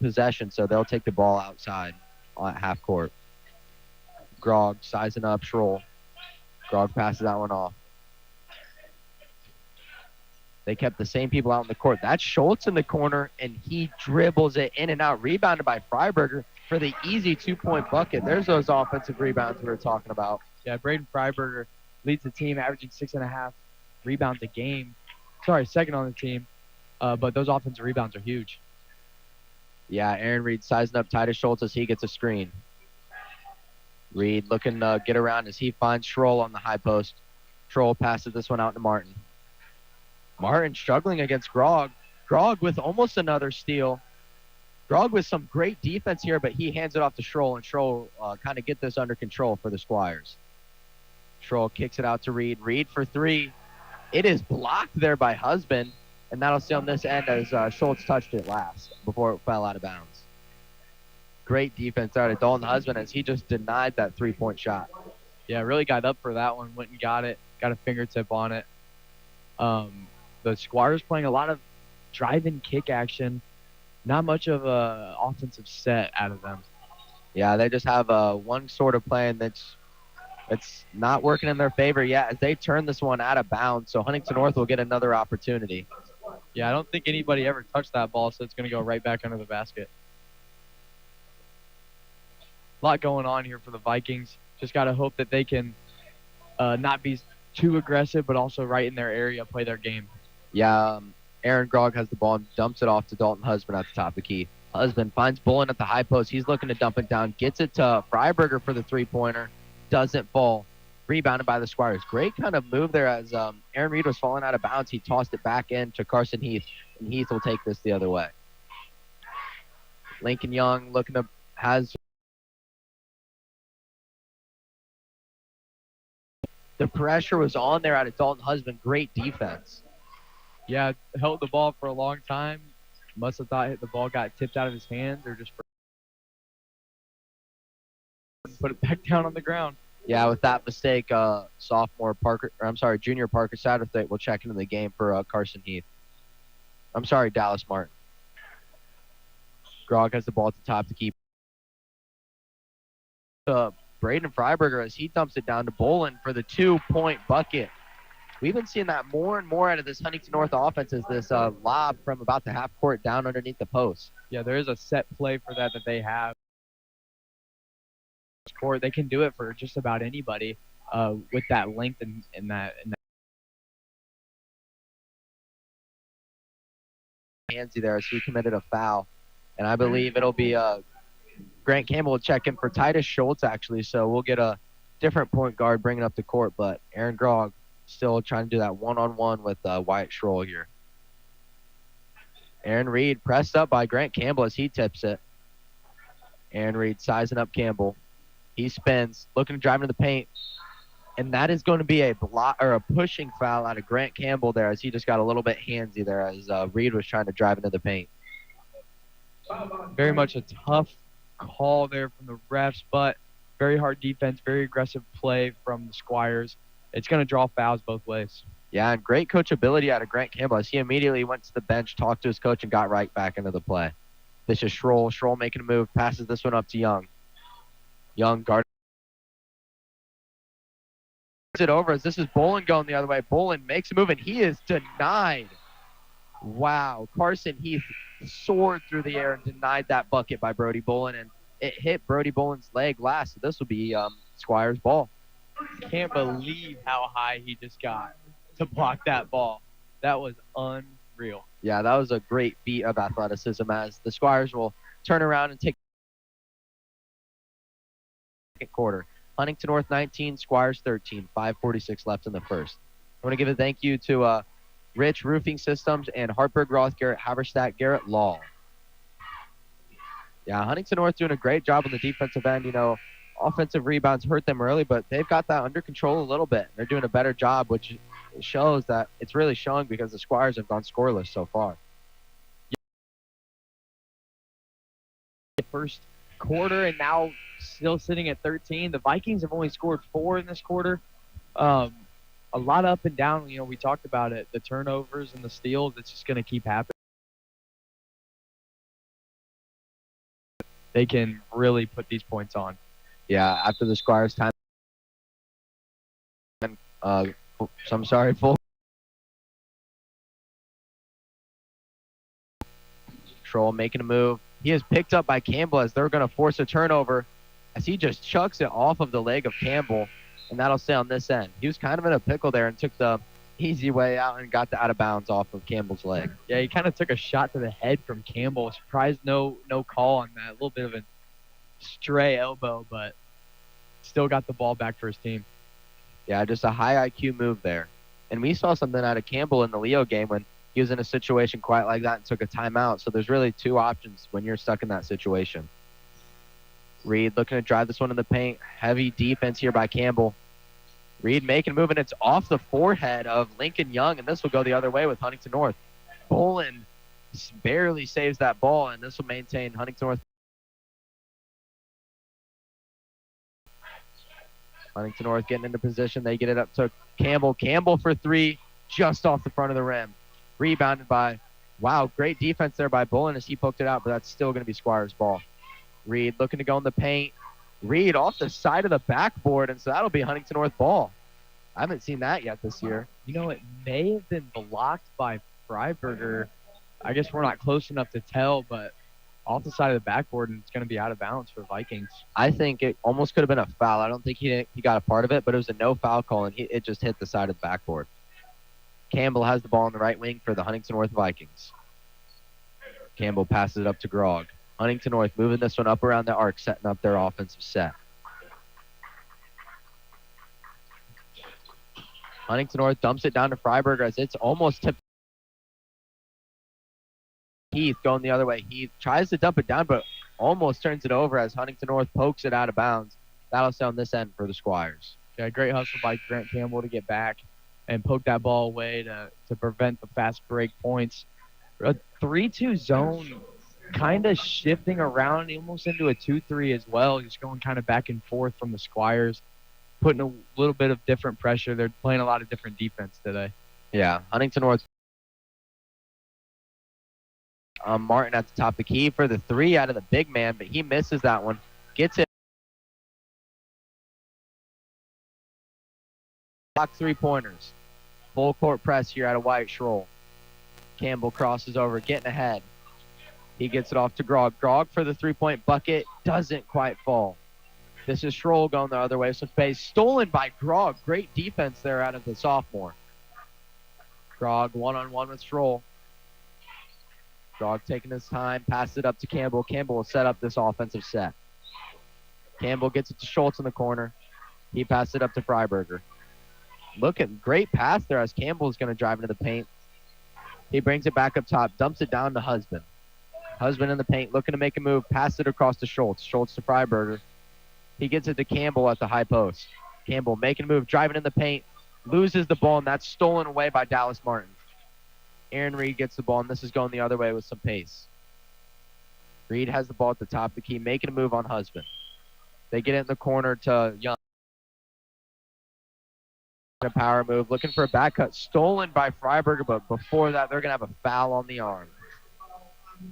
possession, so they'll take the ball outside at half court. Grog sizing up Schroll. Grog passes that one off. They kept the same people out in the court. That's Schultz in the corner, and he dribbles it in and out. Rebounded by Freiberger for the easy 2-point bucket. There's those offensive rebounds we were talking about. Yeah, Braden Freiberger leads the team, averaging 6.5 rebounds a game. Sorry, second on the team. But those offensive rebounds are huge. Yeah, Aaron Reed sizing up Titus Schultz as he gets a screen. Reed looking to get around as he finds Schroll on the high post. Schroll passes this one out to Martin. Martin struggling against Grog. Grog with almost another steal. Grog with some great defense here, but he hands it off to Schroll, and Schroll kind of get this under control for the Squires. Schroll kicks it out to Reed. Reed for three. It is blocked there by Husband, and that'll stay on this end as Schultz touched it last before it fell out of bounds. Great defense out of Dalton Husband as he just denied that three-point shot. Yeah, really got up for that one. Went and got it. Got a fingertip on it. The Squires playing a lot of drive-in kick action. Not much of a offensive set out of them. Yeah, they just have one sort of plan that's not working in their favor yet as they turn this one out of bounds. So Huntington North will get another opportunity. Yeah, I don't think anybody ever touched that ball, so it's going to go right back under the basket. A lot going on here for the Vikings. Just got to hope that they can not be too aggressive, but also right in their area, play their game. Yeah, Aaron Grog has the ball and dumps it off to Dalton Husband at the top of the key. Husband finds Bullen at the high post. He's looking to dump it down. Gets it to Freiberger for the three-pointer. Doesn't fall. Rebounded by the Squires. Great kind of move there as Aaron Reed was falling out of bounds. He tossed it back in to Carson Heath, and Heath will take this the other way. Lincoln Young looking to has the pressure was on there out of Dalton Husband. Great defense. Yeah, held the ball for a long time. Must have thought the ball got tipped out of his hands or just put it back down on the ground. Yeah, with that mistake, junior Parker Satterthwaite will check into the game for Carson Heath. I'm sorry, Dallas Martin. Grog has the ball at the top to keep. Braden Freiberger as he dumps it down to Bolin for the 2-point bucket. We've been seeing that more and more out of this Huntington North offense as this lob from about the half court down underneath the post. Yeah, there is a set play for that they have. They can do it for just about anybody with that length and that. Handsy there as he committed a foul. And I believe it'll be Grant Campbell will check in for Titus Schultz, actually. So we'll get a different point guard bringing up the court. But Aaron Grog still trying to do that one-on-one with Wyatt Schroll here. Aaron Reed pressed up by Grant Campbell as he tips it. Aaron Reed sizing up Campbell. He spins, looking to drive into the paint. And that is going to be a block or a pushing foul out of Grant Campbell there as he just got a little bit handsy there as Reed was trying to drive into the paint. Very much a tough call there from the refs, but very hard defense, very aggressive play from the Squires. It's going to draw fouls both ways. Yeah, and great coachability out of Grant Campbell as he immediately went to the bench, talked to his coach, and got right back into the play. This is Schroll. Schroll making a move, passes this one up to Young. Young guard it over as this is Bolin going the other way. Bolin makes a move, and he is denied. Wow. Carson Heath soared through the air and denied that bucket by Brody Bolin, and it hit Brody Bolin's leg last. So this will be Squires' ball. Can't believe how high he just got to block that ball. That was unreal. Yeah, that was a great feat of athleticism as the Squires will turn around and take second quarter. Huntington North 19, Squires 13, 5:46 left in the first. I want to give a thank you to Rich Roofing Systems and Hartberg Roth, Garrett Haverstadt, Garrett Law. Yeah, Huntington North doing a great job on the defensive end. You know, offensive rebounds hurt them early, but they've got that under control a little bit. They're doing a better job, which shows that it's really showing because the Squires have gone scoreless so far. First quarter, and now still sitting at 13. The Vikings have only scored 4 in this quarter. A lot up and down. You know, we talked about it. The turnovers and the steals, it's just going to keep happening. They can really put these points on. Yeah, after the Squires time. Full Schroll making a move. He is picked up by Campbell as they're going to force a turnover as he just chucks it off of the leg of Campbell, and that'll stay on this end. He was kind of in a pickle there and took the easy way out and got the out of bounds off of Campbell's leg. Yeah, he kind of took a shot to the head from Campbell. Surprised no call on that. A little bit of a stray elbow, but still got the ball back for his team. Yeah, just a high IQ move there. And we saw something out of Campbell in the Leo game when he was in a situation quite like that and took a timeout. So there's really two options when you're stuck in that situation. Reed looking to drive this one in the paint. Heavy defense here by Campbell. Reed making a move, and it's off the forehead of Lincoln Young, and this will go the other way with Huntington North. Bolin barely saves that ball, and this will maintain Huntington North. Huntington North getting into position. They get it up to Campbell. Campbell for three, just off the front of the rim. Rebounded by, wow, great defense there by Bolin as he poked it out, but that's still going to be Squires' ball. Reed looking to go in the paint. Reed off the side of the backboard, and so that'll be Huntington North ball. I haven't seen that yet this year. You know, it may have been blocked by Freiberger. I guess we're not close enough to tell, but off the side of the backboard, and it's going to be out of bounds for Vikings. I think it almost could have been a foul. I don't think he got a part of it, but it was a no foul call, and it just hit the side of the backboard. Campbell has the ball on the right wing for the Huntington North Vikings. Campbell passes it up to Grog. Huntington North moving this one up around the arc, setting up their offensive set. Huntington North dumps it down to Freiberger as it's almost tipped. Heath going the other way. Heath tries to dump it down, but almost turns it over as Huntington North pokes it out of bounds. That'll stay on this end for the Squires. Yeah, great hustle by Grant Campbell to get back and poke that ball away to prevent the fast break points. A 3-2 zone kind of shifting around almost into a 2-3 as well, just going kind of back and forth from the Squires, putting a little bit of different pressure. They're playing a lot of different defense today. Yeah, Huntington North. Martin at the top of the key for the three out of the big man, but he misses that one. Gets it. Block 3-pointers. Full court press here out of Wyatt Schroll. Campbell crosses over, getting ahead. He gets it off to Grog. Grog for the 3-point bucket. Doesn't quite fall. This is Schroll going the other way. So space stolen by Grog. Great defense there out of the sophomore. Grog one-on-one with Schroll. Grog taking his time. Passes it up to Campbell. Campbell will set up this offensive set. Campbell gets it to Schultz in the corner. He passes it up to Freiberger. Look at great pass there as Campbell's going to drive into the paint. He brings it back up top. Dumps it down to Husband. Husband in the paint, looking to make a move. Pass it across to Schultz. Schultz to Freiberger. He gets it to Campbell at the high post. Campbell making a move, driving in the paint. Loses the ball, and that's stolen away by Dallas Martin. Aaron Reed gets the ball, and this is going the other way with some pace. Reed has the ball at the top of the key, making a move on Husband. They get it in the corner to Young. A power move, looking for a back cut. Stolen by Freiberger, but before that, they're going to have a foul on the arm.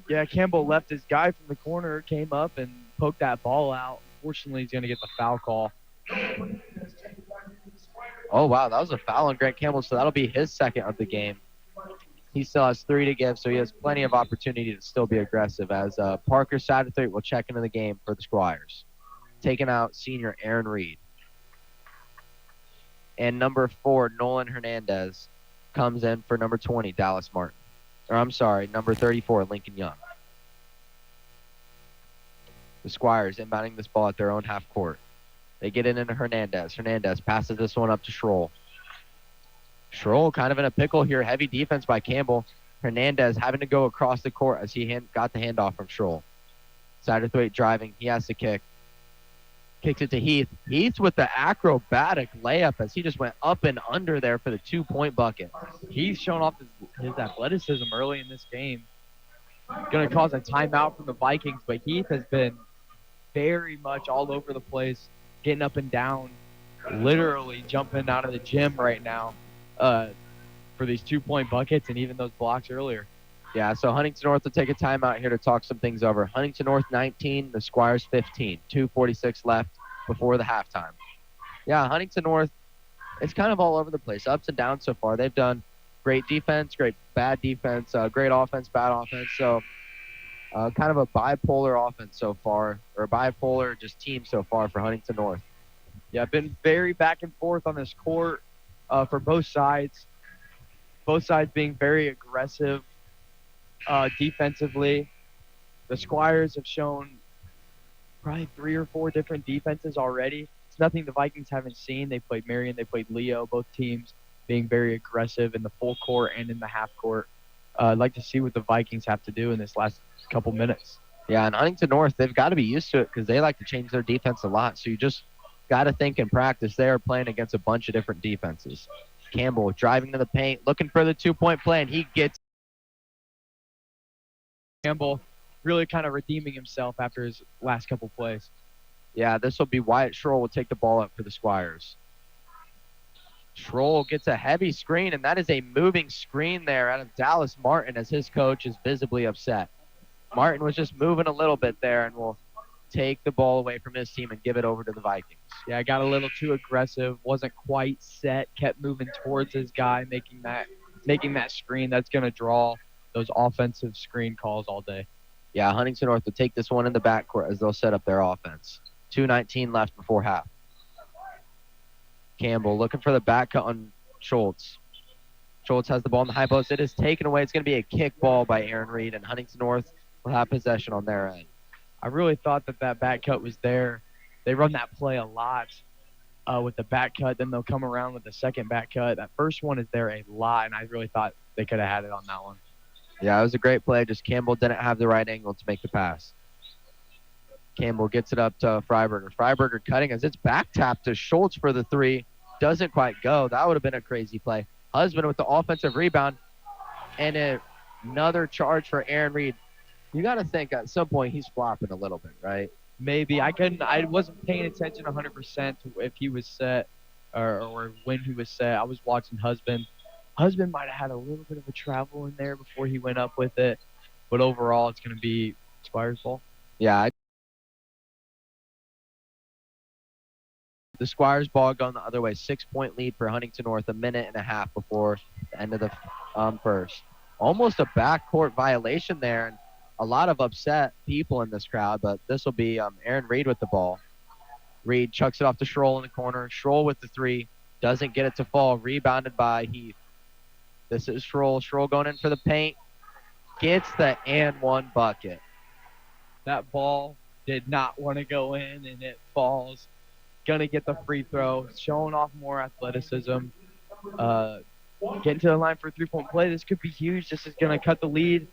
Yeah, Campbell left his guy from the corner, came up and poked that ball out. Unfortunately, he's going to get the foul call. Oh, wow, that was a foul on Grant Campbell, so that'll be his second of the game. He still has 3 to give, so he has plenty of opportunity to still be aggressive as Parker Satterthwaite will check into the game for the Squires. Taking out senior Aaron Reed. And number 4, Nolan Hernandez, comes in for number 20, Dallas Martin. Or I'm sorry, number 34, Lincoln Young. The Squires inbounding this ball at their own half court. They get it into Hernandez. Hernandez passes this one up to Schroll. Schroll kind of in a pickle here. Heavy defense by Campbell. Hernandez having to go across the court as he got the handoff from Schroll. Satterthwaite driving. He has to kick. Kicks it to Heath. Heath with the acrobatic layup as he just went up and under there for the 2-point bucket. He's shown off his athleticism early in this game. Going to cause a timeout from the Vikings, but Heath has been very much all over the place, getting up and down, literally jumping out of the gym right now for these 2-point buckets and even those blocks earlier. Yeah, so Huntington North will take a timeout here to talk some things over. Huntington North 19, the Squires 15. 2:46 left before the halftime. Yeah, Huntington North, it's kind of all over the place, ups and downs so far. They've done great defense, great bad defense, great offense, bad offense. So Kind of a bipolar offense so far, or bipolar just team so far for Huntington North. Yeah, been very back and forth on this court for both sides. Both sides being very aggressive defensively. The Squires have shown probably 3 or 4 different defenses already. It's nothing the Vikings haven't seen. They played Marion, they played Leo, both teams being very aggressive in the full court and in the half court. I'd like to see what the Vikings have to do in this last couple minutes. Yeah, and Huntington North, they've got to be used to it because they like to change their defense a lot. So you just got to think and practice. They are playing against a bunch of different defenses. Campbell driving to the paint, looking for the 2-point play, and he gets. Campbell really kind of redeeming himself after his last couple plays. Yeah, this will be Wyatt Schroll will take the ball up for the Squires. Schroll gets a heavy screen, and that is a moving screen there out of Dallas Martin as his coach is visibly upset. Martin was just moving a little bit there and will take the ball away from his team and give it over to the Vikings. Yeah, got a little too aggressive, wasn't quite set, kept moving towards his guy, making that screen that's going to draw those offensive screen calls all day. Yeah, Huntington North will take this one in the backcourt as they'll set up their offense. 2:19 left before half. Campbell looking for the back cut on Schultz. Schultz has the ball in the high post. It is taken away. It's going to be a kick ball by Aaron Reed, and Huntington North will have possession on their end. I really thought that back cut was there. They run that play a lot with the back cut. Then they'll come around with the second back cut. That first one is there a lot, and I really thought they could have had it on that one. Yeah, it was a great play. Just Campbell didn't have the right angle to make the pass. Campbell gets it up to Freiberger. Freiberger cutting as it's back tapped to Schultz for the 3. Doesn't quite go. That would have been a crazy play. Husband with the offensive rebound. And another charge for Aaron Reed. You got to think at some point he's flopping a little bit, right? Maybe. I wasn't paying attention 100% to if he was set or when he was set. I was watching Husband. Husband might have had a little bit of a travel in there before he went up with it. But overall, it's going to be Squires' ball. Yeah. The Squires ball going the other way. 6-point lead for Huntington North. 1.5 minutes before the end of the first. Almost a backcourt violation there. And a lot of upset people in this crowd. But this will be Aaron Reed with the ball. Reed chucks it off to Schroll in the corner. Schroll with the 3. Doesn't get it to fall. Rebounded by Heath. This is Schroll. Schroll going in for the paint. Gets the and one bucket. That ball did not want to go in, and it falls. Going to get the free throw. Showing off more athleticism. Getting to the line for a 3-point play. This could be huge. This is going to cut the lead.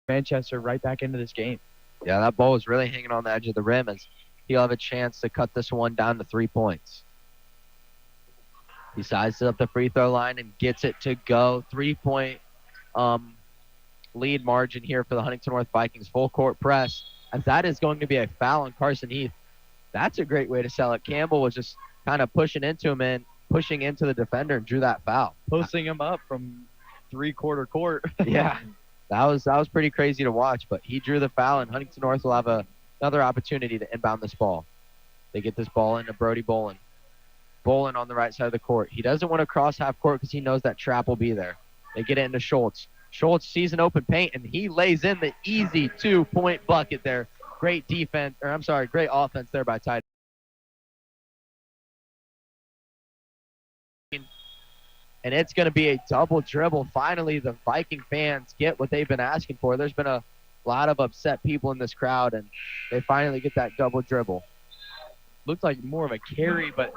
Manchester right back into this game. Yeah, that ball was really hanging on the edge of the rim as he'll have a chance to cut this one down to 3 points. He sizes up the free throw line and gets it to go. 3-point lead margin here for the Huntington North Vikings. Full court press, as that is going to be a foul on Carson Heath. That's a great way to sell it. Campbell was just kind of pushing into him and pushing into the defender and drew that foul. Posting him up from 3-quarter court. Yeah, that was pretty crazy to watch, but he drew the foul, and Huntington North will have another opportunity to inbound this ball. They get this ball into Brody Bolin. Bolin on the right side of the court. He doesn't want to cross half court because he knows that trap will be there. They get it into Schultz. Schultz sees an open paint, and he lays in the easy 2-point bucket there. Great defense, great offense there by Ty. And it's going to be a double dribble. Finally, the Viking fans get what they've been asking for. There's been a lot of upset people in this crowd, and they finally get that double dribble. Looked like more of a carry, but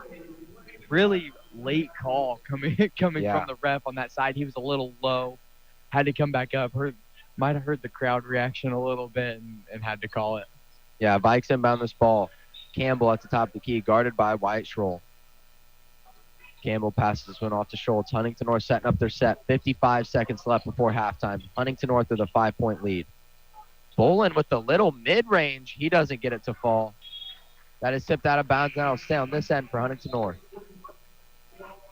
really late call coming from the ref on that side. He was a little low, had to come back up. Might have heard the crowd reaction a little bit and had to call it. Yeah, Vikes inbound this ball. Campbell at the top of the key, guarded by Wyatt Schroll. Campbell passes this one off to Schultz. Huntington North setting up their set. 55 seconds left before halftime. Huntington North with a 5-point lead. Bolin with the little mid-range. He doesn't get it to fall. That is tipped out of bounds, and that'll stay on this end for Huntington North.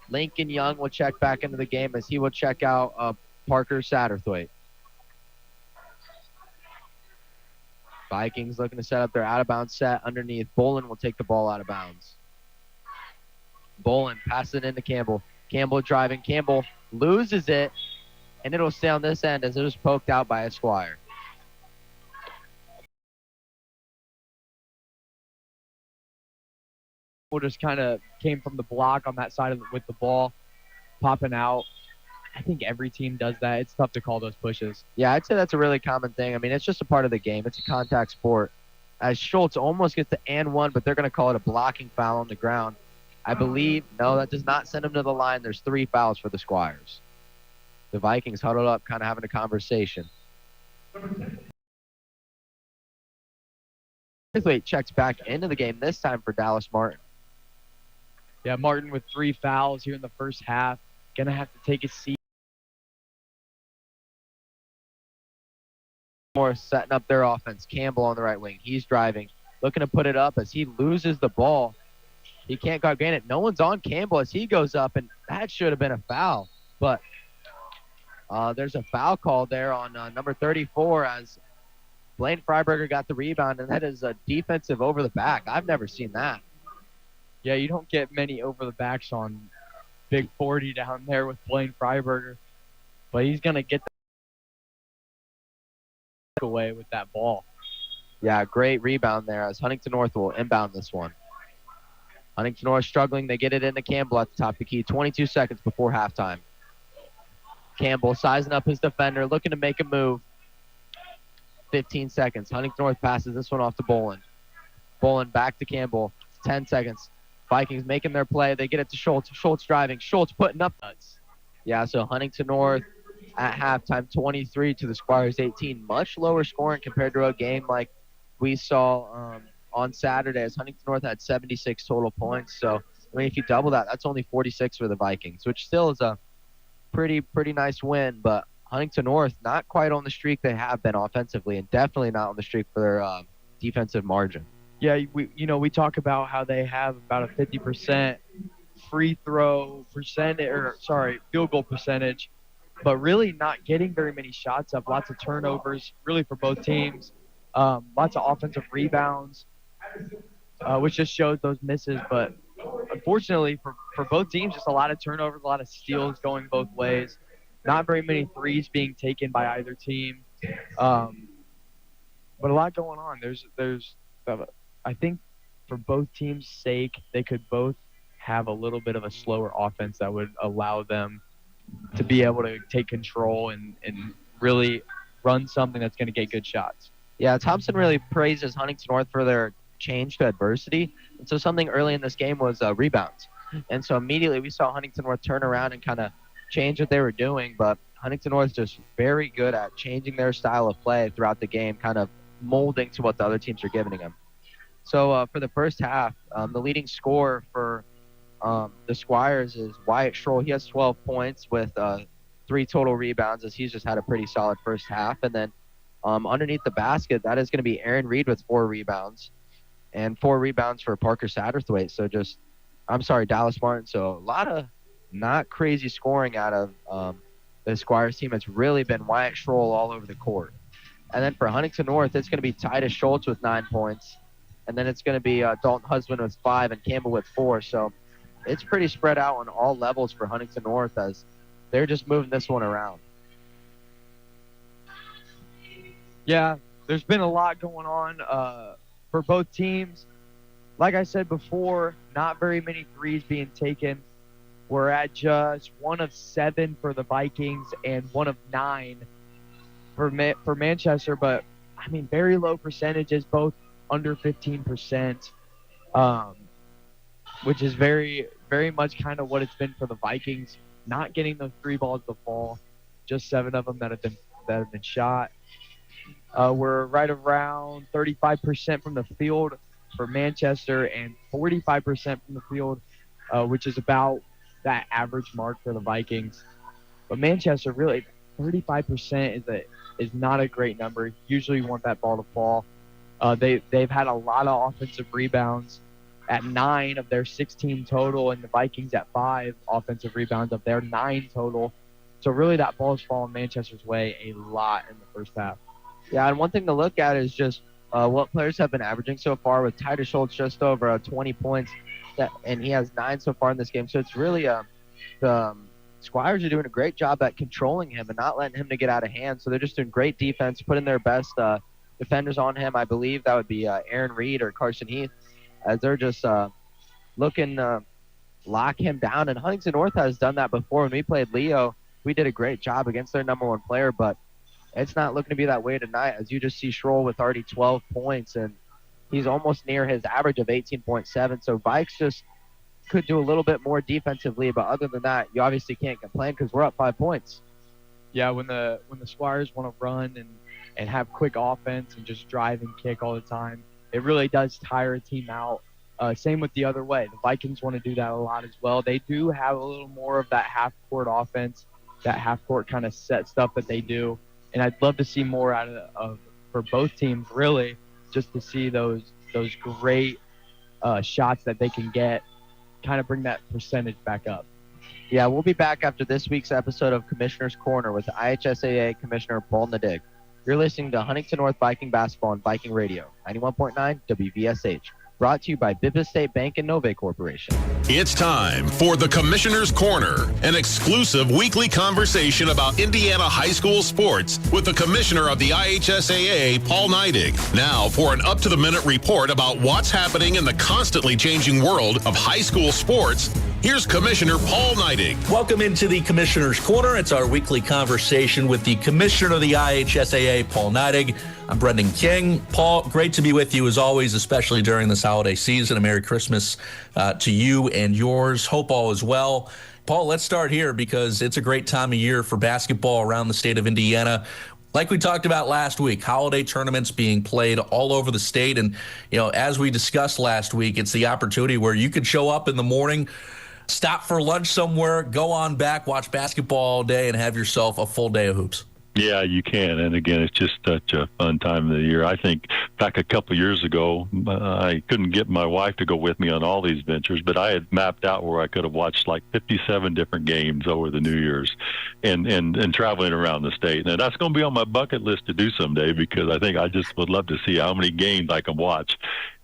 Lincoln Young will check back into the game as he will check out Parker Satterthwaite. Vikings looking to set up their out-of-bounds set underneath. Bolin will take the ball out of bounds. Bolin passes it into Campbell. Campbell driving. Campbell loses it, and it'll stay on this end as it was poked out by a Squire. Just kind of came from the block on that side of with the ball popping out. I think every team does that. It's tough to call those pushes. Yeah, I'd say that's a really common thing. I mean, it's just a part of the game. It's a contact sport. As Schultz almost gets the and one, but they're going to call it a blocking foul on the ground. I believe, no, that does not send him to the line. There's 3 fouls for the Squires. The Vikings huddled up, kind of having a conversation. Braithwaite checks back into the game, this time for Dallas Martin. Yeah, Martin with 3 fouls here in the first half. Going to have to take a seat. More setting up their offense. Campbell on the right wing. He's driving, looking to put it up as he loses the ball. He can't guard gain it. No one's on Campbell as he goes up, and that should have been a foul. But there's a foul call there on number 34 as Blaine Freiberger got the rebound, and that is a defensive over the back. I've never seen that. Yeah, you don't get many over the backs on Big 40 down there with Blaine Freiberger. But he's going to get away with that ball. Yeah, great rebound there as Huntington North will inbound this one. Huntington North struggling. They get it into Campbell at the top of the key. 22 seconds before halftime. Campbell sizing up his defender, looking to make a move. 15 seconds. Huntington North passes this one off to Bolin. Bolin back to Campbell. 10 seconds. Vikings making their play. They get it to Schultz. Schultz driving. Schultz putting up nuts. Yeah, so Huntington North at halftime, 23 to the Squires 18. Much lower scoring compared to a game like we saw on Saturday as Huntington North had 76 total points. So, I mean, if you double that, that's only 46 for the Vikings, which still is a pretty nice win. But Huntington North not quite on the streak they have been offensively, and definitely not on the streak for their defensive margin. Yeah, we talk about how they have about a 50% field goal percentage, but really not getting very many shots up. Lots of turnovers, really for both teams. Lots of offensive rebounds, which just shows those misses. But unfortunately for both teams, just a lot of turnovers, a lot of steals going both ways. Not very many threes being taken by either team, but a lot going on. I think for both teams' sake, they could both have a little bit of a slower offense that would allow them to be able to take control and really run something that's going to get good shots. Yeah, Thompson really praises Huntington North for their change to adversity. And so something early in this game was rebounds. And so immediately we saw Huntington North turn around and kind of change what they were doing. But Huntington North just very good at changing their style of play throughout the game, kind of molding to what the other teams are giving them. So for the first half, the leading scorer for the Squires is Wyatt Schroll. He has 12 points with 3 total rebounds as he's just had a pretty solid first half. And then underneath the basket, that is going to be Aaron Reed with 4 rebounds and 4 rebounds for Parker Satterthwaite. So Dallas Martin. So a lot of not crazy scoring out of the Squires team. It's really been Wyatt Schroll all over the court. And then for Huntington North, it's going to be Titus Schultz with 9 points. And then it's going to be Dalton Husband with 5 and Campbell with 4. So it's pretty spread out on all levels for Huntington North as they're just moving this one around. Yeah, there's been a lot going on for both teams. Like I said before, not very many threes being taken. We're at just 1 of 7 for the Vikings and 1 of 9 for Manchester. But, I mean, very low percentages, both under 15%, which is very, very much kind of what it's been for the Vikings. Not getting those 3 balls to fall, just 7 of them that have been shot. We're right around 35% from the field for Manchester and 45% from the field, which is about that average mark for the Vikings. But Manchester, really, 35% is not a great number. Usually you want that ball to fall. They've had a lot of offensive rebounds at 9 of their 16 total, and the Vikings at 5 offensive rebounds of their 9 total. So really that ball's fallen Manchester's way a lot in the first half. Yeah, and one thing to look at is just what players have been averaging so far, with Titus Schultz just over 20 points, and he has 9 so far in this game. So it's really the Squires are doing a great job at controlling him and not letting him to get out of hand. So they're just doing great defense, putting their best defenders on him. I believe that would be Aaron Reed or Carson Heath, as they're just looking to lock him down. And Huntington North has done that before. When we played Leo, we did a great job against their number one player, but it's not looking to be that way tonight, as you just see Schroll with already 12 points, and he's almost near his average of 18.7. So Vikes just could do a little bit more defensively, but other than that, you obviously can't complain because we're up 5 points. Yeah, when the Squires want to run and have quick offense and just drive and kick all the time, it really does tire a team out. Same with the other way. The Vikings want to do that a lot as well. They do have a little more of that half-court offense, that half-court kind of set stuff that they do. And I'd love to see more out of for both teams, really, just to see those great shots that they can get, kind of bring that percentage back up. Yeah, we'll be back after this week's episode of Commissioner's Corner with IHSAA Commissioner Paul Nadig. You're listening to Huntington North Viking Basketball on Viking Radio, 91.9 WVSH. Brought to you by Bibas State Bank and Nove Corporation. It's time for the Commissioner's Corner, an exclusive weekly conversation about Indiana high school sports with the Commissioner of the IHSAA, Paul Neidig. Now for an up-to-the-minute report about what's happening in the constantly changing world of high school sports, here's Commissioner Paul Neidig. Welcome into the Commissioner's Corner. It's our weekly conversation with the Commissioner of the IHSAA, Paul Neidig. I'm Brendan King. Paul, great to be with you as always, especially during this holiday season. A Merry Christmas to you and yours. Hope all is well. Paul, let's start here because it's a great time of year for basketball around the state of Indiana. Like we talked about last week, holiday tournaments being played all over the state. And, as we discussed last week, it's the opportunity where you could show up in the morning, stop for lunch somewhere, go on back, watch basketball all day, and have yourself a full day of hoops. Yeah, you can. And again, it's just such a fun time of the year. I think back a couple years ago, I couldn't get my wife to go with me on all these ventures, but I had mapped out where I could have watched like 57 different games over the New Year's and traveling around the state. Now, that's going to be on my bucket list to do someday because I think I just would love to see how many games I can watch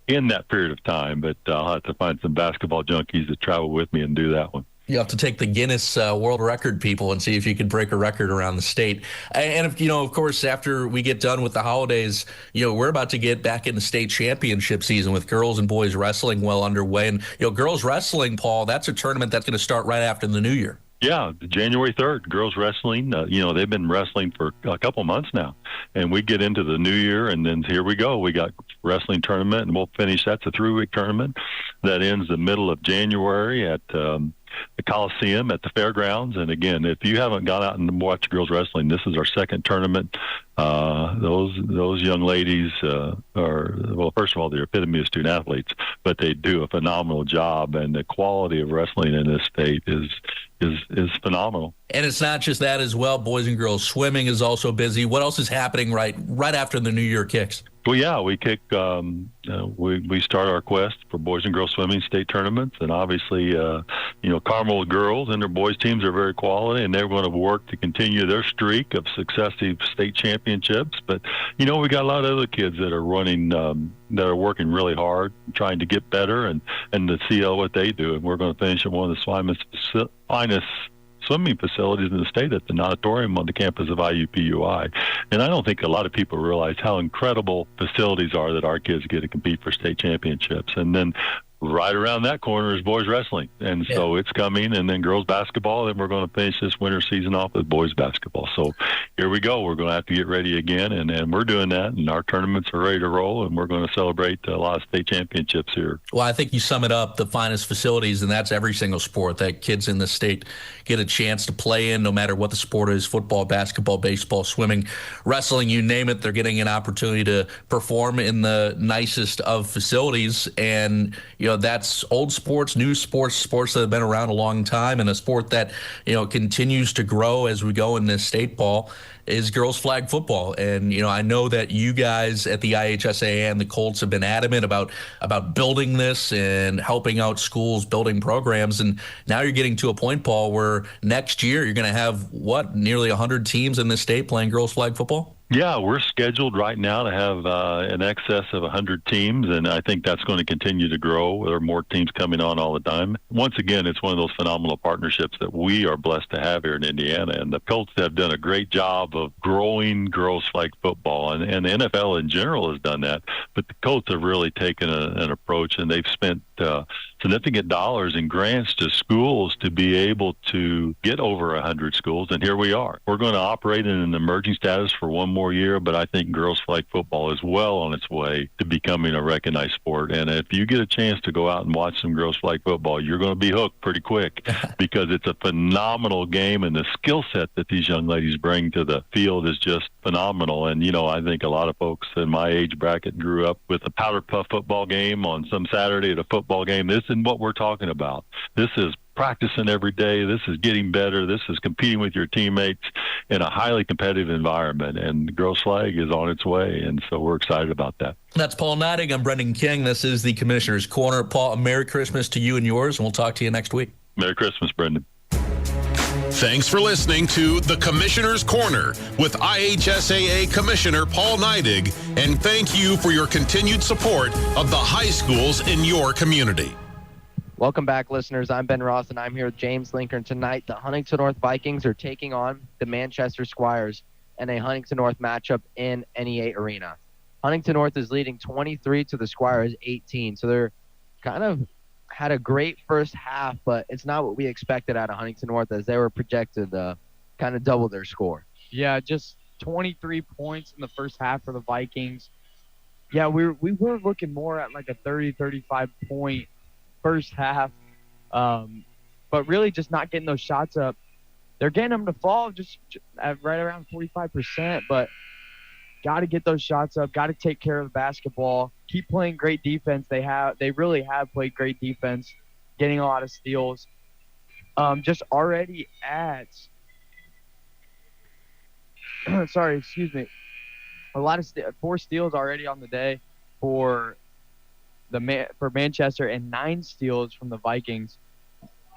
in that period of time. But I'll have to find some basketball junkies to travel with me and do that one. You have to take the Guinness World Record people and see if you can break a record around the state. And, if, of course, after we get done with the holidays, we're about to get back into state championship season with girls and boys wrestling well underway. And, girls wrestling, Paul, that's a tournament that's going to start right after the new year. Yeah, January 3rd, girls wrestling. They've been wrestling for a couple months now. And we get into the new year, and then here we go. We got wrestling tournament, and we'll finish. That's a 3-week tournament that ends the middle of January at the Coliseum at the fairgrounds. And again, if you haven't gone out and watched girls wrestling, this is our second tournament. Those young ladies are, well, first of all, they're epitome of student athletes, but they do a phenomenal job, and the quality of wrestling in this state is phenomenal. And it's not just that as well. Boys and girls swimming is also busy. What else is happening right after the new year kicks? Well, yeah, we kick. We start our quest for boys and girls swimming state tournaments, and obviously, Carmel girls and their boys teams are very quality, and they're going to work to continue their streak of successive state championships. But we got a lot of other kids that are running, that are working really hard, trying to get better, and to see what they do. And we're going to finish at one of the finest swimming facilities in the state at the natatorium on the campus of IUPUI. And I don't think a lot of people realize how incredible facilities are that our kids get to compete for state championships. And then right around that corner is boys wrestling. And so it's coming, and then girls basketball, and we're going to finish this winter season off with boys basketball. So here we go. We're going to have to get ready again, and we're doing that, and our tournaments are ready to roll, and we're going to celebrate a lot of state championships here. Well, I think you sum it up, the finest facilities, and that's every single sport that kids in the state get a chance to play in, no matter what the sport is: football, basketball, baseball, swimming, wrestling, you name it. They're getting an opportunity to perform in the nicest of facilities. And, that's old sports, new sports that have been around a long time, and a sport that, continues to grow as we go in this state, Paul, is girls flag football. And, I know that you guys at the IHSAA and the Colts have been adamant about building this and helping out schools, building programs. And now you're getting to a point, Paul, where next year you're going to have, nearly 100 teams in this state playing girls flag football? Yeah, we're scheduled right now to have in excess of 100 teams, and I think that's going to continue to grow. There are more teams coming on all the time. Once again, it's one of those phenomenal partnerships that we are blessed to have here in Indiana, and the Colts have done a great job of growing girls flag football, and the NFL in general has done that, but the Colts have really taken an approach, and they've spent significant dollars in grants to schools to be able to get over 100 schools, and here we are. We're going to operate in an emerging status for one more year, but I think girls flag football is well on its way to becoming a recognized sport. And if you get a chance to go out and watch some girls flag football, you're going to be hooked pretty quick because it's a phenomenal game, and the skill set that these young ladies bring to the field is just phenomenal. And, you know, I think a lot of folks in my age bracket grew up with a powder puff football game on some Saturday at a football game. This isn't what we're talking about. This is practicing every day. This is getting better. This is competing with your teammates in a highly competitive environment, and girls flag is on its way, and so we're excited about that. That's Paul Neidig. I'm Brendan King. This is the Commissioner's Corner. Paul, a Merry Christmas to you and yours, and we'll talk to you next week. Merry Christmas, Brendan. Thanks for listening to the Commissioner's Corner with IHSAA Commissioner Paul Neidig, and thank you for your continued support of the high schools in your community. Welcome back, listeners. I'm Ben Roth, and I'm here with James Lincoln. Tonight, the Huntington North Vikings are taking on the Manchester Squires in a Huntington North matchup in NE8 Arena. Huntington North is leading 23 to the Squires 18, so they're kind of had a great first half, but it's not what we expected out of Huntington North, as they were projected to kind of double their score. Yeah, just 23 points in the first half for the Vikings. Yeah, we were looking more at like a 30, 35 point first half, but really just not getting those shots up. They're getting them to fall just at right around 45%, but got to get those shots up, got to take care of the basketball, keep playing great defense. They really have played great defense, getting a lot of steals. Just already at a lot of 4 steals already on the day for Manchester, and 9 steals from the Vikings.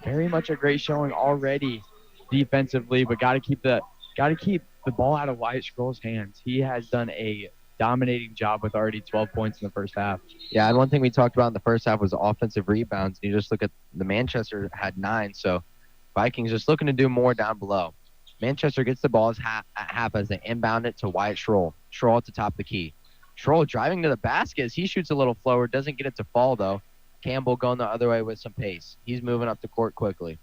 Very much a great showing already defensively, but got to keep the ball out of Wyatt Scroll's hands. He has done a dominating job with already 12 points in the first half. Yeah, and one thing we talked about in the first half was offensive rebounds. You just look at the Manchester had 9, so Vikings just looking to do more down below. Manchester gets the ball at half as they inbound it to Wyatt Schroll. Schroll at the top of the key. Schroll driving to the basket as he shoots a little floater, doesn't get it to fall though. Campbell going the other way with some pace. He's moving up the court quickly.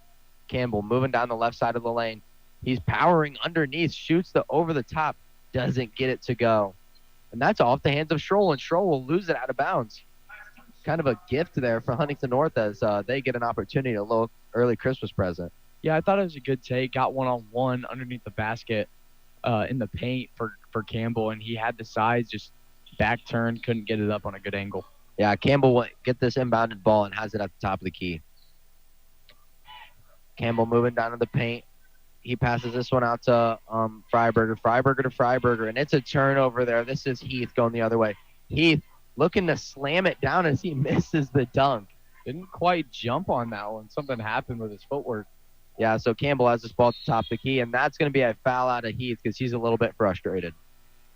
Campbell moving down the left side of the lane. He's powering underneath, shoots the over the top, doesn't get it to go. And that's off the hands of Schroll, and Schroll will lose it out of bounds. Kind of a gift there for Huntington North as they get an opportunity, a little early Christmas present. Yeah, I thought it was a good take. Got one-on-one underneath the basket in the paint for Campbell, and he had the size, just back turn, couldn't get it up on a good angle. Yeah, Campbell will get this inbounded ball and has it at the top of the key. Campbell moving down to the paint. He passes this one out to Freiberger. Freiberger to Freiberger, and it's a turnover there. This is Heath going the other way. Heath looking to slam it down as he misses the dunk. Didn't quite jump on that one. Something happened with his footwork. Yeah, so Campbell has this ball at the top of the key, and that's going to be a foul out of Heath because he's a little bit frustrated.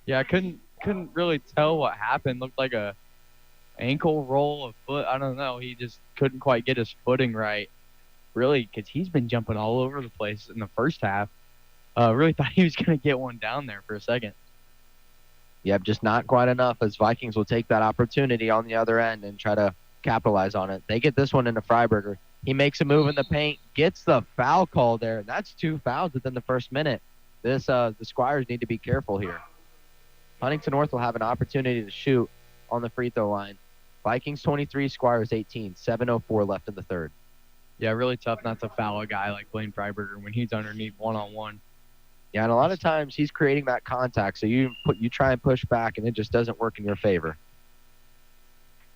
Yeah, I couldn't really tell what happened. Looked like a ankle roll, a foot. I don't know. He just couldn't quite get his footing right, really, because he's been jumping all over the place in the first half. Really thought he was going to get one down there for a second. Yep, just not quite enough as Vikings will take that opportunity on the other end and try to capitalize on it. They get this one into Freiberger. He makes a move in the paint, gets the foul call there. That's 2 fouls within the first minute. The Squires need to be careful here. Huntington North will have an opportunity to shoot on the free throw line. Vikings 23, Squires 18, 7:04 left in the third. Yeah, really tough not to foul a guy like Blaine Freiberger when he's underneath one-on-one. Yeah, and a lot of times he's creating that contact, so you try and push back, and it just doesn't work in your favor.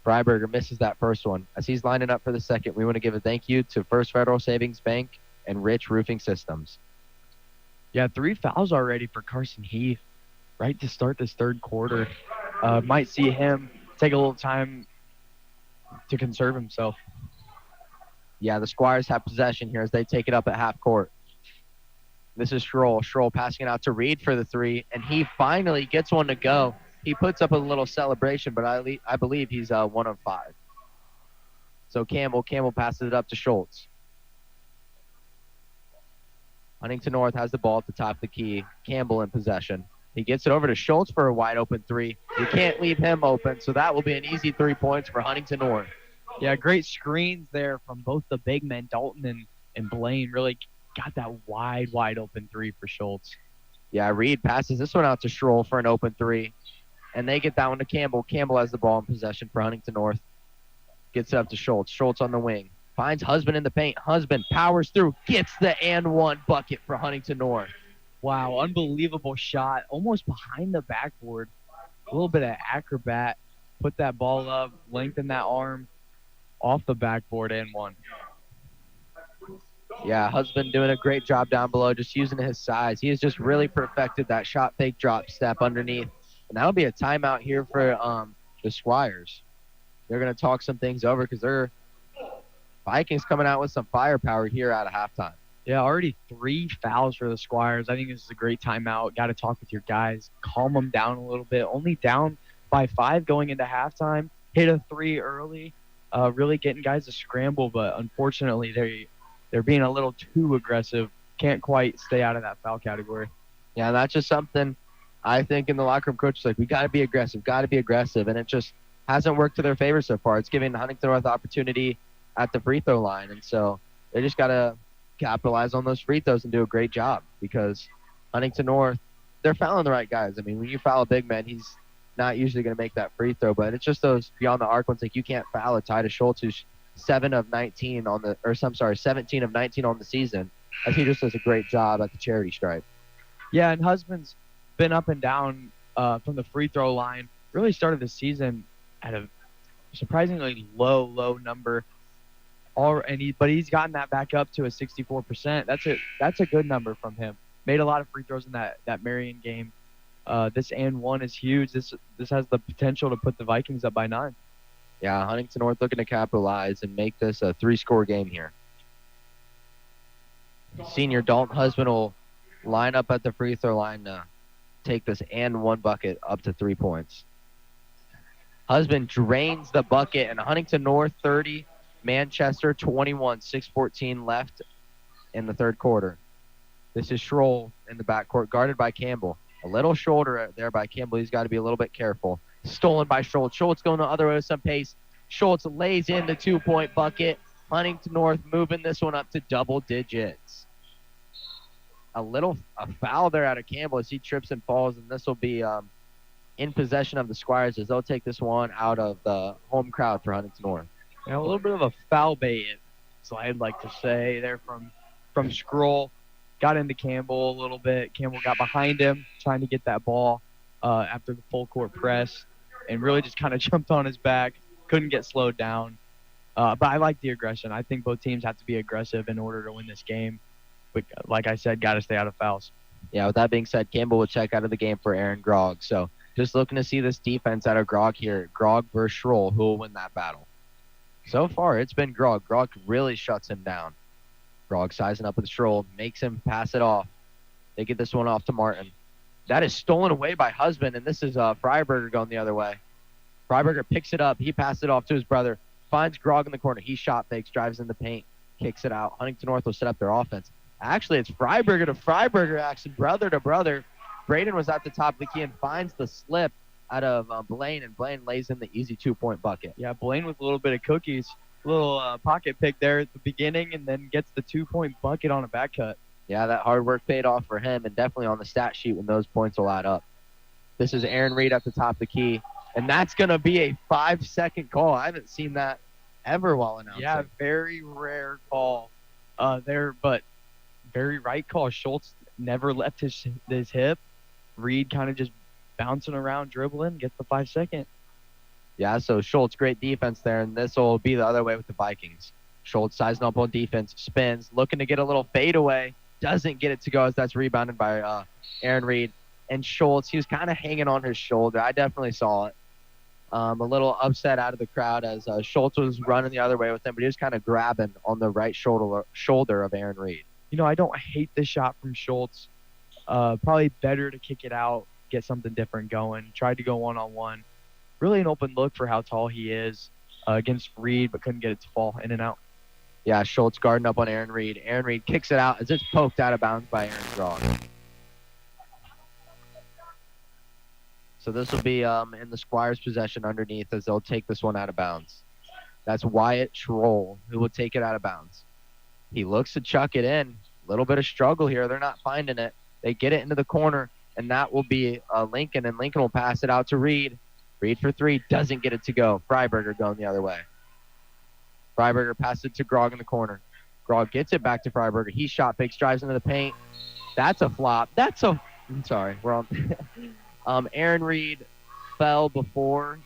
Freiberger misses that first one. As he's lining up for the second, we want to give a thank you to First Federal Savings Bank and Rich Roofing Systems. Yeah, 3 fouls already for Carson Heath right to start this third quarter. Might see him take a little time to conserve himself. Yeah, the Squires have possession here as they take it up at half court. This is Schroll. Schroll passing it out to Reed for the three, and he finally gets one to go. He puts up a little celebration, but I believe he's 1 of 5. So Campbell passes it up to Schultz. Huntington North has the ball at the top of the key. Campbell in possession. He gets it over to Schultz for a wide open three. You can't leave him open, so that will be an easy 3 points for Huntington North. Yeah, great screens there from both the big men, Dalton and Blaine. Really got that wide open three for Schultz. Yeah, Reed passes this one out to Schroll for an open three, and they get that one to Campbell. Campbell has the ball in possession for Huntington North. Gets it up to Schultz. Schultz on the wing. Finds Husband in the paint. Husband powers through. Gets the and one bucket for Huntington North. Wow, unbelievable shot. Almost behind the backboard. A little bit of acrobat. Put that ball up. Lengthen that arm. Off the backboard and one. Yeah, Husband doing a great job down below, just using his size. He has just really perfected that shot fake drop step underneath. And that'll be a timeout here for the Squires. They're going to talk some things over because they're Vikings coming out with some firepower here out of halftime. Yeah, already 3 fouls for the Squires. I think this is a great timeout. Got to talk with your guys. Calm them down a little bit. Only down by 5 going into halftime. Hit a 3 early. Really getting guys to scramble, but unfortunately they're being a little too aggressive. Can't quite stay out of that foul category. Yeah, that's just something I think in the locker room coach is like, we got to be aggressive, and it just hasn't worked to their favor so far. It's giving Huntington North opportunity at the free throw line, and so they just got to capitalize on those free throws and do a great job because Huntington North, they're fouling the right guys. I mean, when you foul a big man, he's not usually going to make that free throw, but it's just those beyond the arc ones. Like, you can't foul a Titus Schultz who's 17 of 19 on the season, as he just does a great job at the charity stripe. Yeah, and Husband's been up and down from the free throw line. Really started the season at a surprisingly low number. But he's gotten that back up to a 64%. That's a good number from him. Made a lot of free throws in that Marion game. This and one is huge. This has the potential to put the Vikings up by 9. Yeah, Huntington North looking to capitalize and make this a 3-score game here. Senior Dalton Husband will line up at the free throw line to take this and one bucket up to 3 points. Husband drains the bucket, and Huntington North 30, Manchester 21, 6:14 left in the third quarter. This is Schroll in the backcourt, guarded by Campbell. A little shoulder there by Campbell. He's got to be a little bit careful. Stolen by Schultz. Schultz going the other way with some pace. Schultz lays in the 2-point bucket. Huntington North moving this one up to double digits. A foul there out of Campbell as he trips and falls, and this will be in possession of the Squires as they'll take this one out of the home crowd for Huntington North. Yeah, a little bit of a foul bait, so I'd like to say there from Schroll. Got into Campbell a little bit. Campbell got behind him, trying to get that ball after the full court press, and really just kind of jumped on his back. Couldn't get slowed down. But I like the aggression. I think both teams have to be aggressive in order to win this game. But like I said, got to stay out of fouls. Yeah, with that being said, Campbell will check out of the game for Aaron Grogg. So just looking to see this defense out of Grogg here. Grogg versus Schroll, who will win that battle? So far, it's been Grogg. Grogg really shuts him down. Grogg sizing up with Schroll, makes him pass it off. They get this one off to Martin. That is stolen away by Husband, and this is Freiberger going the other way. Freiberger picks it up. He passes it off to his brother. Finds Grogg in the corner. He shot fakes, drives in the paint, kicks it out. Huntington North will set up their offense. Actually, it's Freiberger to Freiberger action, brother to brother. Braden was at the top of the key and finds the slip out of Blaine, and Blaine lays in the easy 2-point bucket. Yeah, Blaine with a little bit of cookies. Little pocket pick there at the beginning, and then gets the 2-point bucket on a back cut. Yeah, that hard work paid off for him, and definitely on the stat sheet when those points will add up. This is Aaron Reed at the top of the key, and that's going to be a 5-second call. I haven't seen that ever while announcing. Yeah, very rare call there, but very right call. Schultz never left his hip. Reed kind of just bouncing around, dribbling, gets the 5-second. Yeah, so Schultz, great defense there, and this will be the other way with the Vikings. Schultz sizing up on defense, spins, looking to get a little fadeaway, doesn't get it to go as that's rebounded by Aaron Reed. And Schultz, he was kind of hanging on his shoulder. I definitely saw it. A little upset out of the crowd as Schultz was running the other way with him, but he was kind of grabbing on the right shoulder of Aaron Reed. I don't hate the shot from Schultz. Probably better to kick it out, get something different going. Tried to go one-on-one. Really an open look for how tall he is against Reed, but couldn't get it to fall in and out. Yeah, Schultz guarding up on Aaron Reed. Aaron Reed kicks it out as it's poked out of bounds by Aaron Grog. So this will be in the Squires' possession underneath as they'll take this one out of bounds. That's Wyatt Schroll who will take it out of bounds. He looks to chuck it in. A little bit of struggle here. They're not finding it. They get it into the corner, and that will be Lincoln, and Lincoln will pass it out to Reed. Reed for three, doesn't get it to go. Freiberger going the other way. Freiberger passes it to Grog in the corner. Grog gets it back to Freiberger. He shot fakes, drives into the paint. That's a flop. I'm sorry. We're on. Aaron Reed fell before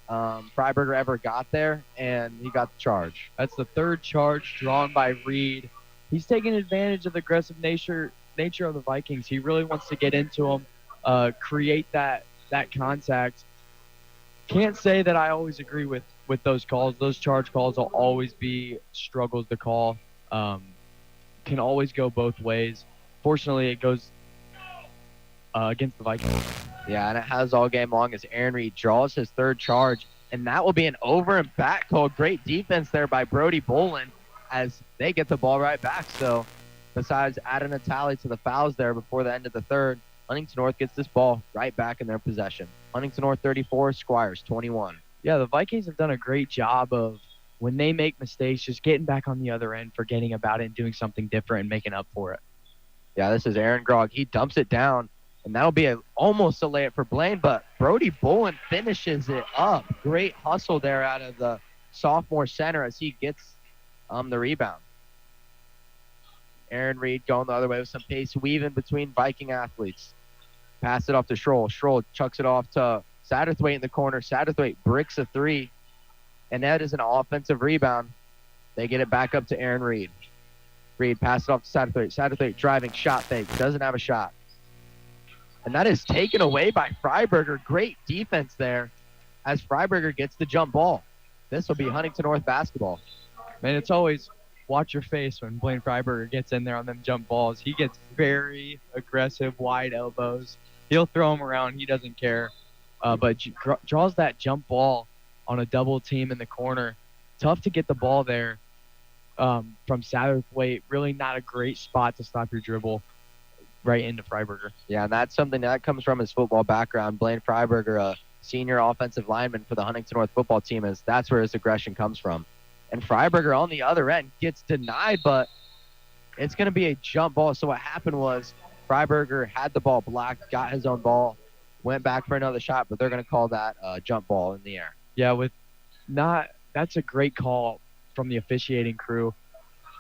Freiberger ever got there, and he got the charge. That's the third charge drawn by Reed. He's taking advantage of the aggressive nature of the Vikings. He really wants to get into them, create that contact. Can't say that I always agree with those calls. Those charge calls will always be struggles to call. Can always go both ways. Fortunately, it goes against the Vikings. Yeah, and it has all game long as Aaron Reed draws his third charge, and that will be an over and back call. Great defense there by Brody Bolin as they get the ball right back. So besides adding a tally to the fouls there before the end of the third, Huntington North gets this ball right back in their possession. Huntington North 34, Squires 21. Yeah, the Vikings have done a great job of, when they make mistakes, just getting back on the other end, forgetting about it, and doing something different and making up for it. Yeah, this is Aaron Grog. He dumps it down, and that'll be almost a layup for Blaine, but Brody Bolin finishes it up. Great hustle there out of the sophomore center as he gets the rebound. Aaron Reed going the other way with some pace, weaving between Viking athletes. Pass it off to Schroll. Schroll chucks it off to Satterthwaite in the corner. Satterthwaite bricks a three, and that is an offensive rebound. They get it back up to Aaron Reed. Reed passes it off to Satterthwaite. Satterthwaite driving, shot fake, doesn't have a shot. And that is taken away by Freiberger. Great defense there as Freiberger gets the jump ball. This will be Huntington North basketball. Man, it's always watch your face when Blaine Freiberger gets in there on them jump balls. He gets very aggressive, wide elbows. He'll throw them around. He doesn't care. But draws that jump ball on a double team in the corner. Tough to get the ball there from Satterthwaite. Really not a great spot to stop your dribble right into Freiberger. Yeah, and that's something that comes from his football background. Blaine Freiberger, a senior offensive lineman for the Huntington North football team, that's where his aggression comes from. And Freiberger on the other end gets denied, but it's going to be a jump ball. So what happened was Freiberger had the ball blocked, got his own ball, went back for another shot, but they're going to call that a jump ball in the air. Yeah, that's a great call from the officiating crew.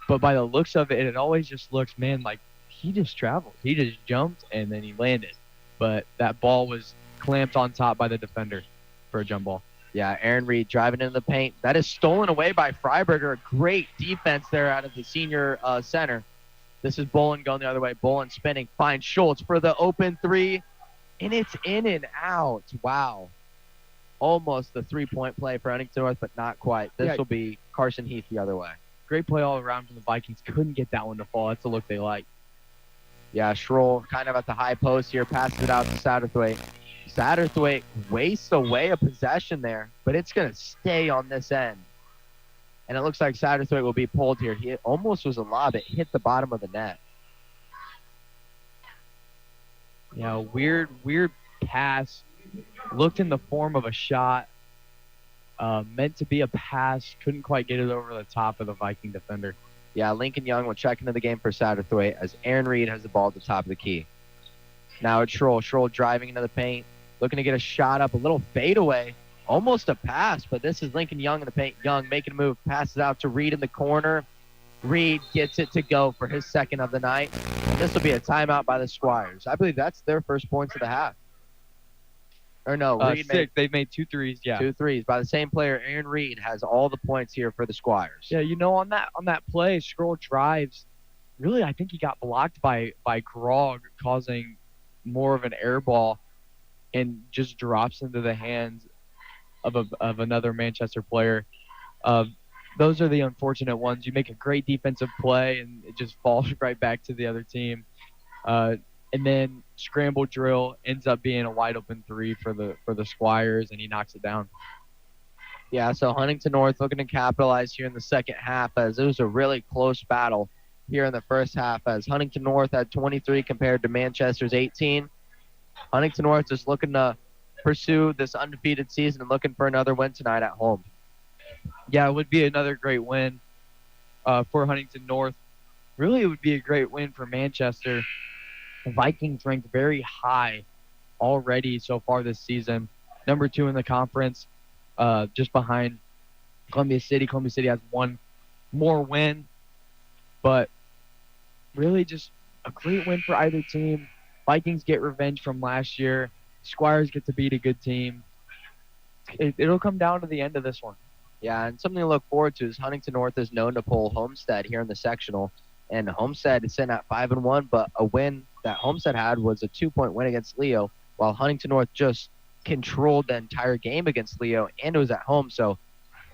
But by the looks of it, it always just looks, man, like he just traveled. He just jumped, and then he landed. But that ball was clamped on top by the defender for a jump ball. Yeah, Aaron Reed driving into the paint. That is stolen away by Freiberger. Great defense there out of the senior center. This is Bolin going the other way. Bolin spinning, finds Schultz for the open three, and it's in and out. Wow. Almost the three-point play for Huntington North, but not quite. This will be Carson Heath the other way. Great play all around from the Vikings. Couldn't get that one to fall. That's the look they like. Yeah, Schroll kind of at the high post here, passes it out to Satterthwaite. Satterthwaite wastes away a possession there, but it's going to stay on this end. And it looks like Satterthwaite will be pulled here. He almost was a lob. It hit the bottom of the net. Yeah, weird pass. Looked in the form of a shot. Meant to be a pass. Couldn't quite get it over the top of the Viking defender. Yeah, Lincoln Young will check into the game for Satterthwaite as Aaron Reed has the ball at the top of the key. Now it's Schroll. Schroll driving into the paint. Looking to get a shot up. A little fadeaway. Almost a pass, but this is Lincoln Young in the paint. Young making a move. Passes out to Reed in the corner. Reed gets it to go for his second of the night. And this will be a timeout by the Squires. I believe that's their first points of the half. Or no, Reed they've made 2 threes, yeah. 2 threes by the same player. Aaron Reed has all the points here for the Squires. Yeah, on that play, Scroll drives. Really, I think he got blocked by Grog, causing more of an air ball, and just drops into the hands of another Manchester player. those are the unfortunate ones. You make a great defensive play, and it just falls right back to the other team. And then scramble drill ends up being a wide open three for the Squires, and he knocks it down. Yeah, so Huntington North looking to capitalize here in the second half, as it was a really close battle here in the first half, as Huntington North had 23 compared to Manchester's 18. Huntington North just looking to pursue this undefeated season and looking for another win tonight at home. Yeah, it would be another great win for Huntington North. Really, it would be a great win for Manchester. The Vikings ranked very high already so far this season. Number 2 in the conference, just behind Columbia City. Columbia City has one more win, but really just a great win for either team. Vikings get revenge from last year. Squires get to beat a good team. It'll come down to the end of this one. Yeah, and something to look forward to is Huntington North is known to pull Homestead here in the sectional, and Homestead is sitting at 5-1, but a win that Homestead had was a 2-point win against Leo, while Huntington North just controlled the entire game against Leo, and it was at home. So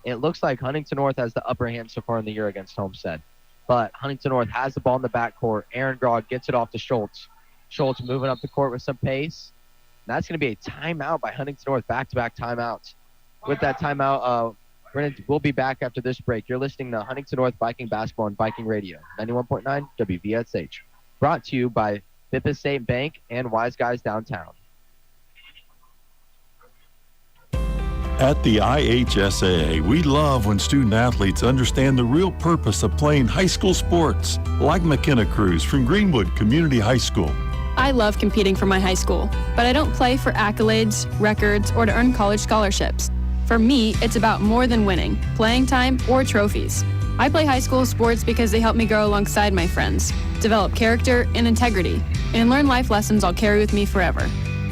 it looks like Huntington North has the upper hand so far in the year against Homestead. But Huntington North has the ball in the backcourt. Aaron Grog gets it off to Schultz. Schultz moving up the court with some pace. And that's going to be a timeout by Huntington North, back-to-back timeouts. With that timeout, we'll be back after this break. You're listening to Huntington North Viking Basketball on Viking Radio, 91.9 WVSH. Brought to you by Bippa State Bank and Wise Guys Downtown. At the IHSAA, we love when student athletes understand the real purpose of playing high school sports, like McKenna Cruz from Greenwood Community High School. I love competing for my high school, but I don't play for accolades, records, or to earn college scholarships. For me, it's about more than winning, playing time, or trophies. I play high school sports because they help me grow alongside my friends, develop character and integrity, and learn life lessons I'll carry with me forever.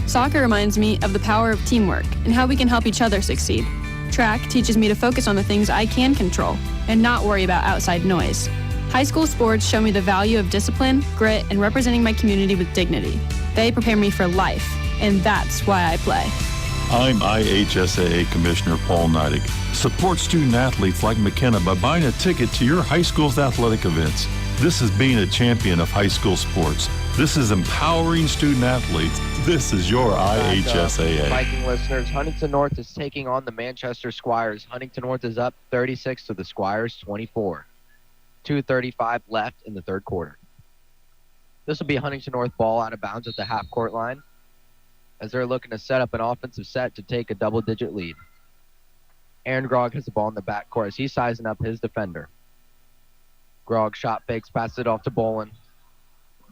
Soccer reminds me of the power of teamwork and how we can help each other succeed. Track teaches me to focus on the things I can control and not worry about outside noise. High school sports show me the value of discipline, grit, and representing my community with dignity. They prepare me for life, and that's why I play. I'm IHSAA Commissioner Paul Neidig. Support student athletes like McKenna by buying a ticket to your high school's athletic events. This is being a champion of high school sports. This is empowering student athletes. This is your IHSAA. Viking listeners, Huntington North is taking on the Manchester Squires. Huntington North is up 36 to the Squires 24. 2:35 left in the third quarter. This will be Huntington North ball out of bounds at the half-court line, as they're looking to set up an offensive set to take a double-digit lead. Aaron Grog has the ball in the backcourt as he's sizing up his defender. Grog shot fakes, passes it off to Bolin.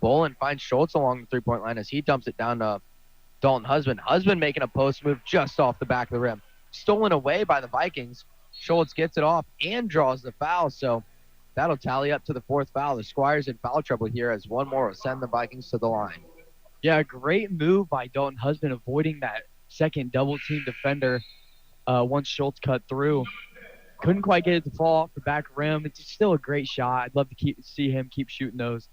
Bolin finds Schultz along the three-point line as he dumps it down to Dalton Husband. Husband making a post move just off the back of the rim. Stolen away by the Vikings. Schultz gets it off and draws the foul, so that'll tally up to the fourth foul. The Squires in foul trouble here as one more will send the Vikings to the line. Yeah, great move by Dalton Husband, avoiding that second double-team defender once Schultz cut through. Couldn't quite get it to fall off the back rim. It's still a great shot. I'd love to see him keep shooting those.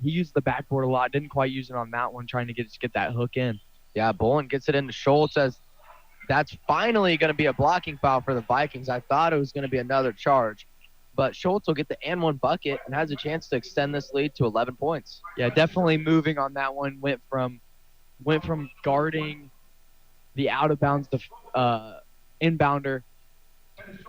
He used the backboard a lot. Didn't quite use it on that one, trying to get that hook in. Yeah, Bolin gets it into Schultz as that's finally going to be a blocking foul for the Vikings. I thought it was going to be another charge. But Schultz will get the and one bucket and has a chance to extend this lead to 11 points. Yeah, definitely moving on that one. Went from guarding the out-of-bounds inbounder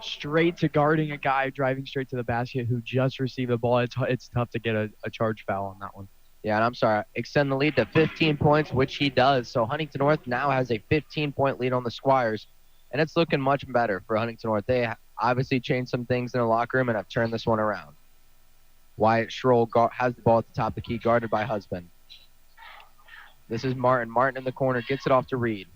straight to guarding a guy driving straight to the basket who just received the ball. It's tough to get a charge foul on that one. Yeah, and I'm sorry. Extend the lead to 15 points, which he does. So Huntington North now has a 15-point lead on the Squires, and it's looking much better for Huntington North. They obviously changed some things in the locker room and have turned this one around. Wyatt Schroll has the ball at the top of the key, guarded by Husband. This is Martin. Martin in the corner, gets it off to Reed.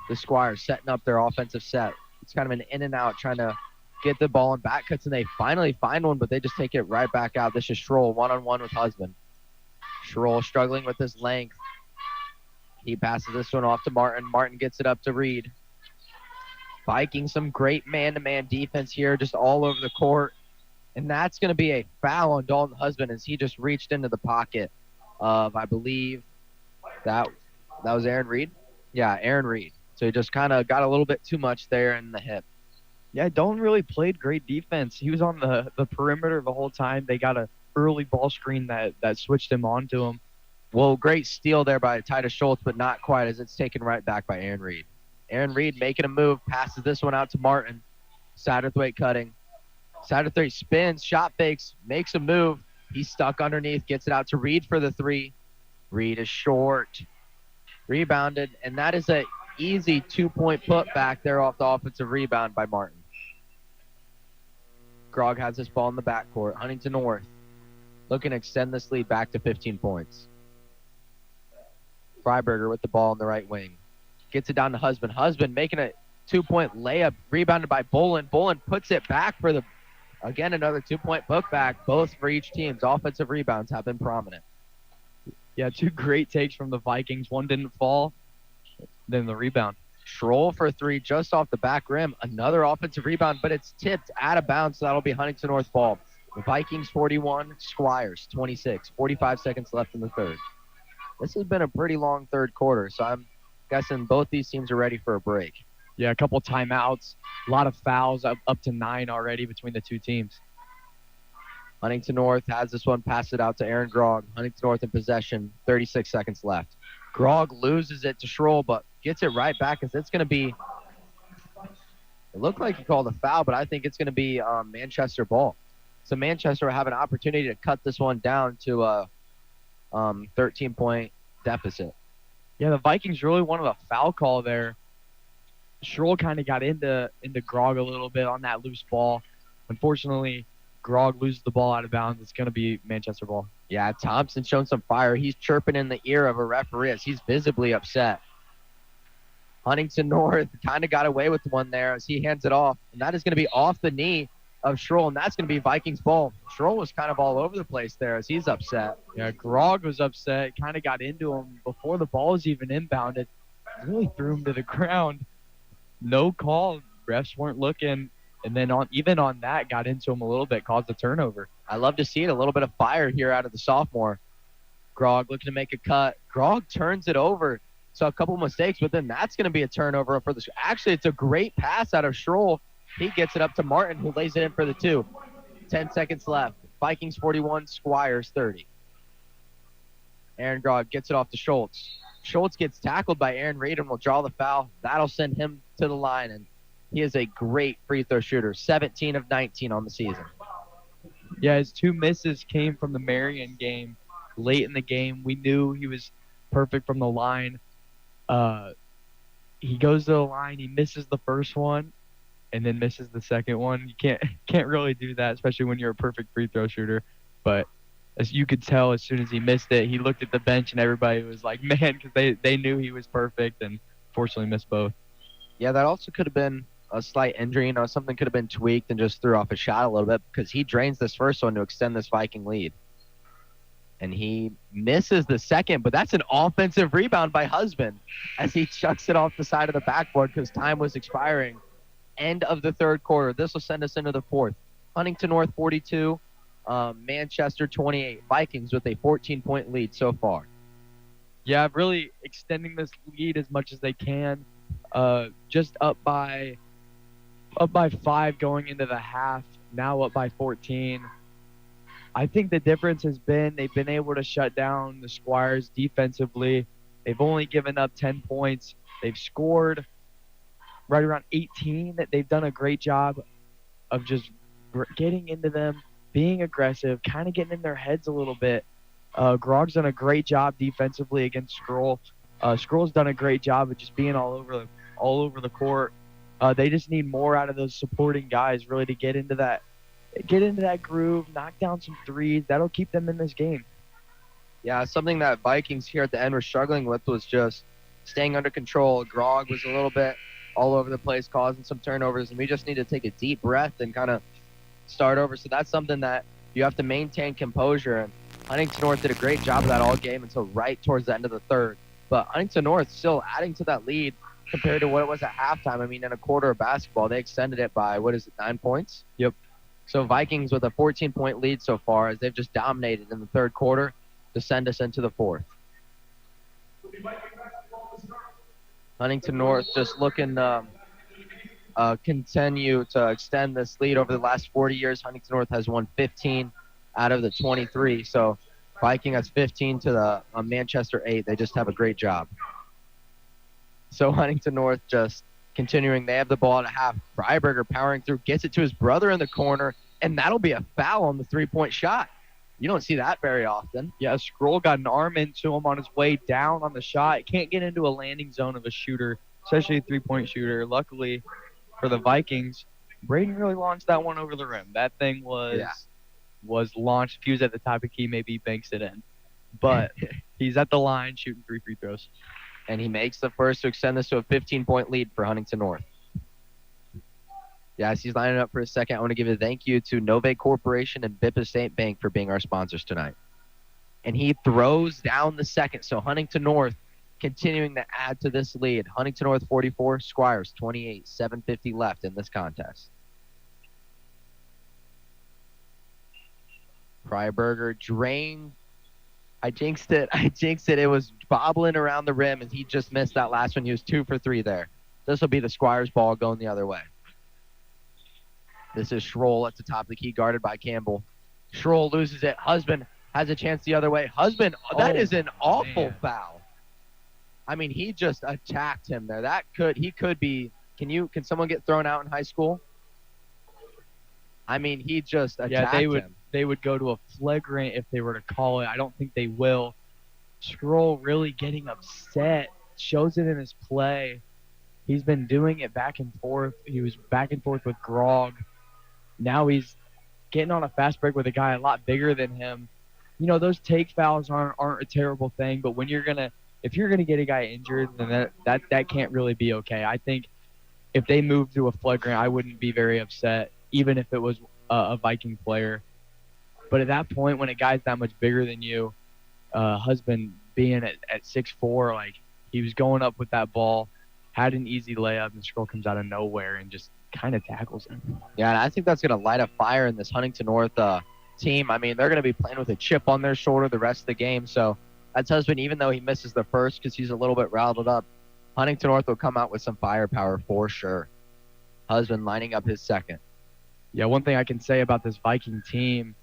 The Squires setting up their offensive set. It's kind of an in and out, trying to get the ball in back cuts, and they finally find one, but they just take it right back out. This is Schroll one-on-one with Husband. Schroll struggling with his length. He passes this one off to Martin. Martin gets it up to Reed. Vikings, some great man-to-man defense here, just all over the court. And that's going to be a foul on Dalton Husband as he just reached into the pocket of, I believe, that was Aaron Reed? Yeah, Aaron Reed. So he just kind of got a little bit too much there in the hip. Yeah, Dolan really played great defense. He was on the perimeter the whole time. They got a early ball screen that switched him onto him. Well, great steal there by Titus Schultz, but not quite, as it's taken right back by Aaron Reed. Aaron Reed making a move, passes this one out to Martin. Satterthwaite cutting. Satterthwaite spins, shot fakes, makes a move. He's stuck underneath, gets it out to Reed for the three. Reed is short. Rebounded, and that is an easy 2-point put back there off the offensive rebound by Martin. Grog has this ball in the backcourt. Huntington North looking to extend this lead back to 15 points. Freiberger with the ball in the right wing. Gets it down to Husband. Husband making a 2-point layup, rebounded by Bolin. Bolin puts it back for again, another 2-point putback, both for each team's offensive rebounds have been prominent. Yeah, 2 great takes from the Vikings. One didn't fall, then the rebound. Schroll for 3 just off the back rim. Another offensive rebound, but it's tipped out of bounds, so that'll be Huntington North ball. The Vikings 41, Squires 26. 45 seconds left in the third. This has been a pretty long third quarter, so I'm guessing both these teams are ready for a break. Yeah, a couple timeouts, a lot of fouls, up to 9 already between the two teams. Huntington North has this one, pass it out to Aaron Grog. Huntington North in possession, 36 seconds left. Grog loses it to Schroll, but gets it right back as it's going to be, it looked like he called a foul, but I think it's going to be Manchester ball. So Manchester will have an opportunity to cut this one down to a 13-point deficit. Yeah, the Vikings really wanted a foul call there. Schroll kind of got into Grog a little bit on that loose ball. Unfortunately, Grog loses the ball out of bounds. It's going to be Manchester ball. Yeah, Thompson showing some fire. He's chirping in the ear of a referee as he's visibly upset. Huntington North kind of got away with one there as he hands it off. And that is going to be off the knee of Schroll, and that's going to be Vikings ball. Schroll was kind of all over the place there as he's upset. Yeah, Grog was upset, kind of got into him before the ball was even inbounded. Really threw him to the ground. No call. Refs weren't looking. And then even on that, got into him a little bit, caused a turnover. I love to see it. A little bit of fire here out of the sophomore. Grog looking to make a cut. Grog turns it over. So a couple mistakes, but then that's going to be a turnover for the. Actually, it's a great pass out of Schroll. He gets it up to Martin, who lays it in for the 2. 10 seconds left. Vikings 41, Squires 30. Aaron Grog gets it off to Schultz. Schultz gets tackled by Aaron Reed and will draw the foul. That'll send him to the line, and he is a great free throw shooter, 17 of 19 on the season. Yeah, his 2 misses came from the Marion game. Late in the game, we knew he was perfect from the line. He goes to the line, he misses the first one, and then misses the second one. You can't really do that, especially when you're a perfect free throw shooter. But as you could tell, as soon as he missed it, he looked at the bench and everybody was like, man, because they knew he was perfect, and fortunately missed both. Yeah, that also could have been a slight injury. Something could have been tweaked and just threw off a shot a little bit, because he drains this first one to extend this Viking lead. And he misses the second, but that's an offensive rebound by Husband as he chucks it off the side of the backboard because time was expiring. End of the third quarter. This will send us into the fourth. Huntington North 42, Manchester 28. Vikings with a 14-point lead so far. Yeah, really extending this lead as much as they can. Just up by 5 going into the half. Now up by 14. I think the difference has been they've been able to shut down the Squires defensively. They've only given up 10 points. They've scored right around 18. They've done a great job of just getting into them, being aggressive, kind of getting in their heads a little bit. Grog's done a great job defensively against Schroll. Schroll's done a great job of just being all over the court. They just need more out of those supporting guys really to get into that groove, knock down some threes. That'll keep them in this game. Yeah, something that Vikings here at the end were struggling with was just staying under control. Grog was a little bit all over the place, causing some turnovers, and we just need to take a deep breath and kind of start over. So that's something that you have to maintain composure. And Huntington North did a great job of that all game until right towards the end of the third. But Huntington North still adding to that lead compared to what it was at halftime. I mean, in a quarter of basketball, they extended it by, 9 points? Yep. So Vikings with a 14-point lead so far as they've just dominated in the third quarter to send us into the fourth. Huntington North just looking continue to extend this lead over the last 40 years. Huntington North has won 15 out of the 23. So Viking has 15 to the Manchester 8. They just have a great job. So Huntington North just continuing. They have the ball at a half. Freiberger powering through, gets it to his brother in the corner, and that'll be a foul on the three-point shot. You don't see that very often. Yeah, Scroll got an arm into him on his way down on the shot. Can't get into a landing zone of a shooter, especially a three-point shooter. Luckily for the Vikings, Braden really launched that one over the rim. That thing was launched. If he was at the top of the key, maybe he banks it in. But he's at the line shooting 3 free throws. And he makes the first to extend this to a 15-point lead for Huntington North. Yes, he's lining up for a second. I want to give a thank you to Nove Corporation and Bippa State Bank for being our sponsors tonight. And he throws down the second. So Huntington North continuing to add to this lead. Huntington North 44, Squires 28, 7:50 left in this contest. Freiberger drained. I jinxed it. It was bobbling around the rim, and he just missed that last one. He was 2 for 3 there. This will be the Squires ball going the other way. This is Schroll at the top of the key, guarded by Campbell. Schroll loses it. Husband has a chance the other way. Husband, that is an awful foul. I mean, he just attacked him there. He could be. Can someone get thrown out in high school? I mean, he just attacked him. They would go to a flagrant if they were to call it. I don't think they will. Scroll really getting upset. Shows it in his play. He's been doing it back and forth. He was back and forth with Grog. Now he's getting on a fast break with a guy a lot bigger than him. You know, those take fouls aren't a terrible thing, but if you're gonna get a guy injured, then that can't really be okay. I think if they moved to a flagrant, I wouldn't be very upset, even if it was a Viking player. But at that point, when a guy's that much bigger than you, Husband being at 6'4", like, he was going up with that ball, had an easy layup, and Scroll comes out of nowhere and just kind of tackles him. Yeah, and I think that's going to light a fire in this Huntington North team. I mean, they're going to be playing with a chip on their shoulder the rest of the game. So that's Husband, even though he misses the first because he's a little bit riled up, Huntington North will come out with some firepower for sure. Husband lining up his second. Yeah, one thing I can say about this Viking team,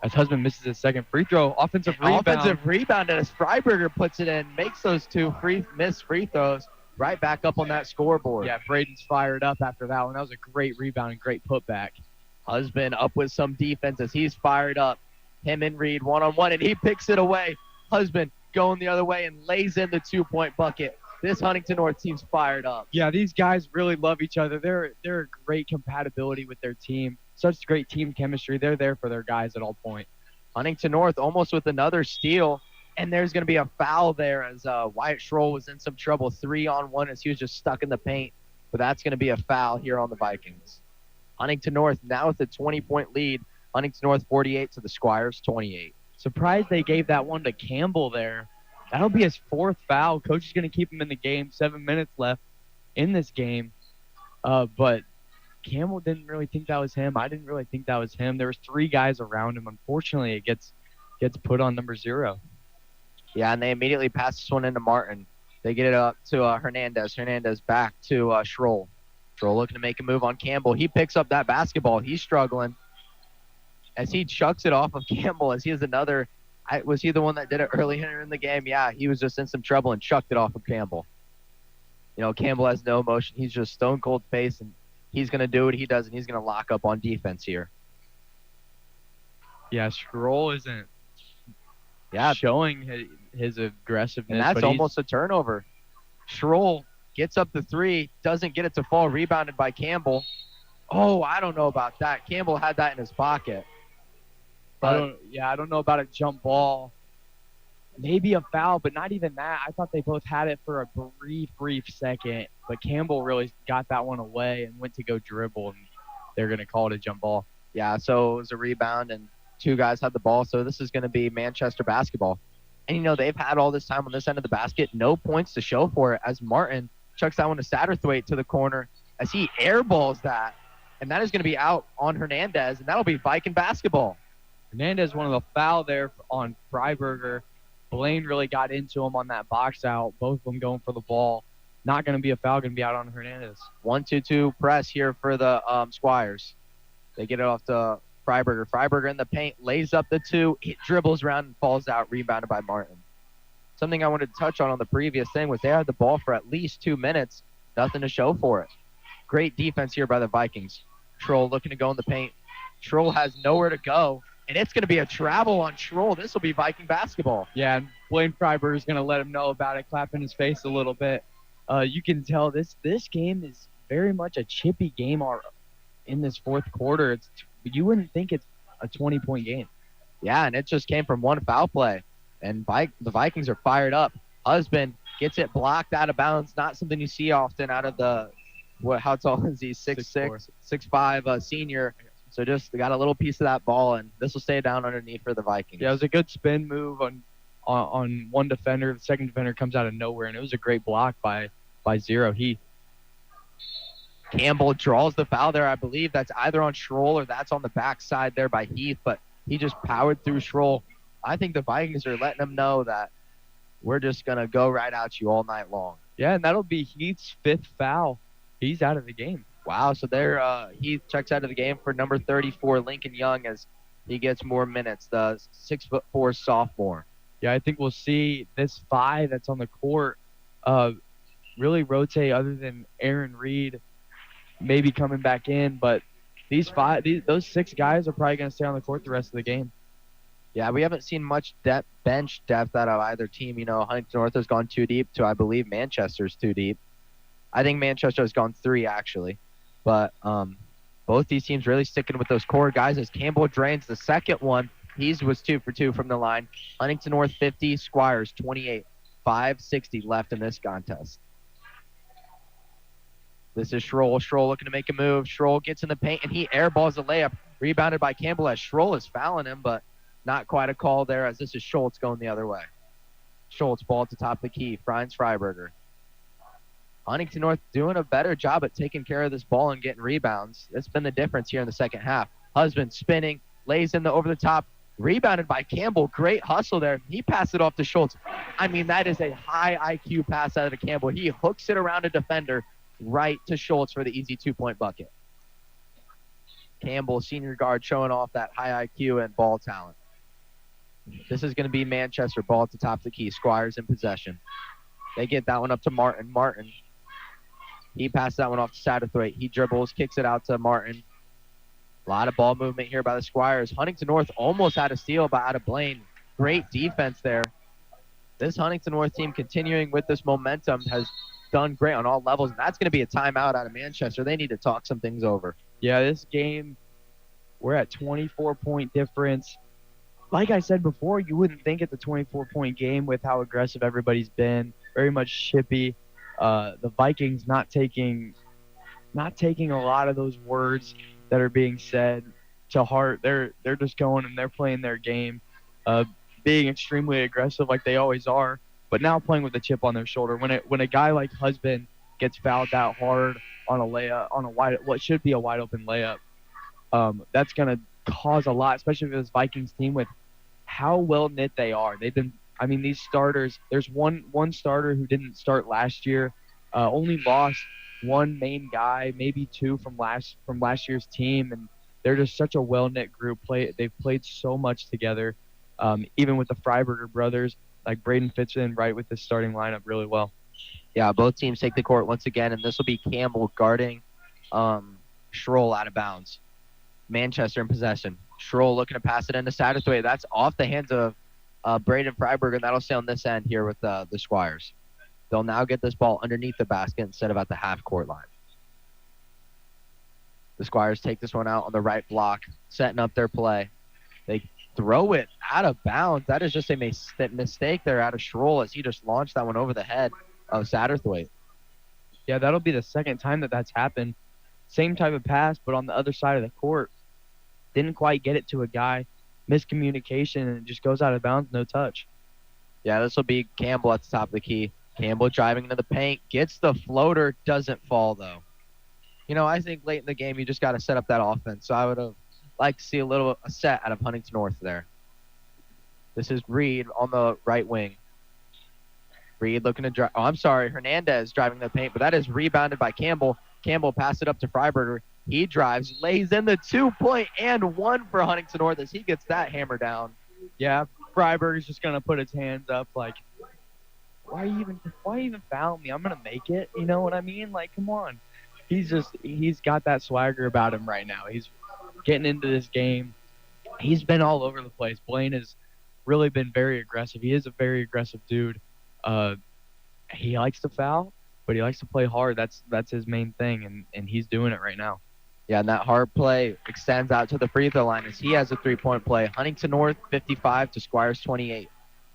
as Husband misses his second free throw, offensive rebound, and as Freiberger puts it in, makes those 2 missed free throws right back up on that scoreboard. Yeah, Braden's fired up after that one. That was a great rebound and great putback. Husband up with some defense as he's fired up. Him and Reed one-on-one, and he picks it away. Husband going the other way and lays in the 2-point bucket. This Huntington North team's fired up. Yeah, these guys really love each other. They're a great compatibility with their team. Such great team chemistry. They're there for their guys at all points. Huntington North almost with another steal, and there's going to be a foul there as Wyatt Schroll was in some trouble 3-on-1 as he was just stuck in the paint. But that's going to be a foul here on the Vikings. Huntington North now with a 20-point lead. Huntington North 48 to the Squires 28. Surprised they gave that one to Campbell there. That'll be his 4th foul. Coach is going to keep him in the game. 7 minutes left in this game. But Campbell didn't really think that was him. I didn't really think that was him. There was 3 guys around him. Unfortunately, it gets put on number 0. Yeah, and they immediately pass this one into Martin. They get it up to Hernandez. Hernandez back to Schroll. Schroll looking to make a move on Campbell. He picks up that basketball. He's struggling as he chucks it off of Campbell as he has another. Was he the one that did it earlier in the game? Yeah, he was just in some trouble and chucked it off of Campbell. You know, Campbell has no emotion. He's just stone cold face, and he's going to do what he does, and he's going to lock up on defense here. Yeah, Schroll isn't showing his aggressiveness. And that's almost a turnover. Schroll gets up the 3, doesn't get it to fall, rebounded by Campbell. Oh, I don't know about that. Campbell had that in his pocket. I don't know about a jump ball. Maybe a foul, but not even that. I thought they both had it for a brief second, but Campbell really got that one away and went to go dribble, and they're going to call it a jump ball. Yeah, so it was a rebound, and 2 guys had the ball, so this is going to be Manchester basketball. And, you know, they've had all this time on this end of the basket, no points to show for it, as Martin chucks that one to Satterthwaite to the corner as he airballs that, and that is going to be out on Hernandez, and that'll be Viking basketball. Hernandez wanted a foul there on Freiberger. Blaine really got into him on that box out, both of them going for the ball. not going to be a foul, going to be out on Hernandez. 1-2-2 press here for the Squires. They get it off to Freiberger. Freiberger in the paint, lays up the 2, it dribbles around and falls out, rebounded by Martin. Something I wanted to touch on the previous thing was they had the ball for at least 2 minutes, nothing to show for it. Great defense here by the Vikings. Troll looking to go in the paint. Troll has nowhere to go, and it's going to be a travel on Troll. This will be Viking basketball. Yeah, and Blaine Freiberger is going to let him know about it, clapping his face a little bit. You can tell this game is very much a chippy game in this fourth quarter. You wouldn't think it's a 20-point game. Yeah, and it just came from one foul play, and the Vikings are fired up. Husband gets it blocked out of bounds, not something you see often out of the how tall is he? 6'6", 6'5", senior. So just got a little piece of that ball, and this will stay down underneath for the Vikings. Yeah, it was a good spin move on one defender. The second defender comes out of nowhere, and it was a great block by Zero Heath. Campbell draws the foul there. I believe that's either on Schroll or that's on the backside there by Heath, but he just powered through Schroll. I think the Vikings are letting him know that we're just going to go right at you all night long. Yeah, and that'll be Heath's 5th foul. He's out of the game. Wow, so there Heath checks out of the game for number 34, Lincoln Young, as he gets more minutes, the 6'4" sophomore. Yeah, I think we'll see this 5 that's on the court really rotate, other than Aaron Reed maybe coming back in. But those 6 guys are probably going to stay on the court the rest of the game. Yeah, we haven't seen much bench depth out of either team. Huntington North has gone 2 deep to, I believe, Manchester's 2 deep. I think Manchester has gone 3, actually. But both these teams really sticking with those core guys as Campbell drains the second one. He was 2 for 2 from the line. Huntington North 50, Squires 28. 5:60 left in this contest. This is Schroll. Schroll looking to make a move. Schroll gets in the paint, and he airballs the layup. Rebounded by Campbell as Schroll is fouling him, but not quite a call there, as this is Schultz going the other way. Schultz ball at the top of the key. Finds Freiberger. Huntington North doing a better job at taking care of this ball and getting rebounds. That's been the difference here in the second half. Husband spinning, lays in the over the top. Rebounded by Campbell. Great hustle there. He passed it off to Schultz. I mean, that is a high IQ pass out of Campbell. He hooks it around a defender right to Schultz for the easy 2-point bucket. Campbell, senior guard, showing off that high IQ and ball talent. This is going to be Manchester. Ball at the top of the key. Squires in possession. They get that one up to Martin. Martin. He passes that one off to Satterthwaite. He dribbles, kicks it out to Martin. A lot of ball movement here by the Squires. Huntington North almost had a steal, but out of Blaine. Great defense there. This Huntington North team, continuing with this momentum, has done great on all levels, and that's going to be a timeout out of Manchester. They need to talk some things over. Yeah, this game, we're at 24-point difference. Like I said before, you wouldn't think it's a 24-point game with how aggressive everybody's been. Very much chippy. The Vikings not taking a lot of those words that are being said to heart. They're just going and they're playing their game, being extremely aggressive like they always are, but now playing with a chip on their shoulder. When a guy like Husband gets fouled that hard on a layup, on what should be a wide open layup, that's going to cause a lot, especially for this Vikings team with how well knit they are. These starters, there's one starter who didn't start last year, only lost one main guy, maybe 2 from last year's team, and they're just such a well-knit group. They've played so much together. Even with the Freiberger brothers, like Braden fits in right with the starting lineup really well. Yeah, both teams take the court once again, and this will be Campbell guarding Schroll out of bounds. Manchester in possession. Schroll looking to pass it into Satterthwaite. That's off the hands of Braden Freiberger, and that'll stay on this end here with the Squires. They'll now get this ball underneath the basket instead of at the half-court line. The Squires take this one out on the right block, setting up their play. They throw it out of bounds. That is just a mistake there out of Schroll as he just launched that one over the head of Satterthwaite. Yeah, that'll be the second time that's happened. Same type of pass, but on the other side of the court. Didn't quite get it to a guy. Miscommunication, and it just goes out of bounds, no touch. Yeah, this will be Campbell at the top of the key. Campbell driving into the paint, gets the floater, doesn't fall though. I think late in the game you just got to set up that offense. So I would have liked to see a set out of Huntington North there. This is Reed on the right wing. Reed looking to drive. Oh, I'm sorry. Hernandez driving the paint, but that is rebounded by Campbell. Campbell passed it up to Freiberger. He drives, lays in the 2-point and one for Huntington North as he gets that hammer down. Yeah, Freiberger's just going to put his hands up like, why even foul me? I'm going to make it. You know what I mean? Like, come on. He's got that swagger about him right now. He's getting into this game. He's been all over the place. Blaine has really been very aggressive. He is a very aggressive dude. He likes to foul, but he likes to play hard. That's his main thing, and he's doing it right now. Yeah, and that hard play extends out to the free throw line as he has a 3-point play. Huntington North 55 to Squires 28.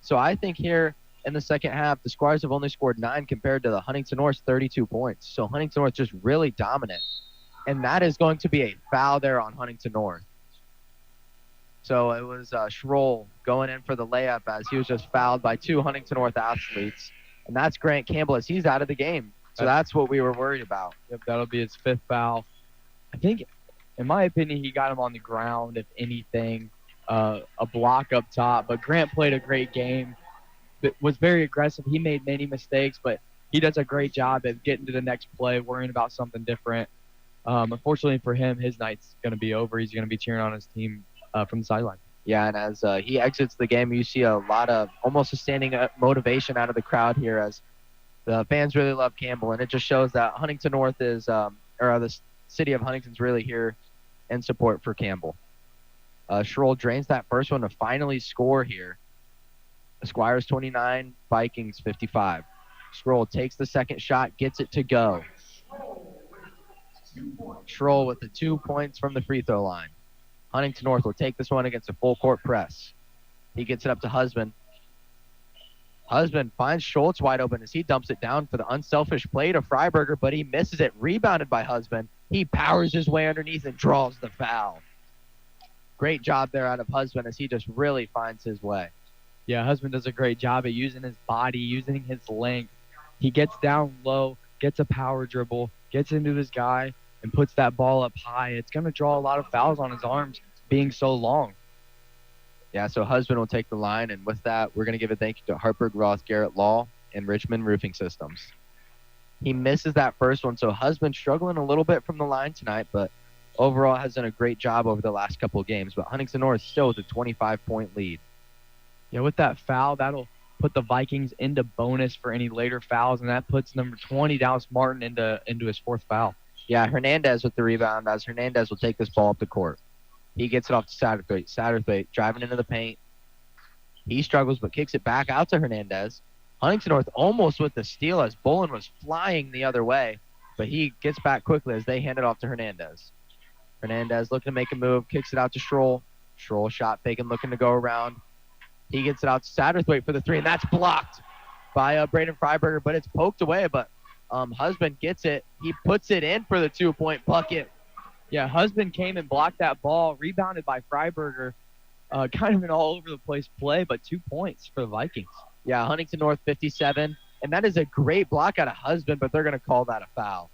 So I think here in the second half, the Squires have only scored 9 compared to the Huntington North's 32 points. So Huntington North just really dominant. And that is going to be a foul there on Huntington North. So it was Schroll going in for the layup as he was just fouled by 2 Huntington North athletes. And that's Grant Campbell as he's out of the game. So that's what we were worried about. Yep, that'll be his 5th foul. I think, in my opinion, he got him on the ground, if anything, a block up top. But Grant played a great game. Was very aggressive. He made many mistakes, but he does a great job at getting to the next play, worrying about something different. Unfortunately for him, his night's going to be over. He's going to be cheering on his team from the sideline. Yeah, and as he exits the game, you see a lot of almost a standing motivation out of the crowd here as the fans really love Campbell, and it just shows that Huntington North is, or the city of Huntington's really here in support for Campbell. Schroll drains that first one to finally score here. The Squires 29, Vikings 55. Schroll takes the second shot, gets it to go. Schroll with the 2 points from the free throw line. Huntington North will take this one against a full court press. He gets it up to Husband. Husband finds Schultz wide open as he dumps it down for the unselfish play to Freiberger, but he misses it. Rebounded by Husband. He powers his way underneath and draws the foul. Great job there out of Husband as he just really finds his way. Yeah, Husband does a great job at using his body, using his length. He gets down low, gets a power dribble, gets into his guy, and puts that ball up high. It's going to draw a lot of fouls on his arms being so long. Yeah, so Husband will take the line, and with that, we're going to give a thank you to Hartberg, Roth, Garrett Law, and Richmond Roofing Systems. He misses that first one, so Husband struggling a little bit from the line tonight, but overall has done a great job over the last couple of games. But Huntington North still with a 25-point lead. Yeah, with that foul, that'll put the Vikings into bonus for any later fouls, and that puts number 20, Dallas Martin, into his 4th foul. Yeah, Hernandez with the rebound as Hernandez will take this ball up the court. He gets it off to Satterthwaite. Satterthwaite driving into the paint. He struggles but kicks it back out to Hernandez. Huntington North almost with the steal as Bolin was flying the other way, but he gets back quickly as they hand it off to Hernandez. Hernandez looking to make a move, kicks it out to Schroll. Schroll shot faking, looking to go around. He gets it out to Satterthwaite for the 3, and that's blocked by Braden Freiberger, but it's poked away, but Husband gets it. He puts it in for the 2-point bucket. Yeah, Husband came and blocked that ball, rebounded by Freiberger. Kind of an all-over-the-place play, but 2 points for the Vikings. Yeah, Huntington North 57, and that is a great block out of Husband, but they're going to call that a foul.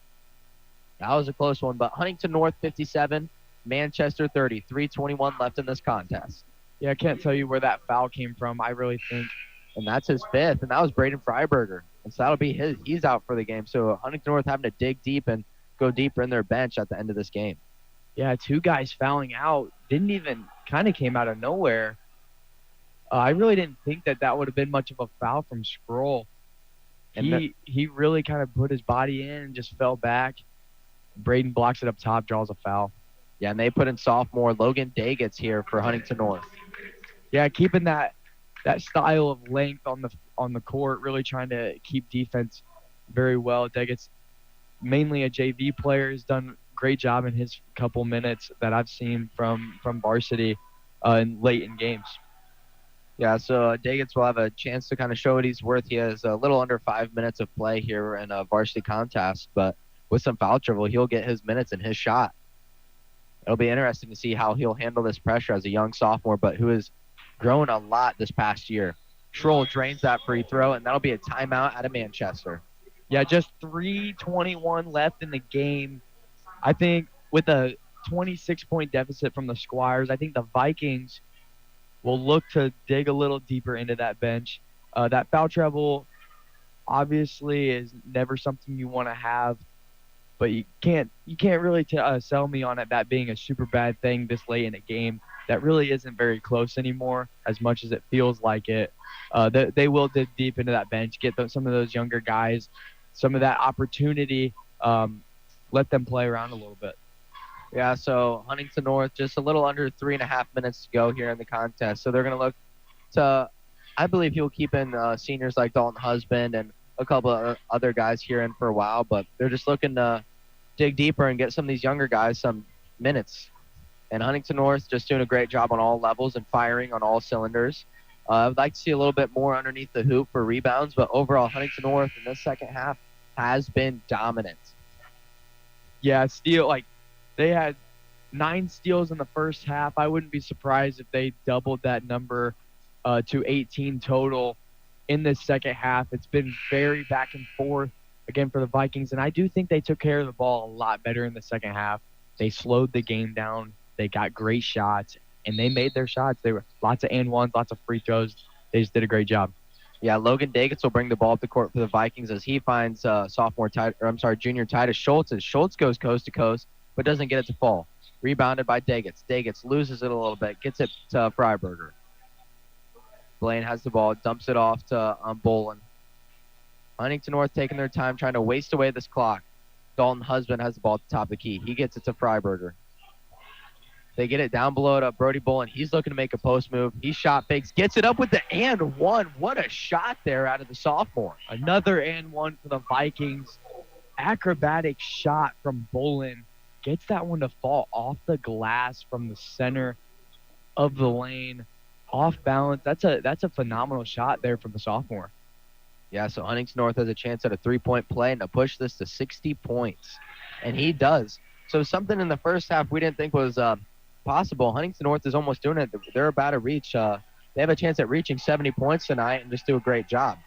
That was a close one, but Huntington North 57, Manchester 30, 3:21 left in this contest. Yeah, I can't tell you where that foul came from, I really think. And that's his 5th, and that was Braden Freiberger. And so that'll be he's out for the game. So Huntington North having to dig deep and go deeper in their bench at the end of this game. Yeah, 2 guys fouling out. Didn't even kind of came out of nowhere. I really didn't think that would have been much of a foul from Schroll. He really kind of put his body in and just fell back. Braden blocks it up top, draws a foul. Yeah, and they put in sophomore Logan Daggetts here for Huntington North. Yeah, keeping that style of length on the court, really trying to keep defense very well. Daggetts, mainly a JV player, has done a great job in his couple minutes that I've seen from varsity late in games. Yeah, so Daggetts will have a chance to kind of show what he's worth. He has a little under 5 minutes of play here in a varsity contest, but with some foul trouble, he'll get his minutes and his shot. It'll be interesting to see how he'll handle this pressure as a young sophomore, but who has grown a lot this past year. Schroll drains that free throw, and that'll be a timeout out of Manchester. Yeah, just 3:21 left in the game. I think with a 26-point deficit from the Squires, I think the Vikings will look to dig a little deeper into that bench. That foul trouble obviously is never something you want to have, but you can't really sell me on that being a super bad thing this late in a game that really isn't very close anymore, as much as it feels like it. They will dig deep into that bench, get some of those younger guys, some of that opportunity, let them play around a little bit. Yeah, so Huntington North, just a little under 3.5 minutes to go here in the contest. So they're going to look to, I believe he'll keep in seniors like Dalton Husband and a couple of other guys here in for a while, but they're just looking to dig deeper and get some of these younger guys some minutes. And Huntington North just doing a great job on all levels and firing on all cylinders. I'd like to see a little bit more underneath the hoop for rebounds, but overall Huntington North in this second half has been dominant. Yeah, they had 9 steals in the first half. I wouldn't be surprised if they doubled that number to 18 total in this second half. It's been very back and forth again for the Vikings, and I do think they took care of the ball a lot better in the second half. They slowed the game down. They got great shots, and they made their shots. They were lots of and ones, lots of free throws. They just did a great job. Yeah, Logan Daggetts will bring the ball up the court for the Vikings as he finds junior Titus Schultz. As Schultz goes coast to coast, but doesn't get it to fall. Rebounded by Daggetts. Daggetts loses it a little bit, gets it to Freiberger. Blaine has the ball, dumps it off to Bolin. Huntington North taking their time trying to waste away this clock. Dalton Husband has the ball at the top of the key. He gets it to Freiberger. They get it down below to Brody Bolin. He's looking to make a post move. He shot fakes, gets it up with the and one. What a shot there out of the sophomore. Another and one for the Vikings. Acrobatic shot from Bolin. Gets that one to fall off the glass from the center of the lane. Off balance. That's a phenomenal shot there from the sophomore. Yeah, so Huntington North has a chance at a 3-point play and to push this to 60 points. And he does. So something in the first half we didn't think was possible. Huntington North is almost doing it. They're about to reach. They have a chance at reaching 70 points tonight and just do a great job.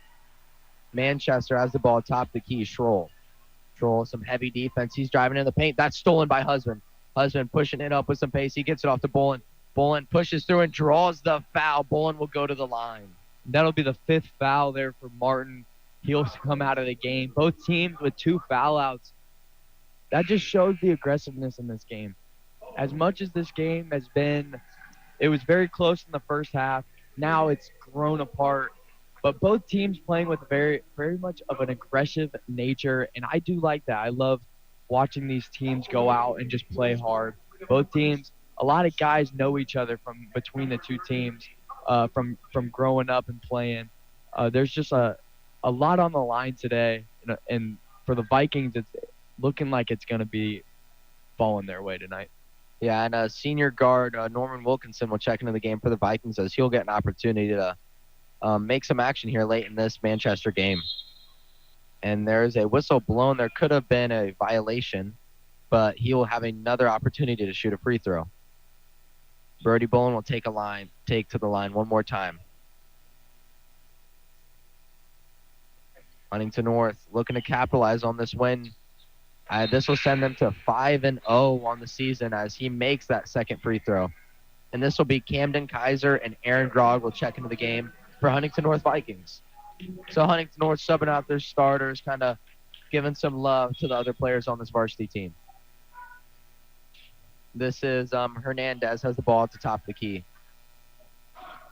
Manchester has the ball top the key. Schroll, some heavy defense. He's driving in the paint. That's stolen by Husband. Husband pushing it up with some pace. He gets it off to Bolin. Bolin pushes through and draws the foul. Bolin will go to the line. That'll be the 5th foul there for Martin. He'll come out of the game. Both teams with 2 foul outs. That just shows the aggressiveness in this game. As much as this game has been, it was very close in the first half. Now it's grown apart. But both teams playing with very, very much of an aggressive nature, and I do like that. I love watching these teams go out and just play hard. Both teams, a lot of guys know each other from between the two teams, from growing up and playing. There's just a lot on the line today, and for the Vikings, it's looking like it's going to be falling their way tonight. Yeah, and senior guard Norman Wilkinson will check into the game for the Vikings as he'll get an opportunity to make some action here late in this Manchester game. And there's a whistle blown. There could have been a violation, but he will have another opportunity to shoot a free throw. Brody Bolin will take to the line one more time. Huntington North looking to capitalize on this win. This will send them to 5-0 on the season as he makes that second free throw. And this will be Camden Kaiser and Aaron Grog will check into the game for Huntington North Vikings. So Huntington North subbing out their starters, kind of giving some love to the other players on this varsity team. This is Hernandez has the ball at the top of the key.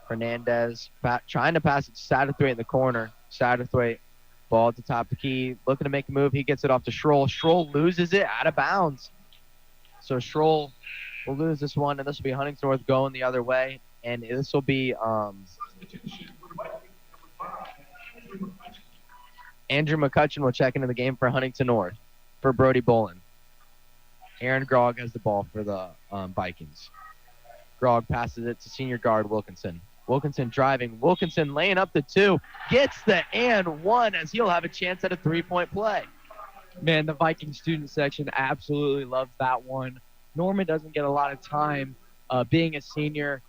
Hernandez trying to pass it to Satterthwaite in the corner. Satterthwaite, ball at the top of the key, looking to make a move. He gets it off to Schroll. Schroll loses it out of bounds. So Schroll will lose this one, and this will be Huntington North going the other way. And this will be Andrew McCutcheon will check into the game for Huntington North for Brody Bolin. Aaron Grog has the ball for the Vikings. Grog passes it to senior guard Wilkinson. Wilkinson driving. Wilkinson laying up the 2. Gets the and 1 as he'll have a chance at a 3-point play. Man, the Viking student section absolutely loves that one. Norman doesn't get a lot of time being a senior,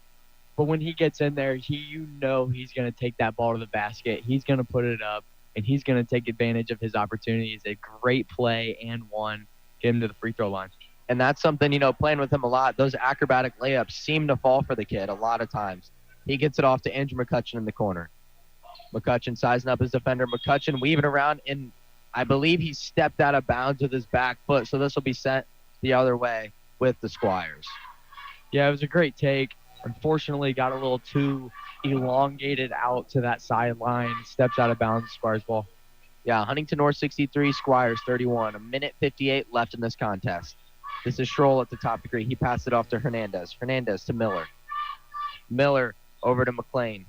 but when he gets in there, he's going to take that ball to the basket. He's going to put it up, and he's going to take advantage of his opportunities. A great play and 1. Get him to the free throw line. And that's something, playing with him a lot, those acrobatic layups seem to fall for the kid a lot of times. He gets it off to Andrew McCutcheon in the corner. McCutcheon sizing up his defender. McCutcheon weaving around, and I believe he stepped out of bounds with his back foot, so this will be sent the other way with the Squires. Yeah, it was a great take. Unfortunately, got a little too elongated out to that sideline. Steps out of bounds, Squires ball. Yeah, Huntington North 63, Squires 31. 1:58 left in this contest. This is Schroll at the top of the green. He passed it off to Hernandez. Hernandez to Miller. Miller over to McLean.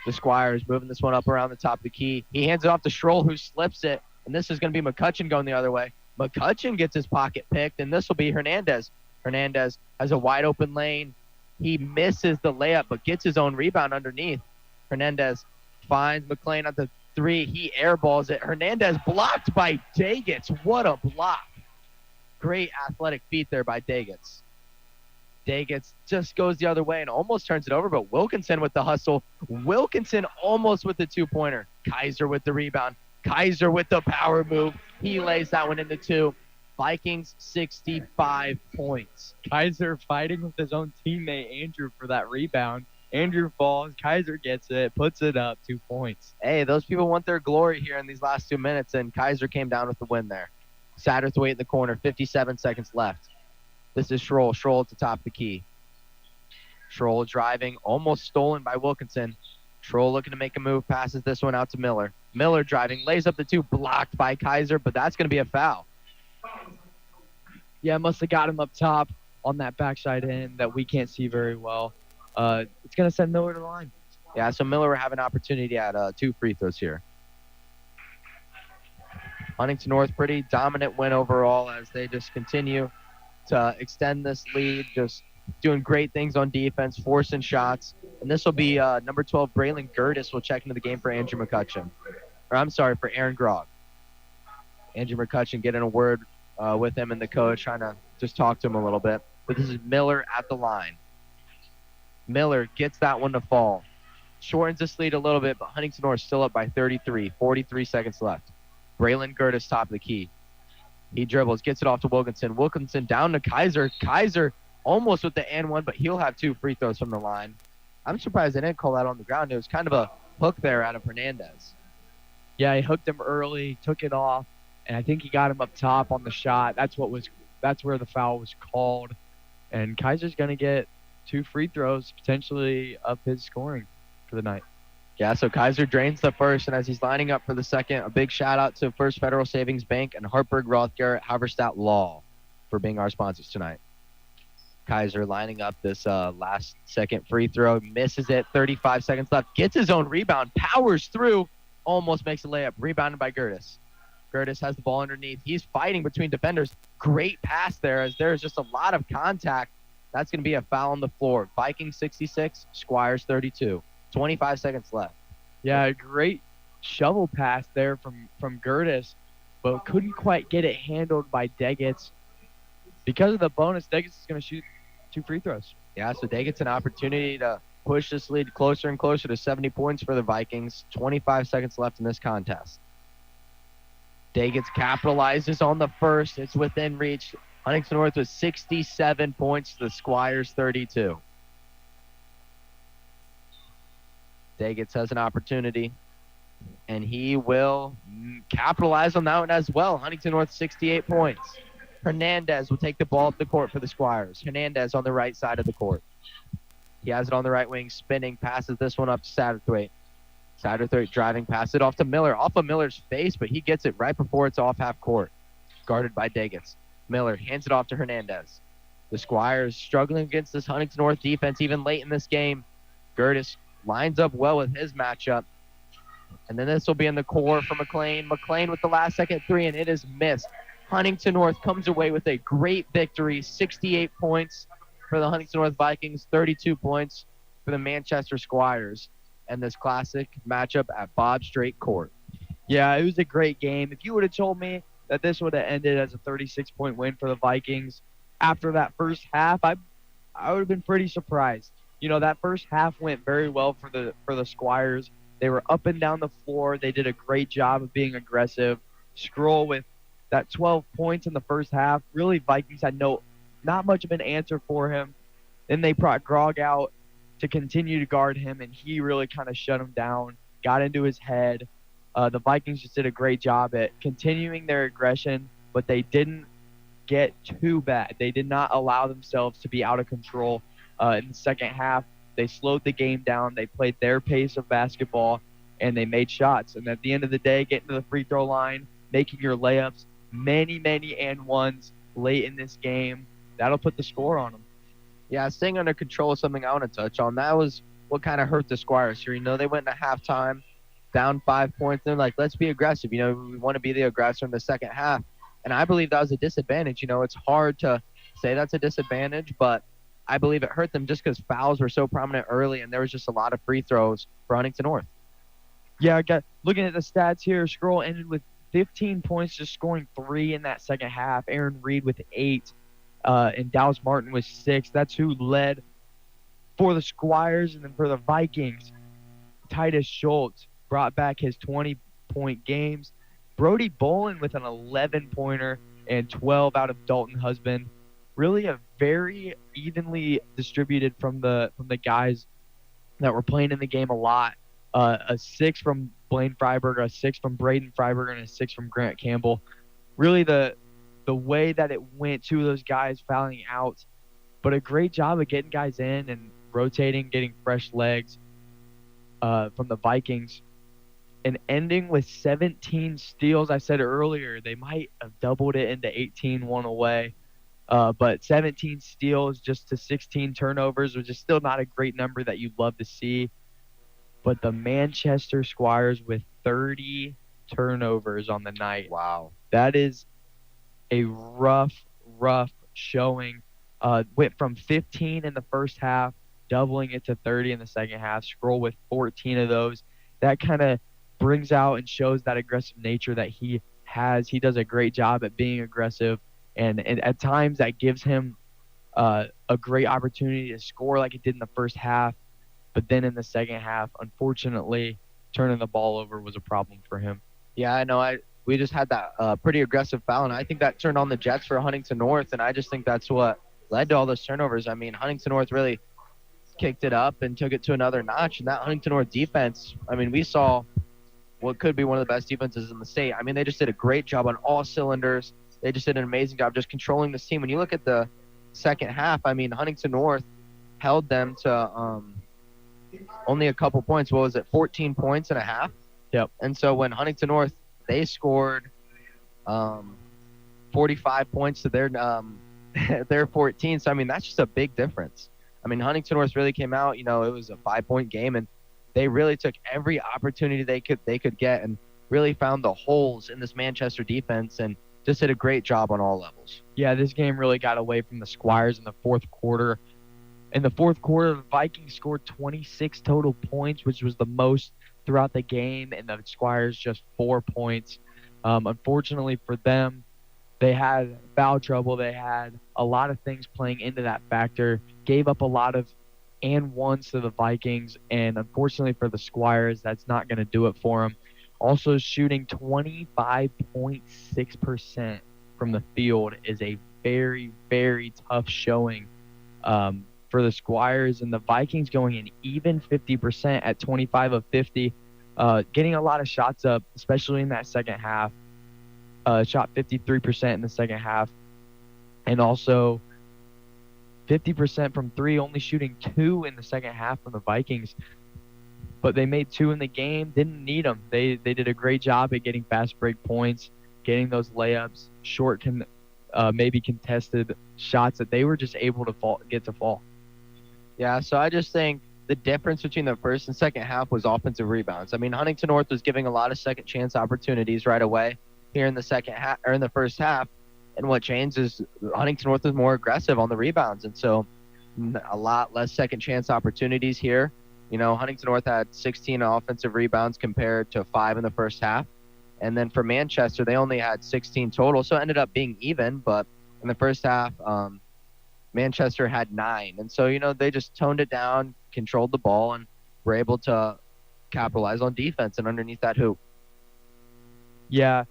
The Squires moving this one up around the top of the key. He hands it off to Schroll, who slips it, and this is going to be McCutcheon going the other way. McCutcheon gets his pocket picked, and this will be Hernandez. Hernandez has a wide open lane. He misses the layup, but gets his own rebound underneath. Hernandez finds McLean at the 3. He airballs it. Hernandez blocked by Dagitz. What a block. Great athletic feat there by Dagitz. Dagitz just goes the other way and almost turns it over, but Wilkinson with the hustle. Wilkinson almost with the two-pointer. Kaiser with the rebound. Kaiser with the power move. He lays that one into 2. Vikings 65 points. Kaiser fighting with his own teammate Andrew for that rebound. Andrew falls. Kaiser gets it, puts it up, 2 points. Hey, those people want their glory here in these last 2 minutes, and Kaiser came down with the win there. Satterthwaite in the corner, 57 seconds left. This is Schroll. Schroll at the top of the key. Schroll driving, almost stolen by Wilkinson. Schroll looking to make a move, passes this one out to Miller. Miller driving, lays up the 2, blocked by Kaiser, but that's going to be a foul. Yeah, must have got him up top on that backside end that we can't see very well. It's going to send Miller to the line. Yeah, so Miller will have an opportunity at 2 free throws here. Huntington North, pretty dominant win overall as they just continue to extend this lead, just doing great things on defense, forcing shots. And this will be number 12, Braylon Gertis will check into the game for Andrew McCutcheon. Or I'm sorry, for Aaron Grogg. Andrew McCutcheon getting a word with him and the coach, trying to just talk to him a little bit. But this is Miller at the line. Miller gets that one to fall. Shortens this lead a little bit, but Huntington North still up by 33. 43 seconds left. Braylon Gertis top of the key. He dribbles, gets it off to Wilkinson. Wilkinson down to Kaiser. Kaiser almost with the and one, but he'll have 2 free throws from the line. I'm surprised they didn't call that on the ground. It was kind of a hook there out of Hernandez. Yeah, he hooked him early, took it off, and I think he got him up top on the shot. That's where the foul was called. And Kaiser's going to get 2 free throws, potentially up his scoring for the night. Yeah, so Kaiser drains the first, and as he's lining up for the second, a big shout-out to First Federal Savings Bank and Hartburg, Roth, Garrett, Haverstadt Law for being our sponsors tonight. Kaiser lining up this last second free throw, misses it, 35 seconds left, gets his own rebound, powers through, almost makes a layup, rebounded by Gertis. Gertis has the ball underneath. He's fighting between defenders. Great pass there as there's just a lot of contact. That's going to be a foul on the floor. Vikings 66, Squires 32. 25 seconds left. Yeah, a great shovel pass there from Gertis, but couldn't quite get it handled by Dagitz. Because of the bonus, Dagitz is going to shoot 2 free throws. Yeah, so Dagitz an opportunity to push this lead closer and closer to 70 points for the Vikings. 25 seconds left in this contest. Dagitz capitalizes on the first. It's within reach. Huntington North with 67 points to the Squires 32. Dagitz has an opportunity, and he will capitalize on that one as well. Huntington North 68 points. Hernandez will take the ball up the court for the Squires. Hernandez on the right side of the court. He has it on the right wing, spinning, passes this one up to Satterthwaite. Satterthwaite driving, pass it off to Miller. Off of Miller's face, but he gets it right before it's off half court. Guarded by Dagitz. Miller hands it off to Hernandez. The Squires struggling against this Huntington North defense even late in this game. Gertis lines up well with his matchup. And then this will be in the core for McLean. McLean with the last second 3, and it is missed. Huntington North comes away with a great victory. 68 points for the Huntington North Vikings, 32 points for the Manchester Squires. And this classic matchup at Bob Strait Court. Yeah, it was a great game. If you would have told me that this would have ended as a 36-point win for the Vikings after that first half, I would have been pretty surprised. You know, that first half went very well for the Squires. They were up and down the floor. They did a great job of being aggressive. Scroll with that 12 points in the first half. Really, Vikings had not much of an answer for him. Then they brought Grogg out to continue to guard him, and he really kind of shut him down. got into his head. The Vikings just did a great job at continuing their aggression, but they didn't get too bad. They did not allow themselves to be out of control in the second half. They slowed the game down. They played their pace of basketball, and they made shots. And at the end of the day, getting to the free throw line, making your layups, many and ones late in this game, that'll put the score on them. Yeah, staying under control is something I want to touch on. That was what kind of hurt the Squires here. They went into halftime, down 5 points. They're like, let's be aggressive. We want to be the aggressor in the second half. And I believe that was a disadvantage. It's hard to say that's a disadvantage, but I believe it hurt them just because fouls were so prominent early, and there was just a lot of free throws for Huntington North. Yeah, looking at the stats here, Scroll ended with 15 points, just scoring 3 in that second half. Aaron Reed with 8, and Dallas Martin with 6. That's who led for the Squires. And then for the Vikings, Titus Schultz brought back his 20-point games. Brody Bolin with an 11-pointer and 12 out of Dalton Husband. Really a very evenly distributed from the guys that were playing in the game a lot. A 6 from Blaine Freiberg, a 6 from Braden Freiberg, and a 6 from Grant Campbell. Really the way that it went, 2 of those guys fouling out, but a great job of getting guys in and rotating, getting fresh legs from the Vikings. And ending with 17 steals. I said earlier they might have doubled it into 18 one away. But 17 steals just to 16 turnovers, which is still not a great number that you'd love to see. But the Manchester Squires with 30 turnovers on the night. Wow. That is a rough showing. Went from 15 in the first half, doubling it to 30 in the second half. Scroll with 14 of those. That kind of brings out and shows that aggressive nature that he has. He does a great job at being aggressive, and at times that gives him a great opportunity to score like it did in the first half. But then in the second half, unfortunately, turning the ball over was a problem for him. Yeah, I know. We just had that pretty aggressive foul, and I think that turned on the Jets for Huntington North, and I just think that's what led to all those turnovers. I mean, Huntington North really kicked it up and took it to another notch, and that Huntington North defense, I mean, we saw what could be one of the best defenses in the state. I mean, they just did a great job on all cylinders. They just did an amazing job just controlling this team. When you look at the second half, I mean, Huntington North held them to only a couple points. What was it, 14 points and a half? Yep. And so when Huntington North, they scored 45 points to their 14. So, I mean, that's just a big difference. I mean, Huntington North really came out, it was a 5-point game, and they really took every opportunity they could get and really found the holes in this Manchester defense and just did a great job on all levels. Yeah, this game really got away from the Squires in the fourth quarter. In the fourth quarter, the Vikings scored 26 total points, which was the most throughout the game, and the Squires just 4 points. Unfortunately for them, they had foul trouble. They had a lot of things playing into that factor, gave up a lot of and ones to the Vikings, and unfortunately for the Squires, that's not going to do it for them. Also shooting 25.6% from the field is a very, very tough showing for the Squires, and the Vikings going an even 50% at 25 of 50, getting a lot of shots up, especially in that second half. Shot 53% in the second half, and also 50% from 3, only shooting 2 in the second half from the Vikings. But they made 2 in the game, didn't need them. They did a great job at getting fast break points, getting those layups, short maybe contested shots that they were just able to get to fall. Yeah, so I just think the difference between the first and second half was offensive rebounds. I mean, Huntington North was giving a lot of second chance opportunities right away here in the second half or in the first half. And what changed is Huntington North was more aggressive on the rebounds. And so a lot less second chance opportunities here. Huntington North had 16 offensive rebounds compared to 5 in the first half. And then for Manchester, they only had 16 total. So it ended up being even. But in the first half, Manchester had 9. And so, they just toned it down, controlled the ball, and were able to capitalize on defense and underneath that hoop. Yeah,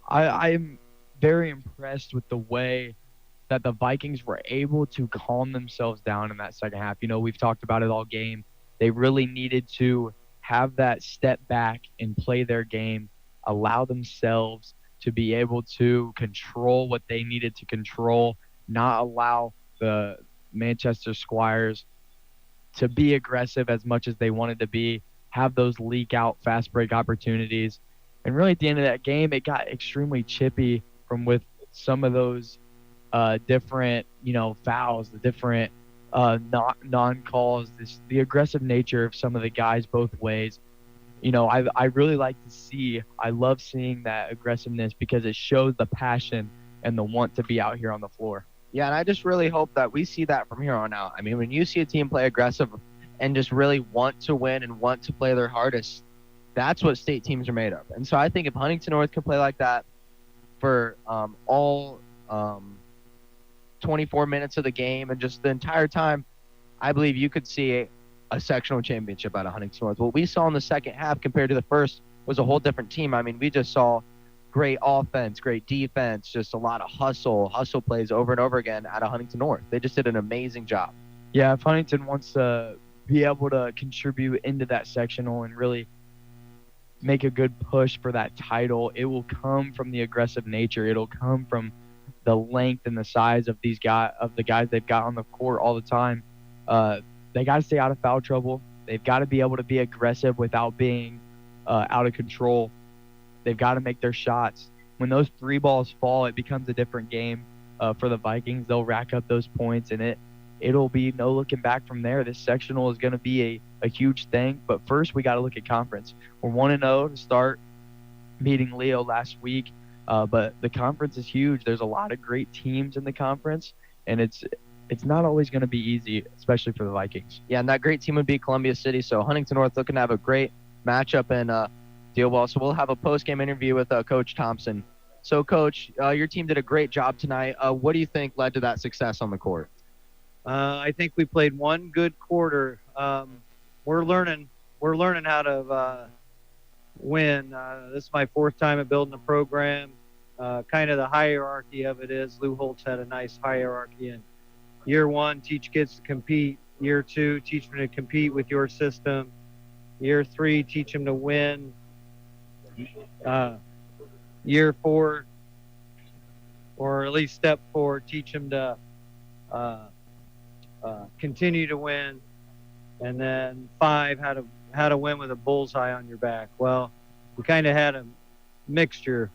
I'm very impressed with the way that the Vikings were able to calm themselves down in that second half. We've talked about it all game. They really needed to have that step back and play their game, allow themselves to be able to control what they needed to control, not allow the Manchester Squires to be aggressive as much as they wanted to be, have those leak out fast break opportunities. And really at the end of that game, it got extremely chippy from with some of those different, fouls, the different non-calls, the aggressive nature of some of the guys both ways. I really like to see, I love seeing that aggressiveness because it shows the passion and the want to be out here on the floor. Yeah, and I just really hope that we see that from here on out. I mean, when you see a team play aggressive and just really want to win and want to play their hardest, that's what state teams are made of. And so I think if Huntington North can play like that for all 24 minutes of the game and just the entire time, I believe you could see a sectional championship out of Huntington North. What we saw in the second half compared to the first was a whole different team. I mean, we just saw great offense, great defense, just a lot of hustle plays over and over again out of Huntington North. They just did an amazing job. Yeah, if Huntington wants to be able to contribute into that sectional and really make a good push for that title, it will come from the aggressive nature. It'll come from the length and the size of the guys they've got on the court all the time. They got to stay out of foul trouble. They've got to be able to be aggressive without being out of control. They've got to make their shots. When those three balls fall, it becomes a different game for the Vikings. They'll rack up those points, and it'll be no looking back from there. This sectional is going to be a huge thing. But first, we got to look at conference. We're 1-0 to start, beating Leo last week. But the conference is huge. There's a lot of great teams in the conference, and it's not always going to be easy, especially for the Vikings. Yeah, and that great team would be Columbia City. So Huntington North looking to have a great matchup and deal well. So we'll have a post-game interview with Coach Thompson. So, Coach, your team did a great job tonight. What do you think led to that success on the court? I think we played one good quarter. We're learning how to win. This is my fourth time at building a program. Kind of the hierarchy of it is Lou Holtz had a nice hierarchy. And year one, teach kids to compete. Year two, teach them to compete with your system. Year three, teach them to win. Year four, or at least step four, teach them to continue to win. And then 5, how to win with a bullseye on your back. Well, we kind of had a mixture.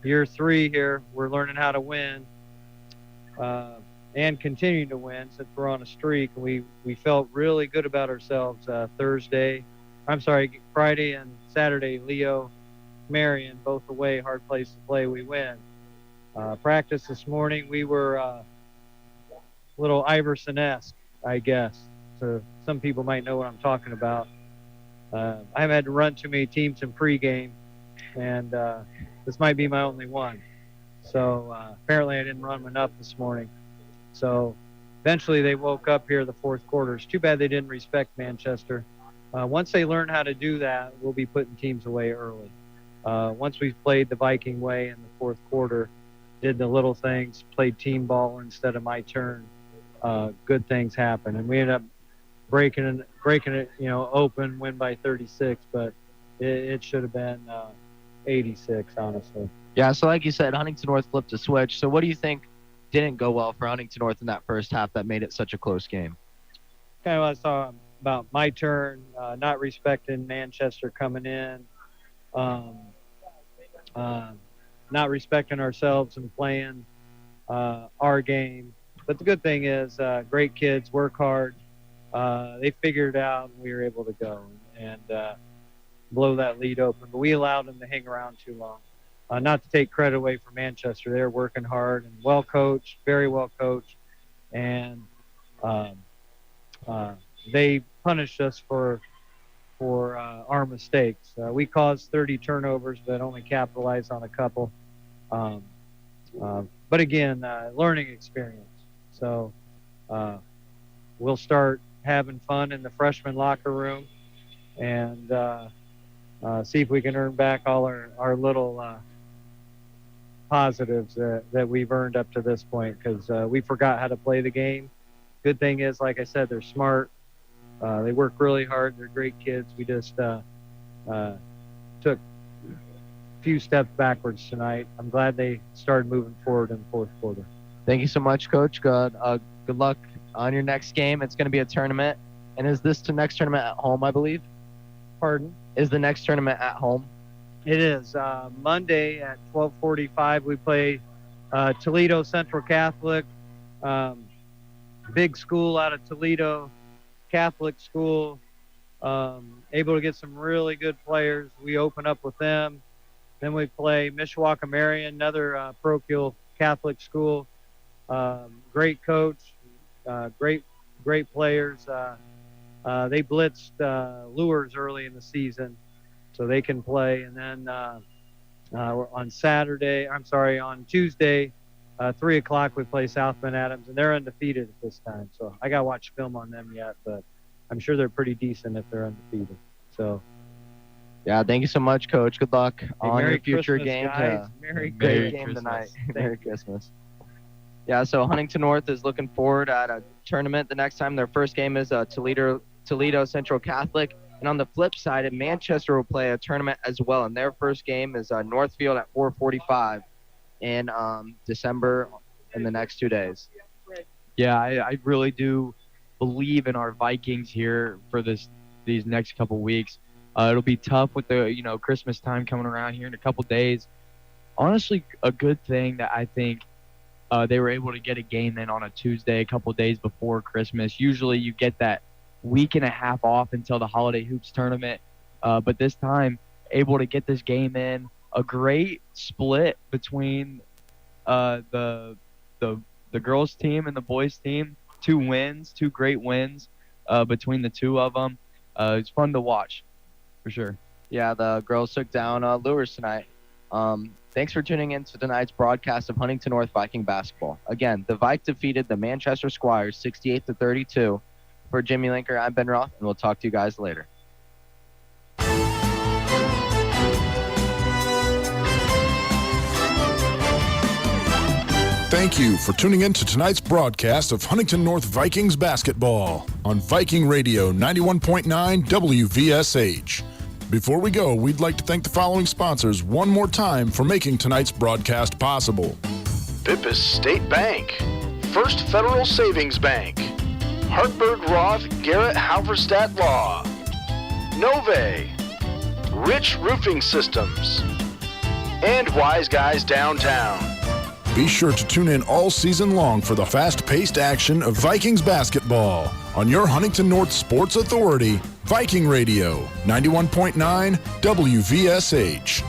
Year 3 here, we're learning how to win and continue to win since we're on a streak. We felt really good about ourselves Friday and Saturday. Leo, Marion, both away, hard place to play, we win. Practice this morning, we were a little Iverson-esque, I guess. So some people might know what I'm talking about. I haven't had to run too many teams in pregame, and this might be my only one. So apparently I didn't run enough this morning. So eventually they woke up here the fourth quarter. It's too bad they didn't respect Manchester. Once they learn how to do that, we'll be putting teams away early. Once we played the Viking way in the fourth quarter, did the little things, played team ball instead of my turn, good things happen. And we ended up breaking it, open, win by 36, but it should have been 86, honestly. Yeah, so like you said, Huntington North flipped a switch. So what do you think didn't go well for Huntington North in that first half that made it such a close game? Kind of what I saw about my turn, not respecting Manchester coming in, not respecting ourselves and playing our game. But the good thing is great kids, work hard. They figured it out, and we were able to go and blow that lead open. But we allowed them to hang around too long. Not to take credit away from Manchester. They're working hard and well coached, very well coached. And they punished us for our mistakes. We caused 30 turnovers, but only capitalized on a couple. But again, learning experience. So we'll start having fun in the freshman locker room and see if we can earn back all our little positives that we've earned up to this point, because we forgot how to play the game. Good thing is, like I said, they're smart. They work really hard. They're great kids. We just took a few steps backwards tonight. I'm glad they started moving forward in the fourth quarter. Thank you so much, Coach. Good luck on your next game. It's going to be a tournament. And is this the next tournament at home, I believe? Pardon? Is the next tournament at home? It is. Monday at 12:45, we play Toledo Central Catholic. Big school out of Toledo, Catholic school. Able to get some really good players. We open up with them. Then we play Mishawaka Marion, another parochial Catholic school. Great coach, great players. They blitzed Luers early in the season, so they can play. And then on Tuesday, 3 o'clock, we play South Bend Adams, and they're undefeated at this time. So I got to watch film on them yet, but I'm sure they're pretty decent if they're undefeated. So. Yeah, thank you so much, Coach. Good luck on your future Christmas, game. Guys. Merry game Christmas. tonight. Merry Christmas. Yeah, so Huntington North is looking forward at a tournament. The next time their first game is Toledo Central Catholic. And on the flip side, Manchester will play a tournament as well. And their first game is Northfield at 4:45 in December in the next 2 days. Yeah, I really do believe in our Vikings here for these next couple weeks. It'll be tough with the Christmas time coming around here in a couple days. Honestly, a good thing that I think they were able to get a game in on a Tuesday a couple days before Christmas. Usually you get that week and a half off until the Holiday Hoops tournament, but this time able to get this game in. A great split between the girls team and the boys team. 2 wins, 2 great wins between the two of them. It's fun to watch. For sure. Yeah, the girls took down Luers tonight. Thanks for tuning in to tonight's broadcast of Huntington North Viking basketball. Again, the Vikes defeated the Manchester Squires 68-32. For Jimmy Linker, I'm Ben Roth, and we'll talk to you guys later. Thank you for tuning in to tonight's broadcast of Huntington North Vikings basketball on Viking Radio 91.9 WVSH. Before we go, we'd like to thank the following sponsors one more time for making tonight's broadcast possible. Bippus State Bank, First Federal Savings Bank, Hartberg Roth Garrett Halverstadt Law, Nove, Rich Roofing Systems, and Wise Guys Downtown. Be sure to tune in all season long for the fast-paced action of Vikings basketball on your Huntington North Sports Authority, Viking Radio 91.9 WVSH.